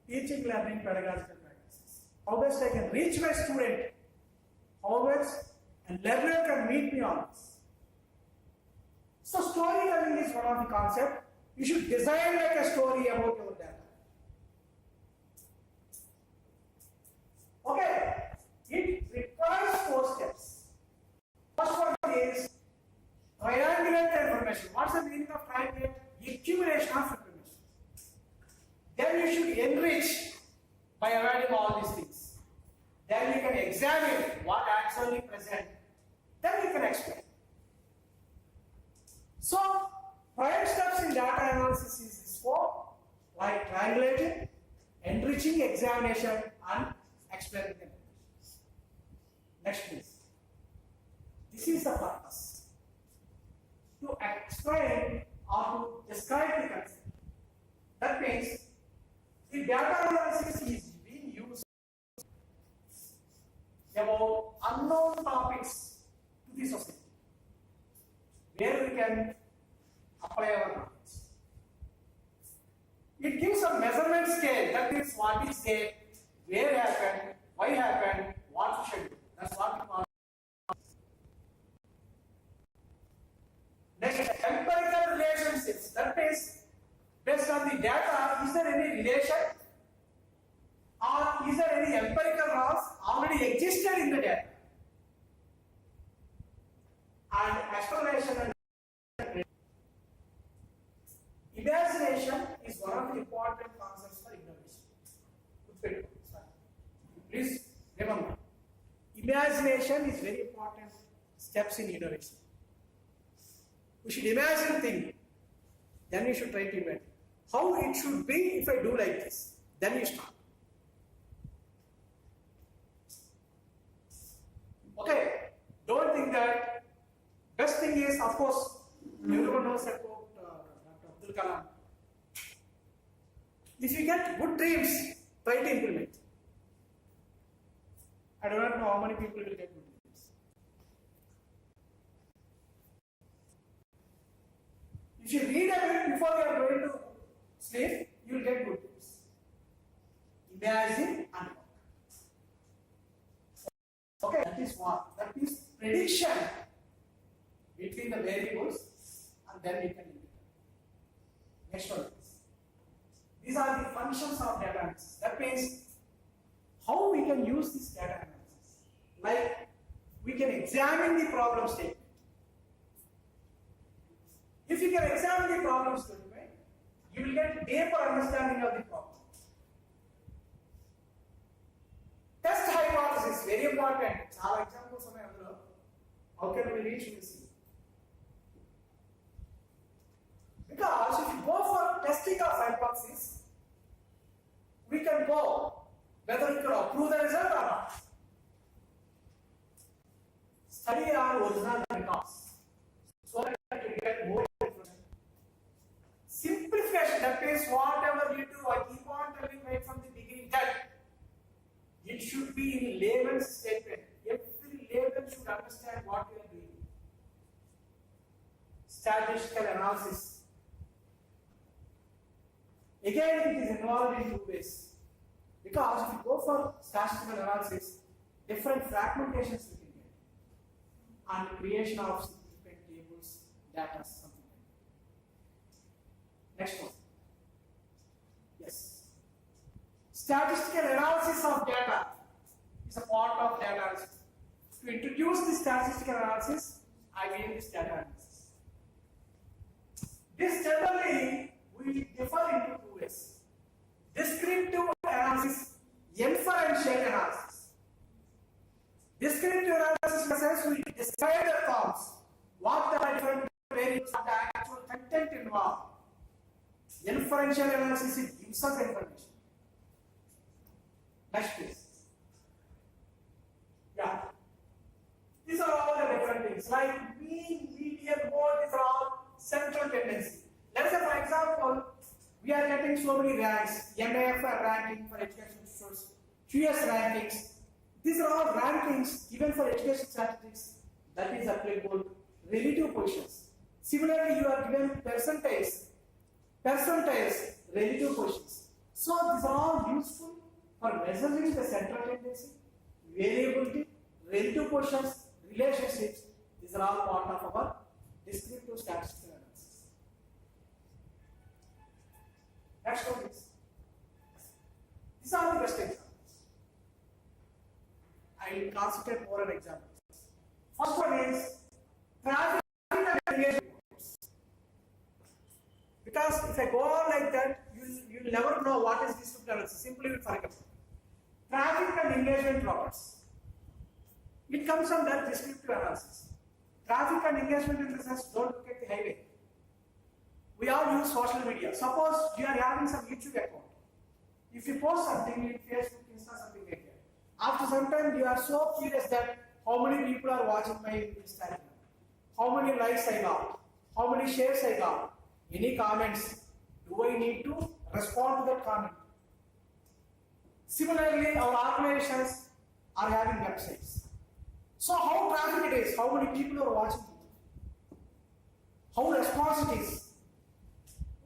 B: teaching learning pedagogical practices. How best I can reach my student, how best and learner can meet me on this. So storytelling is one of the concepts. You should design like a story about your data. Okay, it requires 4 steps. First one is triangulate information. What's the meaning of triangulate? Accumulation of information. Then you should enrich by avoiding all these things. Then you can examine what actually present. Then you can explain. So, 5 steps in data analysis is this 4, like triangulating, enriching, examination, and explaining the information. Next please. This is the purpose. To explain or to describe the concept. That means the data analysis is being used about unknown topics to the society, where we can apply our knowledge. It gives a measurement scale. That means what is there, where happened, why happened, what should do. That's what we call. Next, empirical relationships. That means, based on the data, is there any relation? Or is there any empirical laws already existed in the data? And explanation and imagination is one of the important concepts for innovation. Please remember, imagination is very important steps in innovation. We should imagine thing. Then you should try to invent how it should be if I do like this. Then you start. Okay, don't think that. Best thing is, of course, everyone knows about Dr. Abdul Kalam. If you get good dreams, try to implement. I do not know how many people will get good dreams. If you read a bit before you are going to sleep, you will get good dreams. Imagine and work. Okay, that is what? That is prediction between the variables, and then we can integrate. Next one. These are the functions of data analysis. That means how we can use this data analysis. Like we can examine the problem statement. If you can examine the problem statement, you will get deeper understanding of the problem. Test hypothesis, very important. All examples are there. How can we reach this? Because if you go for testing of hypothesis, we can go whether you can approve the result or not. Study our original records so that you get more information. Simplification, that means whatever you do, I keep on telling right from the beginning that it should be in layman's statement. Every layman should understand what you are doing. Statistical analysis. Again, it is involved in two ways. Because if you go for statistical analysis, different fragmentations you can get. And creation of significant tables, data, something like that. Next one. Yes. Statistical analysis of data is a part of data analysis. To introduce the statistical analysis, I mean this data analysis. This generally we differ into two ways. Descriptive analysis, inferential analysis. Descriptive analysis says we describe the forms, what the different variables of the actual content involved. Inferential analysis is gives us information. Next please. Yeah. These are all the different things like mean, median, mode, these are all central tendency. Let's say for example, we are getting so many ranks, MAF ranking for education institutes, QS rankings. These are all rankings given for education statistics that is applicable relative positions. Similarly, you are given percentage, relative positions. So these are all useful for measuring the central tendency, variability, relative positions, relationships. These are all part of our descriptive statistical analysis. Next one is. These are the best examples. I will concentrate more on examples. First one is traffic and engagement reports. Because if I go on like that, you'll never know what is descriptive analysis. Simply you will forget. Traffic and engagement reports. It comes from that descriptive analysis. Traffic and engagement in the sense, don't look at the highway. We all use social media. Suppose you are having some YouTube account. If you post something in Facebook, Insta, something like that, after some time you are so curious that how many people are watching my Instagram, how many likes I got, how many shares I got, any comments, do I need to respond to that comment? Similarly, our organizations are having websites. So how traffic it is, how many people are watching it, how response it is,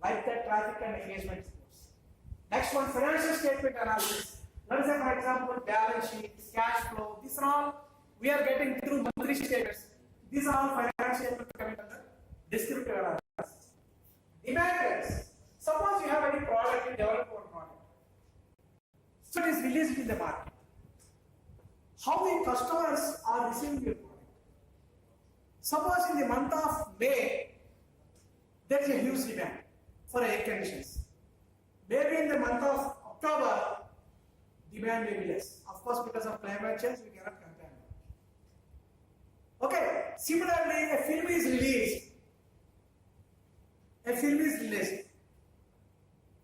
B: like that traffic and engagement scores. Next one, financial statement analysis. Let us say for example, balance sheet, cash flow, these are all we are getting through monthly statements. These are all financial statements coming under descriptive analysis. Demand trends. Suppose you have any product, you develop one product. So it is released in the market. How the customers are receiving your product. Suppose in the month of May, there is a huge demand for air conditioners. Maybe in the month of October, demand may be less. Of course, because of climate change, we cannot compare. Okay. Similarly, a film is released fill this list.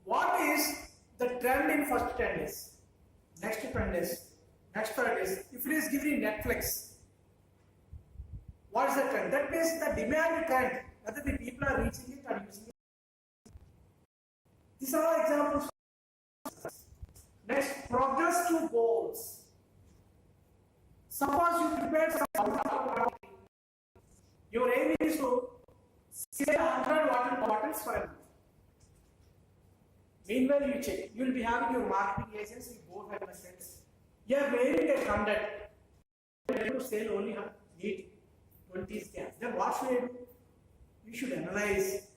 B: What is the trend in first 10 days, next 10 days, next 5 days? If it is given in Netflix, what is the trend? That means the demand trend, whether the people are reaching it or using it. These are all examples. Next, progress to goals. Suppose you prepare some, your aim is to sell 100 water bottles for a month. Meanwhile, you check. You will be having your marketing agents with both investments. You are aiming at 100. You to sell only 20 scans. Then what should I do? You should analyze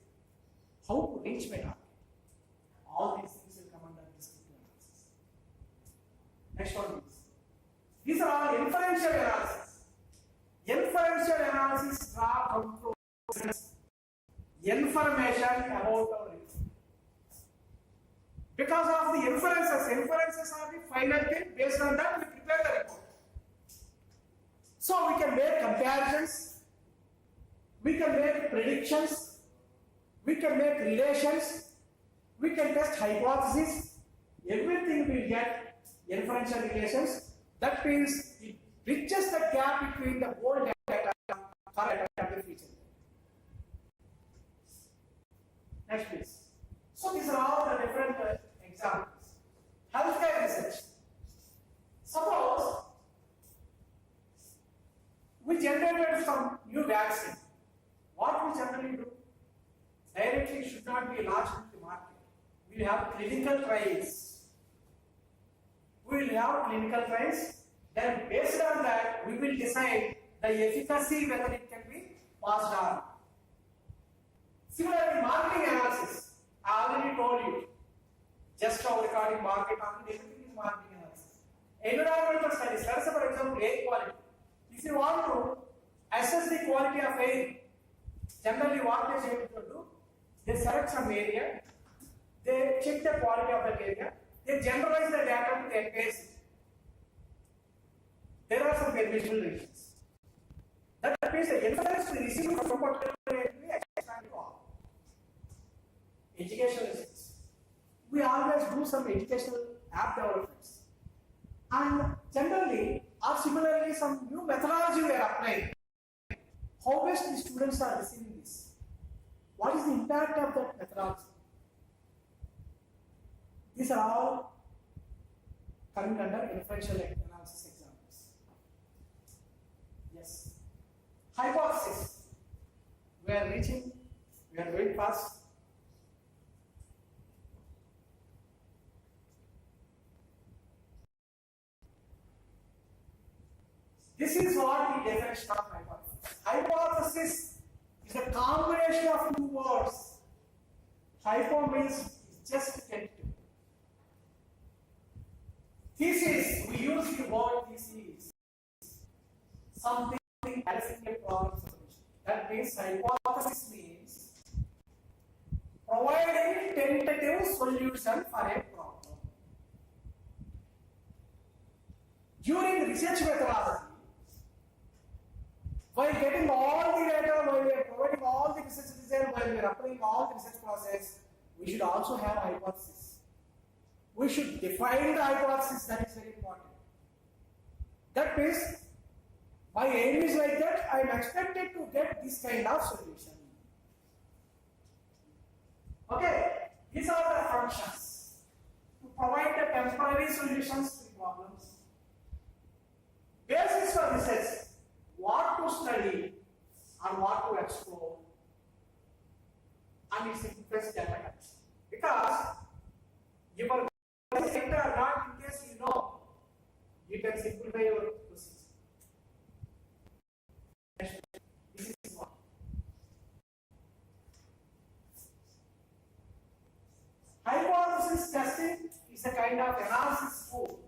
B: how to reach my target. All these things will come under descriptive analysis. Next one is. These are all inferential analysis. Inferential analysis draw conclusions, information about our result. Because of the inferences are the final thing. Based on that, we prepare the report. So we can make comparisons, we can make predictions, we can make relations, we can test hypotheses. Everything we get inferential relations. That means it bridges the gap between the old data and the future. Next please. So these are all the different examples. Healthcare research. Suppose we generated some new vaccine. What we generally do? Directly should not be launched into the market. We will have clinical trials. We will have clinical trials. Then based on that, we will decide the efficacy, whether it can be passed on. Similarly, marketing analysis. I already told you. Just now regarding market, everything is marketing analysis. Environmental studies. Let us say, for example, air quality. If you want to assess the quality of air, generally what they say to do, they select some area, they check the quality of that area, they generalize the data to their case. There are some permissible regions. That means the inference we receive from what we expand to all. Educational research. We always do some educational app developments. And generally, or similarly, some new methodology we are applying. How best the students are receiving this? What is the impact of that methodology? These are all coming under inferential analysis examples. Yes. Hypothesis. We are reaching, we are going fast. This is what the definition of hypothesis. Hypothesis is a combination of two words. Hypo means just tentative. Thesis, we use the word thesis. Something addressing a problem solution. That means hypothesis means providing tentative solution for a problem. During research methodology, while getting all the data, while we are providing all the research result, while we are applying all the research process, we should also have a hypothesis. We should define the hypothesis, that is very important. That means, my aim is like that, I am expected to get this kind of solution. Okay, these are the functions. To provide the temporary solutions to problems. Basis for research. What to study and what to explore, and its simplest data types. Because your sector or not, in case you know, you can simplify your procedure. This is one. Hypothesis testing is a kind of analysis tool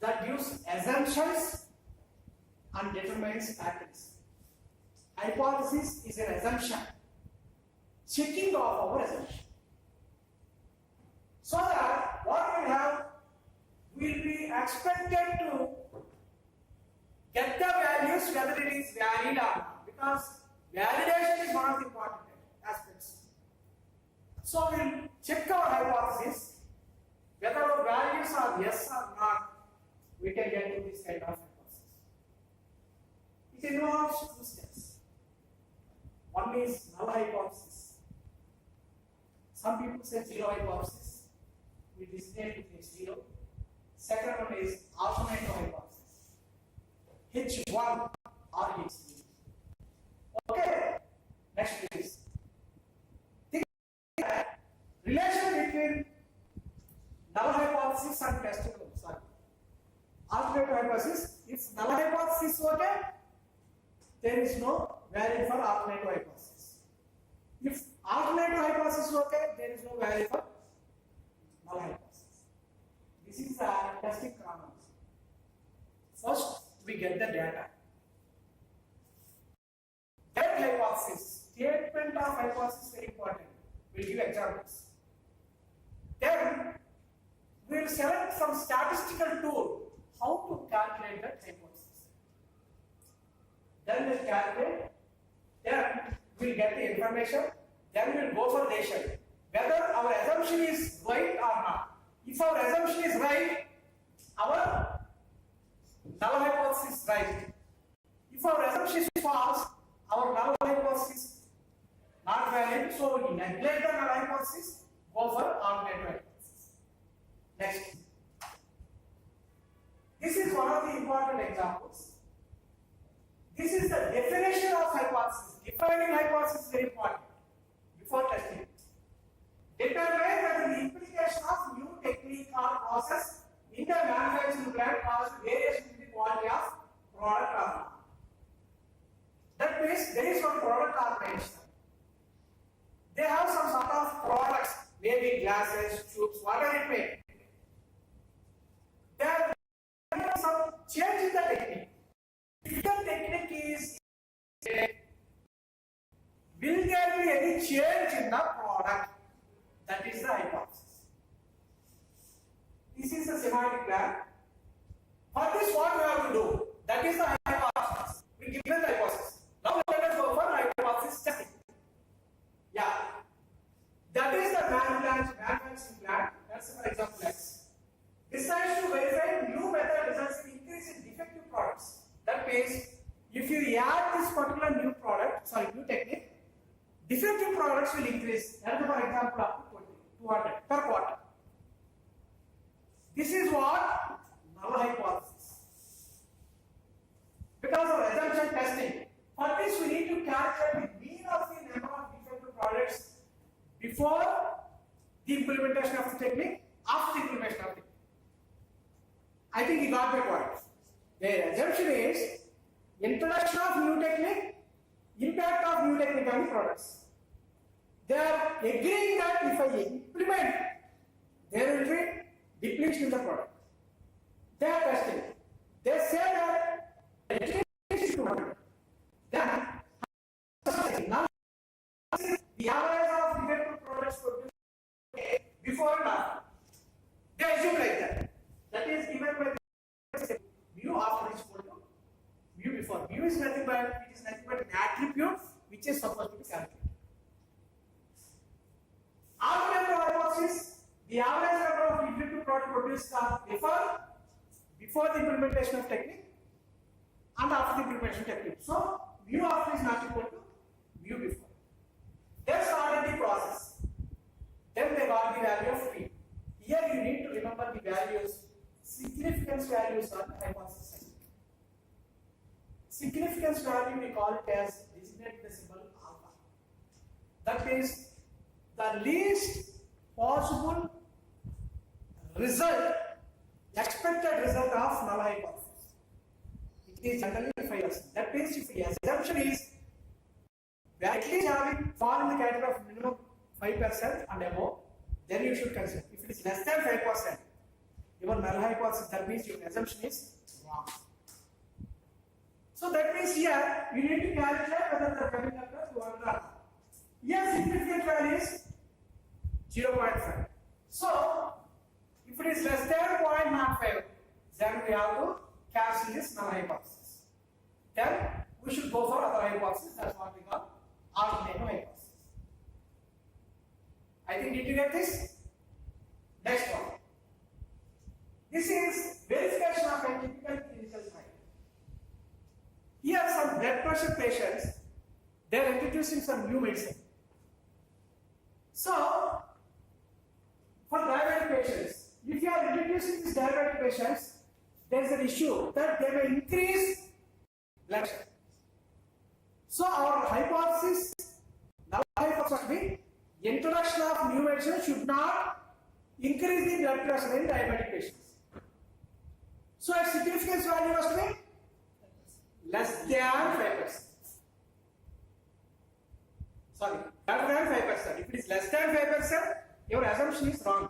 B: that gives assumptions and determines patterns. Hypothesis is an assumption, checking of our assumption. So that what we have will be expected to get the values whether it is valid or not, because validation is one of the important aspects. So we'll check our hypothesis, whether our values are yes or not, we can get to this kind of hypothesis. It involves two steps. One is null hypothesis. Some people say zero hypothesis. We designate it as zero. Second one is alternative hypothesis. H1 or H3. Okay. Next please. Think that relation between null hypothesis and testing. Sorry. Alternative hypothesis. If null hypothesis is okay, there is no value for alternative hypothesis. If alternative hypothesis is okay, there is no value for null hypothesis. This is the testing chronology. First, we get the data. That hypothesis, statement of hypothesis is very important. We'll give examples. Then, we will select some statistical tool how to calculate that hypothesis. Then we'll calculate. Then we'll get the information. Then we'll go for decision whether our assumption is right or not. If our assumption is right, our null hypothesis is right. If our assumption is false, our null hypothesis is not valid. So we neglect the null hypothesis, go for alternative hypothesis. Next. This is one of the important examples. This is the definition of hypothesis. Defining hypothesis is very important before testing. Determine whether the implication of new technique or process in the manufacturing plant causes variation in the quality of product or not. That means there is one product organization. They have some sort of products, maybe glasses, tubes, whatever it may. There is some change in the technique. If the technique is, will there be any change in the product? That is the hypothesis. This is the semantic plan. For this, what we have to do? That is the hypothesis. We give the hypothesis. Now let us go for hypothesis testing. Yeah. That is the manufacturing plan. That's for example X. Decides to verify new method results in increase in defective products. That means if you add this particular new technique, defective products will increase. That is for example up to 200 per quarter. This is what null hypothesis. Because of assumption testing, for this we need to calculate the mean of the number of defective products before the implementation of the technique, after the implementation of the technique. I think you got my point. The assumption is introduction of new technique, impact of new technique on the products. They are agreeing that if I implement, there will be depletion in the product. They are testing. They say that it is 200. Then, the average of defective products produced before and after. They assume like that. That is given by the mu after is equal to mu before. Mu is nothing but an attribute which is supposed to be calculated. Alternative hypothesis, the average number of defective products produced are before the implementation of technique and after the implementation of technique. So mu after is not equal to mu before. They started the process. Then they got the value of P. Here you need to remember the values, significance values on hypothesis. Significance value we call it as designated the symbol alpha. That means the least possible result, expected result of null hypothesis. It is generally 5%. That means if the assumption is at least having fall in the category of minimum 5% and above, then you should consider. If it is less than 5%, your null hypothesis, that means your assumption is wrong. So that means here you need to calculate whether the coming up to 200 or not. Here significant value is 0.5. So if it is less than 0.05, then we have to cancel this null hypothesis. Then we should go for other hypothesis. That's what we call alternative hypothesis. I think did you get this? Next one. This is verification of a typical clinical trial. Here some blood pressure patients, they are introducing some new medicine. So, for diabetic patients, if you are introducing these diabetic patients, there is an issue that they may increase blood pressure. So, our hypothesis, now hypothesis will be introduction of new medicine should not increase the blood pressure in diabetic patients. So, its significance value must be less than 5%. Sorry, less than 5%. If it is less than 5%, your assumption is wrong.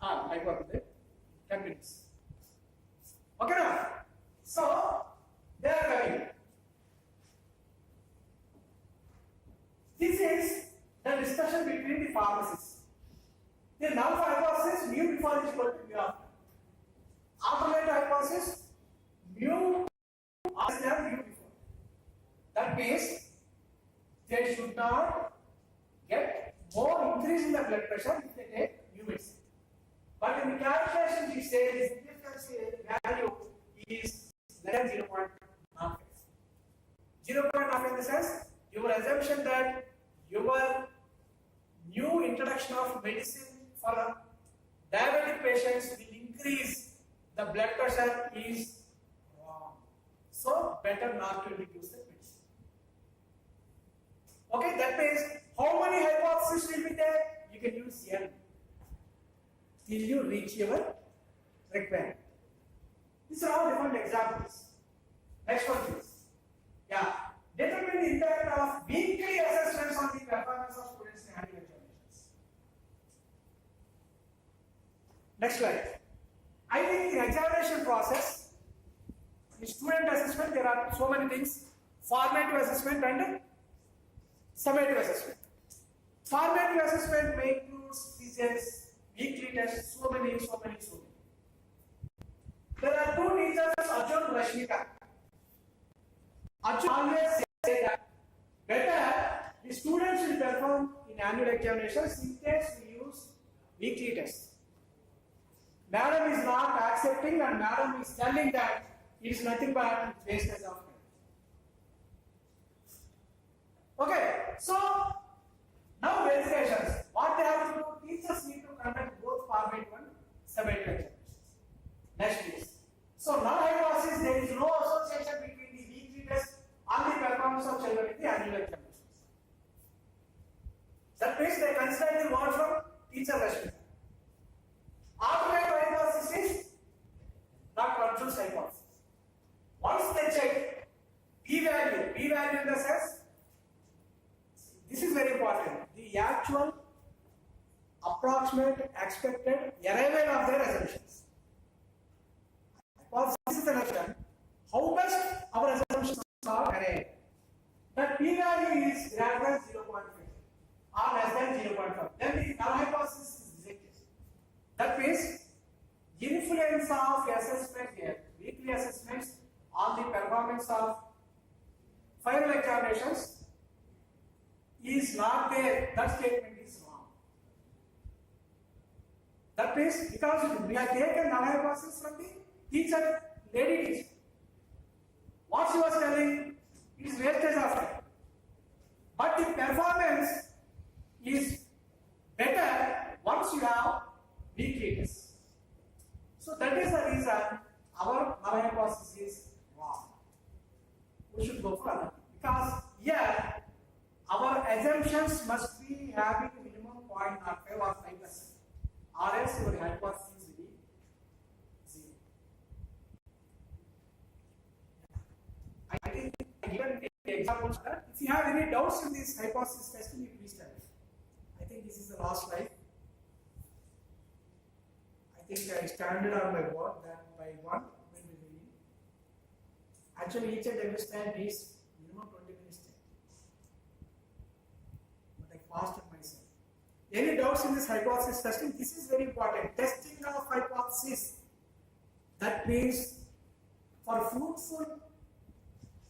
B: I got it. 10 minutes. Okay now? So, they are coming. This is the discussion between the pharmacists. The null hypothesis, mu before is equal to mu after. Alternate hypothesis, mu less than mu before. That means they should not get more increase in the blood pressure if they take new medicine. But in the calculation, we say the significance value is less than 0.05. 0.05 in the sense, your assumption that your new introduction of medicine for diabetic patients will increase the blood pressure is wrong. So, better not to reduce the medicine. Okay, that means how many hypotheses will be there? You can use N till you reach your requirement. These are all different examples. Next one please. Yeah. Determine the impact of weekly assessments on the performance of students in annual examinations. Next slide. I think in examination process, in student assessment, there are so many things: formative assessment and summative assessment. Formative assessment may include quizzes, weekly tests, so many. There are two teachers, Arjun and Rashmika. Arjun always say that better the students will perform in annual examinations in case we use weekly tests. Madam is not accepting and madam is telling that it is nothing but wastage of time. Okay, so now verifications. What they have to do, teachers need to conduct both formative and summative examinations. Next please. So null hypothesis, there is no association between the weekly test and the performance of children in the annual examinations. That means they consider the word from teacher Rashmika. Alternate hypothesis is Dr. Arjun's hypothesis. Once they check p-value in the sense, this is very important, the actual approximate expected arrival of their assumptions. Hypothesis is an assumption, how much our assumptions are arrived. That p-value is greater than 0.5 or less than 0.5. Then the null hypothesis is rejected. That means influence of assessment here, weekly assessments on the performance of final examinations is not there. That statement is wrong. That means because we have taken null hypothesis from the teacher, lady teacher. What she was telling is wastage of time. But the performance is better once you have weekly tests. So that is the reason our null hypothesis is wrong. We should go further because here our assumptions must be having minimum 0.05 or 5%, or else your hypothesis will be 0. I think I given examples. If you have any doubts in this hypothesis testing, please tell me. I think this is the last slide. I think I standard on my board that by 1 when we begin. Actually, each and every step is minimum 20 minutes. But I fasted myself. Any doubts in this hypothesis testing? This is very important. Testing of hypothesis. That means for fruitful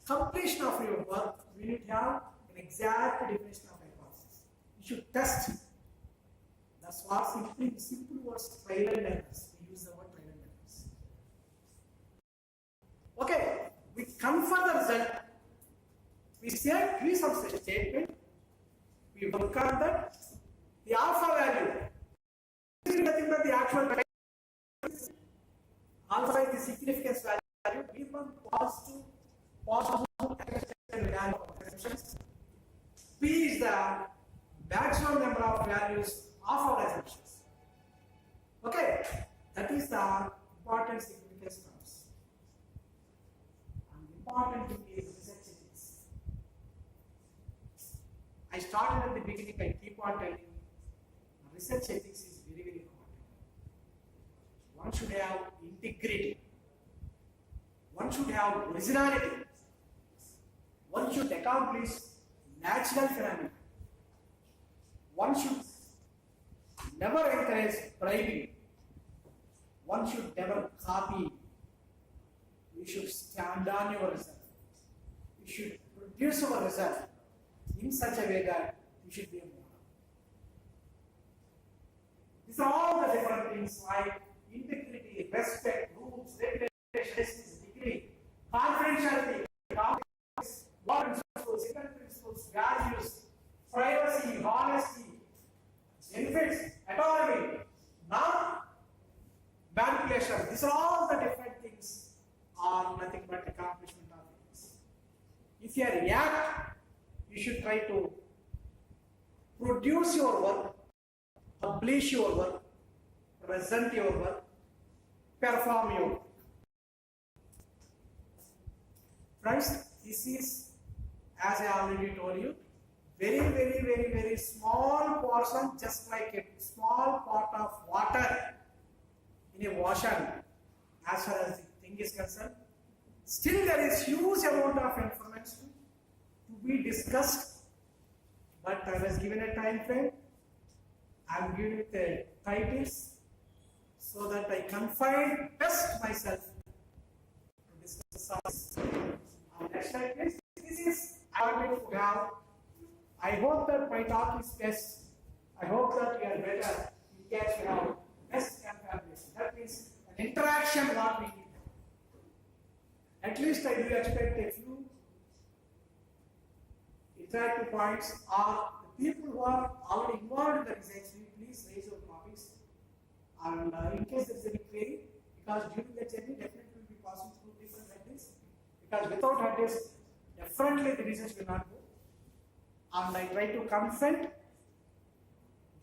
B: completion of your work, we need to have an exact definition of hypothesis. You should test. That's what simple words, trial and errors. We use the word trial and errors. Okay, we confirm the result. We say three of the statement. We work on that. The alpha value is nothing but the actual value. Alpha is the significance value. We want positive value of assumptions. P is the maximum number of values of our assumptions. Okay, that is the important significance terms. And important thing is research ethics. I started at the beginning, I keep on telling you, research ethics is very, very important. One should have integrity. One should have originality. One should accomplish natural phenomena. One should never encourage bribing. One should never copy. You should stand on your result. You should produce your result in such a way that you should be a model. These are all the different things like integrity, respect, rules, regulations, degree, confidentiality, what principles, second principles, values, privacy, honesty, benefits, autonomy, non-manipulation. These are all the different things are nothing but accomplishment of things. If you are ACT, you should try to produce your work, publish your work, present your work, perform your work. Friends, this is, as I already told you, very small portion, just like a small pot of water in a ocean, as far as the thing is concerned. Still, there is huge amount of information to be discussed, but I was given a time frame. I am giving the titles so that I confine best myself to discuss this. Next slide, please. This is I want to have. I hope that my talk is best. I hope that we are better. You guys will have best confabulation. That means an interaction what we need. At least I do expect a few interactive points, or the people who are already involved in the research, please raise your topics. And in case there is any query, because during the journey definitely will be passing through different headings. Because without headings, definitely the research will not go. And I try to confront,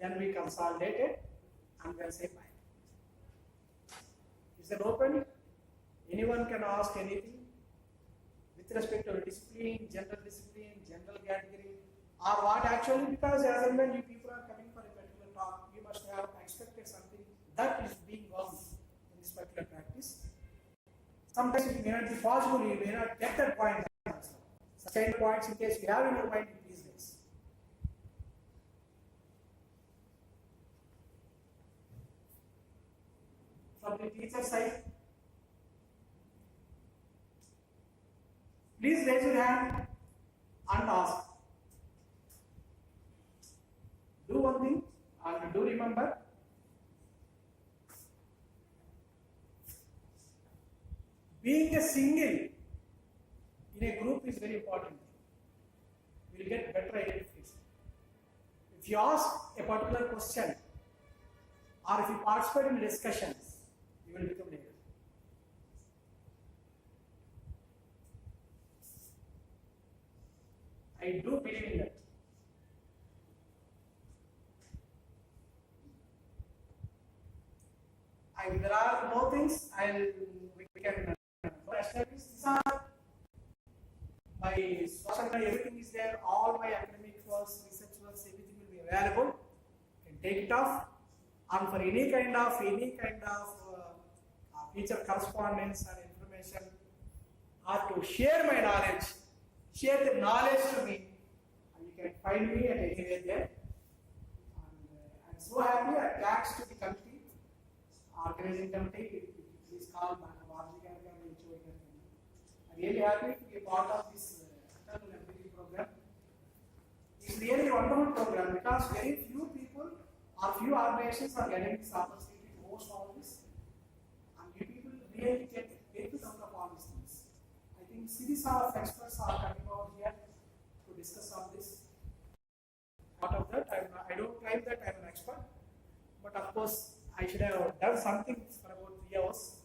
B: then we consolidate it, and we'll say bye. Is it open? Anyone can ask anything with respect to discipline, general category, or what actually, because as and when you people are coming for a particular talk, you must have expected something that is being done in this particular practice. Sometimes it may not be possible, you may not get that point. Such kind of points, in case you have in your mind, please raise. From the teacher side, please raise your hand and ask. Do one thing, and do remember, being a single in a group is very important. You will get better identification. If you ask a particular question, or if you participate in discussions, you will become leader. I do believe in that. There are no things we can establish. These are my social media, everything is there. All my academic works, research works, everything will be available. You can take it off, and for any kind of future correspondence or information, or to share my knowledge, share the knowledge to me, and you can find me at anywhere there. And I'm so happy. Thanks to the committee, organizing committee, please call Bharati Garga and HOD. I'm really happy to be a part of this ATAL program. It's really a wonderful program because very few people or few organizations are getting this opportunity to host all this. And you people really get benefit out of all these things. I think series of experts are coming over here to discuss on this. Out of that, I don't claim that I'm an expert, but of course I should have done something for about 3 hours.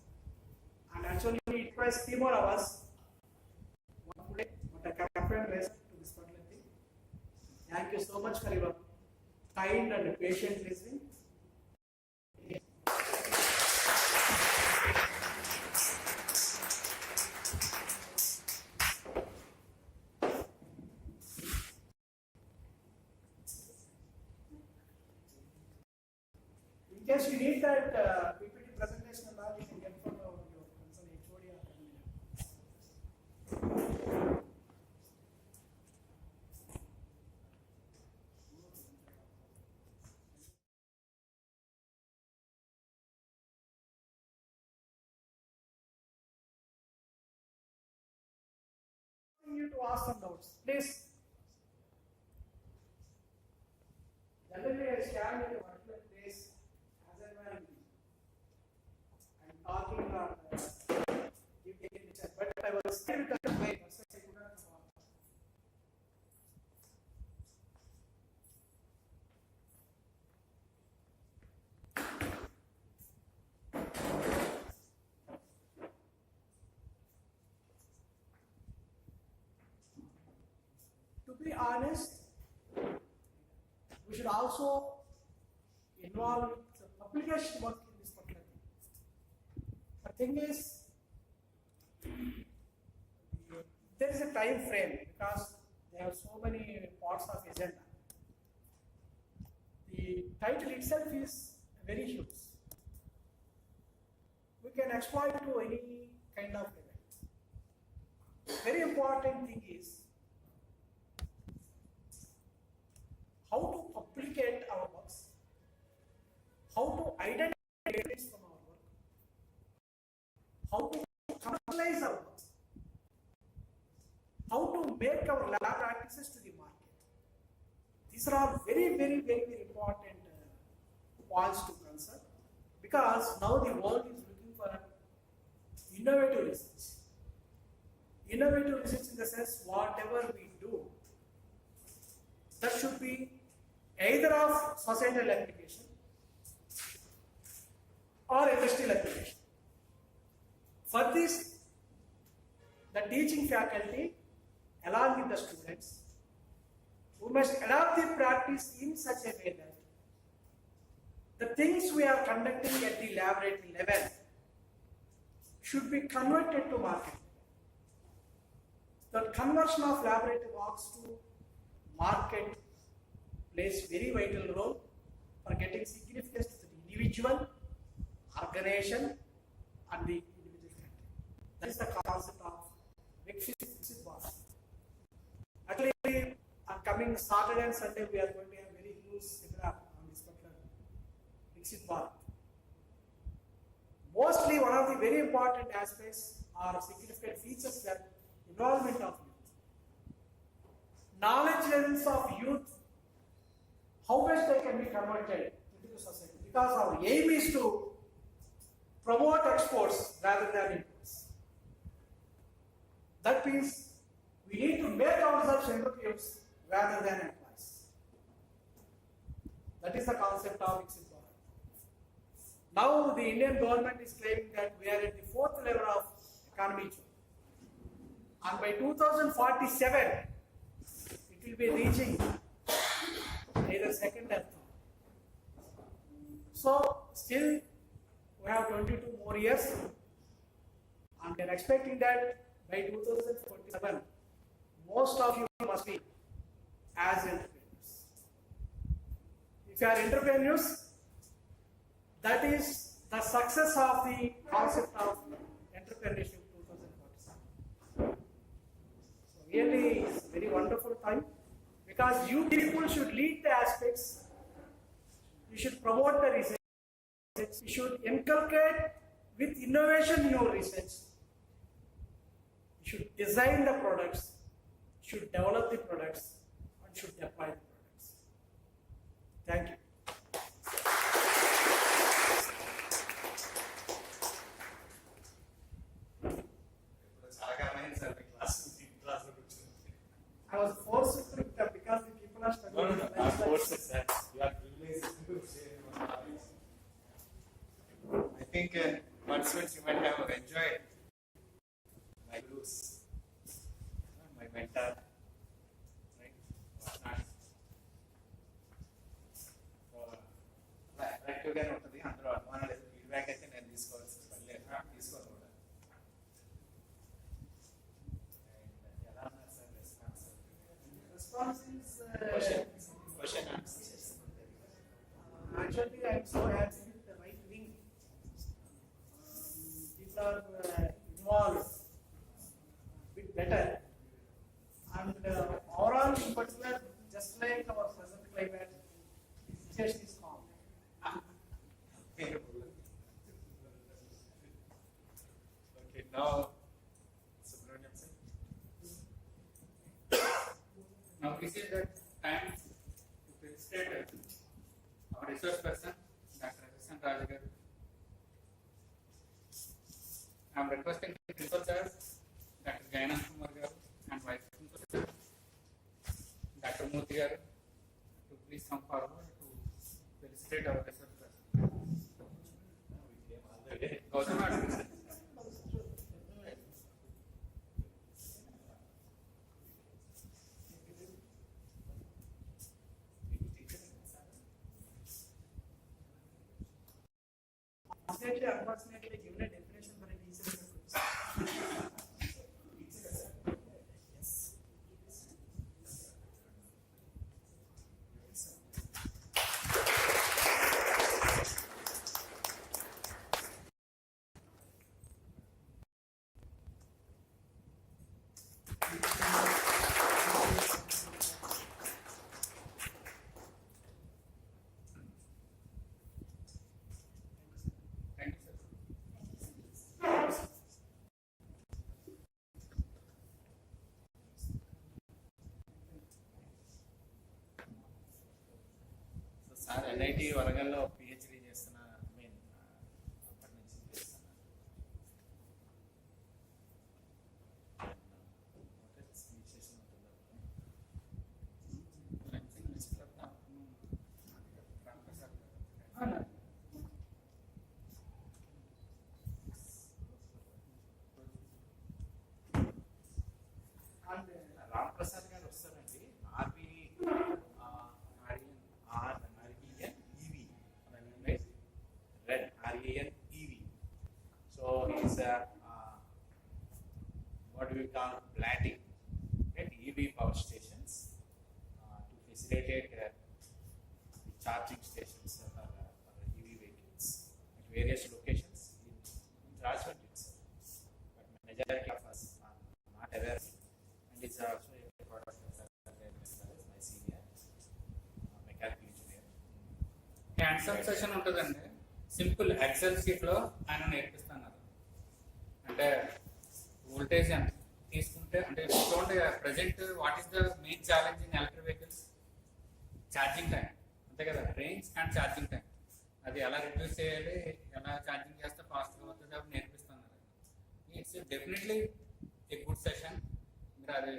B: And actually it was 3 more hours. One day, but I kept on rest to this particular thing. Thank you so much for your kind and patient listening. In case you need that PPT presentation and all, you can get from your concerned HOD or convener. You to ask some notes, please. Generally, I stand in a particular place as and when I'm talking or giving a lecture, but I was still at the way, that's why I could not come on. To be honest, we should also involve the publication work in this particular thing. The thing is, there is a time frame because there are so many parts of agenda. The title itself is very huge. We can exploit to any kind of event. Very important thing is how to publicate our works, how to identify evidence from our work, how to commercialize our works, how to make our lab practices to the market. These are all very, very, very, very important points to consider because now the world is looking for innovative research. Innovative research in the sense whatever we do, that should be either of societal application or industrial application. For this, the teaching faculty, along with the students, we must adopt the practice in such a way that the things we are conducting at the laboratory level should be converted to market. The conversion of laboratory works to market plays very vital role for getting significance to the individual, organization, and the individual country. That is the concept of Viksit Bharat. Actually, on coming Saturday and Sunday, we are going to have a very huge seminar on this particular Viksit Bharat. Mostly, one of the very important aspects or significant features that involvement of youth. Knowledge levels of youth, how much they can be converted into the society. Because our aim is to promote exports rather than imports. That means we need to make ourselves entrepreneurs rather than employees. That is the concept of Viksit Bharat. Now the Indian government is claiming that we are at the 4th level of economy. And by 2047, it will be reaching either second or third. So still we have 22 more years, and we are expecting that by 2047, most of you must be as entrepreneurs. If you are entrepreneurs, that is the success of the concept of entrepreneurship 2047. So really it's a very wonderful time because you people should lead the aspects, you should promote the research, you should inculcate with innovation your research, you should design the products, you should develop the products, and should deploy the products. Thank you. I was forced to because the people are struggling.
D: No, not forced, sir. You are privileged to share your knowledge. I think participants, you might have enjoyed my gurus, my mentor, right? యాక్టివ్గానే ఉంటుంది, అందరూ అనుమానాలు feedback అయితే నేను తీసుకోవాల్సి తీసుకోవాలి కూడా. ఎలా ఉన్నారు sir response?
B: Response is
D: Question answers.
B: actually I am so happy with the right wing. People are involved a bit better, and overall in particular, just like our present climate, the situation is calm.
D: Okay, now Subramaniam sir.
A: Now this is the time to felicitate our resource person, Dr. Krishnan Raju garu. I am requesting the principal sir, Dr. Jayanand Kumar garu, and vice principal sir, Dr. Murthy garu, to please come forward to felicitate our resource person.
D: We came all the way.
A: Gautam Madam.
B: Unfortunately, given a definition for a teacher.
A: Thank you, sir.
D: So sir NIT వరంగల్లో PhD చేస్తున్న అప్పటి నుంచి చేస్తున్నా. విశేషం ఉంటుందా? రామప్రసాద్ గారు వస్తారండి. RENEV. So he's what we call planting at EV power stations to facilitate the charging stations for EV vehicles at various locations in Rajkot itself. But majority of us are not aware, and it's also a product of my senior mechanical engineer.
A: Handsome session ఉంటుందండి. Simple XL sheet లో ఆయన నేర్పిస్తున్నారు. అంటే voltage ఎంత తీసుకుంటే అంటే చూడండి present what is the main challenge in electric vehicles? Charging time, అంతే కదా, రేంజ్ అండ్ ఛార్జింగ్ టైం. అది ఎలా రిడ్యూస్ చేయాలి, ఎలా ఛార్జింగ్ చేస్తే ఫాస్ట్గా అవుతుంది అవి నేర్పిస్తున్నారు. It's definitely a good session. మీరు అది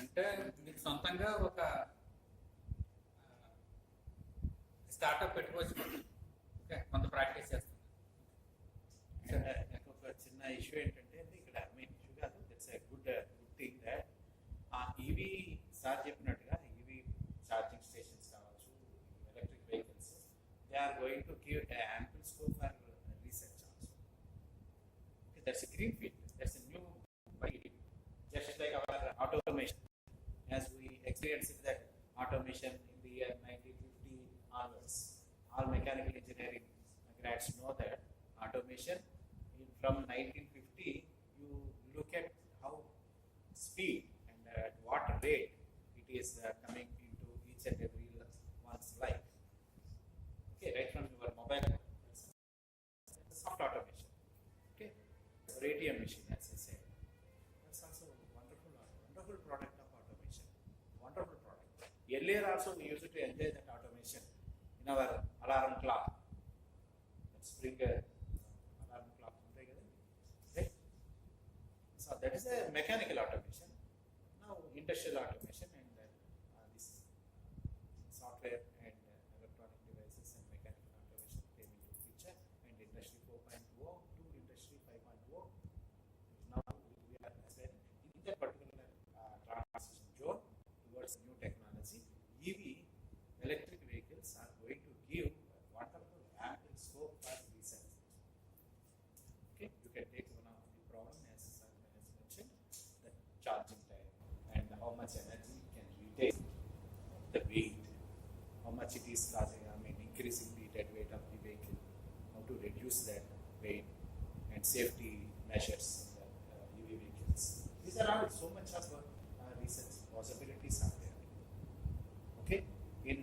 A: అంటే మీరు సొంతంగా ఒక స్టార్ట్అప్ పెట్టుకోవచ్చు. ఓకే, కొంత ప్రాక్టీస్ చేస్తాం.
D: నాకు ఒక చిన్న ఇష్యూ ఏంటంటే ఇక్కడ ఇష్యూ కాదు, that's a good thing that EV sir చెప్పినట్టుగా ఈవీ ఛార్జింగ్ స్టేషన్స్ కావచ్చు, electric vehicles, they are going to give ample scope for research also. Okay, that's a green field, that's a new field, just like our automation, as we experienced that automation in the year 1950 onwards. All mechanical engineering grads know that automation from 1950, you look at how speed and at what rate it is coming into each and every one's life. Okay, right from your mobile phone, soft automation. Okay, your ATM machine, as I said, that's also wonderful product of automation. Wonderful product. earlier also we used to enjoy that automation in our alarm clock. Spring alarm clock, right? So that is a mechanical automation. Now industrial automation and this software and electronic devices and mechanical automation came into picture, and industry 4.0 to industry 5.0. Now we are in that particular transition zone towards new technology. EV, electric vehicles, are going to give wonderful ample scope for research. Okay, you can take one of the problem as mentioned, the charging time and how much energy can retain, the weight, how much it is causing, increasing the dead weight of the vehicle, how to reduce that weight, and safety measures in the EV vehicles. These are all so much of research possibilities are there. Okay, in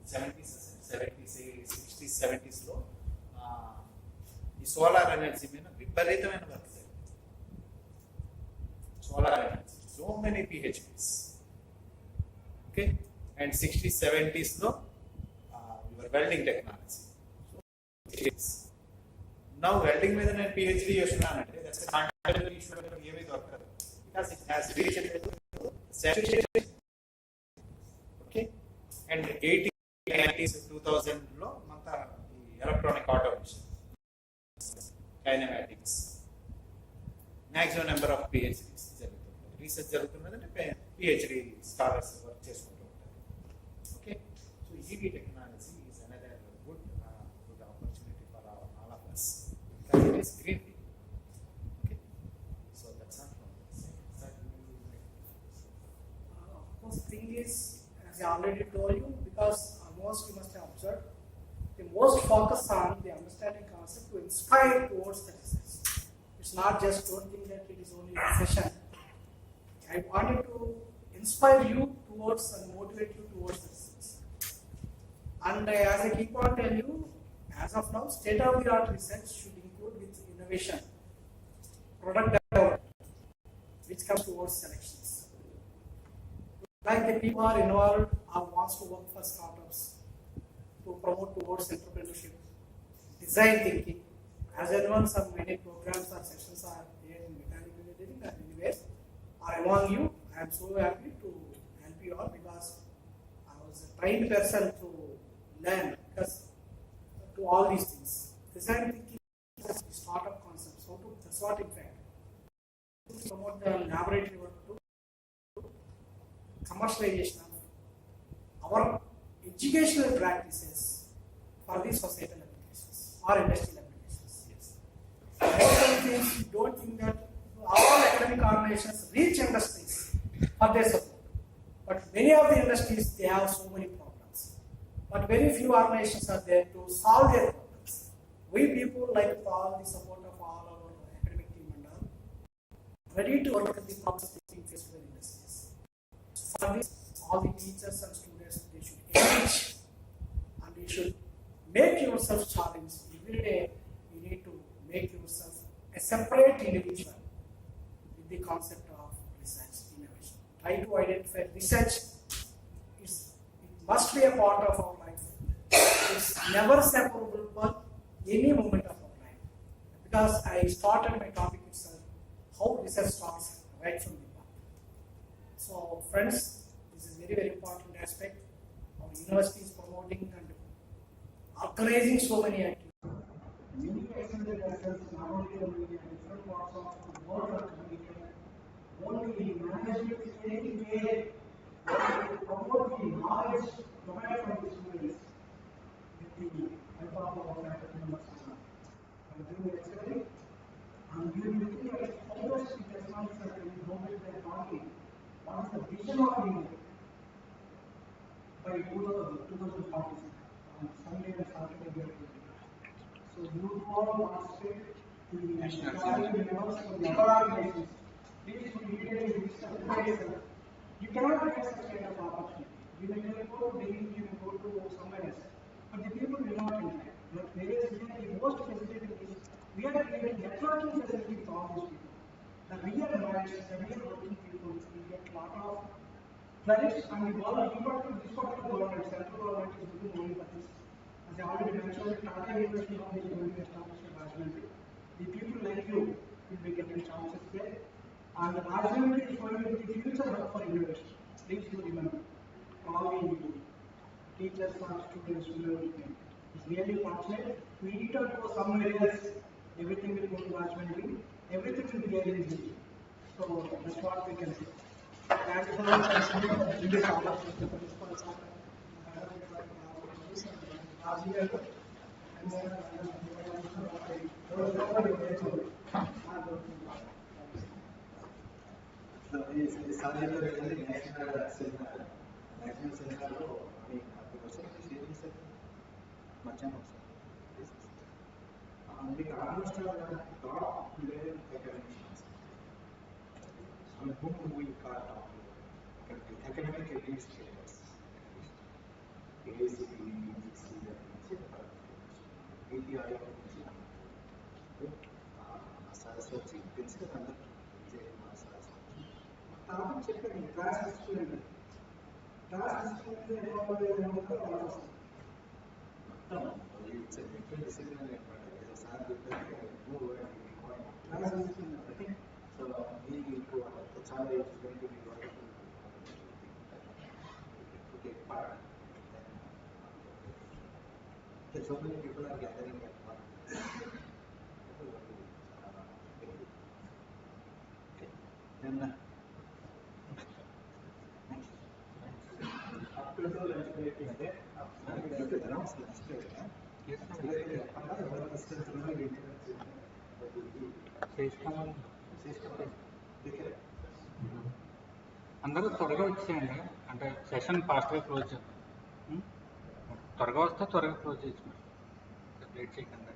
D: 70s, 60s, 70s లో ఈ solar energy మీద విపరీతమైన work జరిగింది. Solar energy, so many PhDs. Okay, and 60s, 70s లో your welding technology. నా welding మీద నేను PhD చేస్తున్నానంటే దట్స్ కాంటెంపరరీ ఇష్యూ ఏమీ దొరకదు, because it has reached saturation. Okay, and 80s, 90s, 2000 లో అంతా ఈ electronic automation, kinematics, maximum number of PhDs జరుగుతుంది. రీసెర్చ్ జరుగుతున్నదంటే PhD స్కాలర్స్ వర్క్ చేసుకుంటూ ఉంటారు. Okay, so EV technology is another good opportunity for all of us because it is green. Okay, so that's not from this.
B: Of course, thing is, as I already told you, because almost you must have observed, the most focus on the understanding concept to inspire towards the research. It's not just don't think that it is only a session. I wanted to inspire you towards and motivate you towards the research. And as I keep on telling you, as of now, state-of-the-art research should include with innovation, product development, which comes towards selections. Like the people are involved or wants to work for startups to promote towards entrepreneurship, design thinking. As anyone, some many programs or sessions are there in mechanical engineering and anyways are among you. I am so happy to help you all because I was a trained person to learn because to all these things. Design thinking is startup concepts. So to that's what in fact to promote the laboratory work to commercialization of our educational practices for the societal applications or industrial applications.
D: Yes.
B: Most of the things you don't think that all academic organizations reach industries for their support. But many of the industries, they have so many problems. But very few organizations are there to solve their problems. We people like all the support of all our academic team and all, ready to work with the problems being faced with industries. For this, all the teachers and students, they should engage and they should make yourself challenged. Every day, you need to make yourself a separate individual with the concept of research innovation. Try to identify research. It must be a part of our life. It's never separable from any moment of our life. Because I started my topic itself, how research starts right from the back. So, friends, this is very, very important aspect. Our university is promoting and organizing so many activities.
C: Many accelerated lessons not only in different parts of the world are communicated, only management is taking care to promote the knowledge provided from the students with the help of our faculty members. I'm doing excellent. And we will looking at how much the technologies are being promoted by talking. What is the vision of India by 2040? Sunday and Saturday we are doing. So you all participate in the national levels for the other organizations. Please immediately register. You cannot get such kind of opportunity. You may go to Delhi, you may go to somewhere else. But the people will not interact. But whereas the most facilitating is we are creating networking facility for all these people. The real minds, the real working people, we get a lot of
E: flourished, and the government, this particular government, central government is looking only for this. As I already mentioned, Tata University now is going to establish a Rajahmundry. The people like you will be getting chances there. And Rajahmundry is going to be the future hub for innovation. Please do remember. All the teachers or students will be it's really fortunate. We need to go somewhere else. Everything will go to Rajahmundry. Everything will be there in this. So that's what we can say. Thank you for listening to this opportunity for this person.
F: మీకు almost top level academicians on whom we call academic administrators. AICTE, ATAL, Saraswati, principal under Vijay Saraswati. Tablet చెప్పండి class తీసుకుని class తీసుకుంటే మొత్తం it's a different discipline as a sir చెప్పారు class తీసుకుని so మీకు చాలా it's going to be wonderful to take part. So many people are gathering at one. Okay. Then after the lunch break is there. You can announce the lunch break. Yes,
G: అందరూ త్వరగా వచ్చేయండి, అంటే session ఫాస్ట్గా close చేద్దాం. త్వరగా వస్తే త్వరగా close చేసి లేట్ చేయకండి.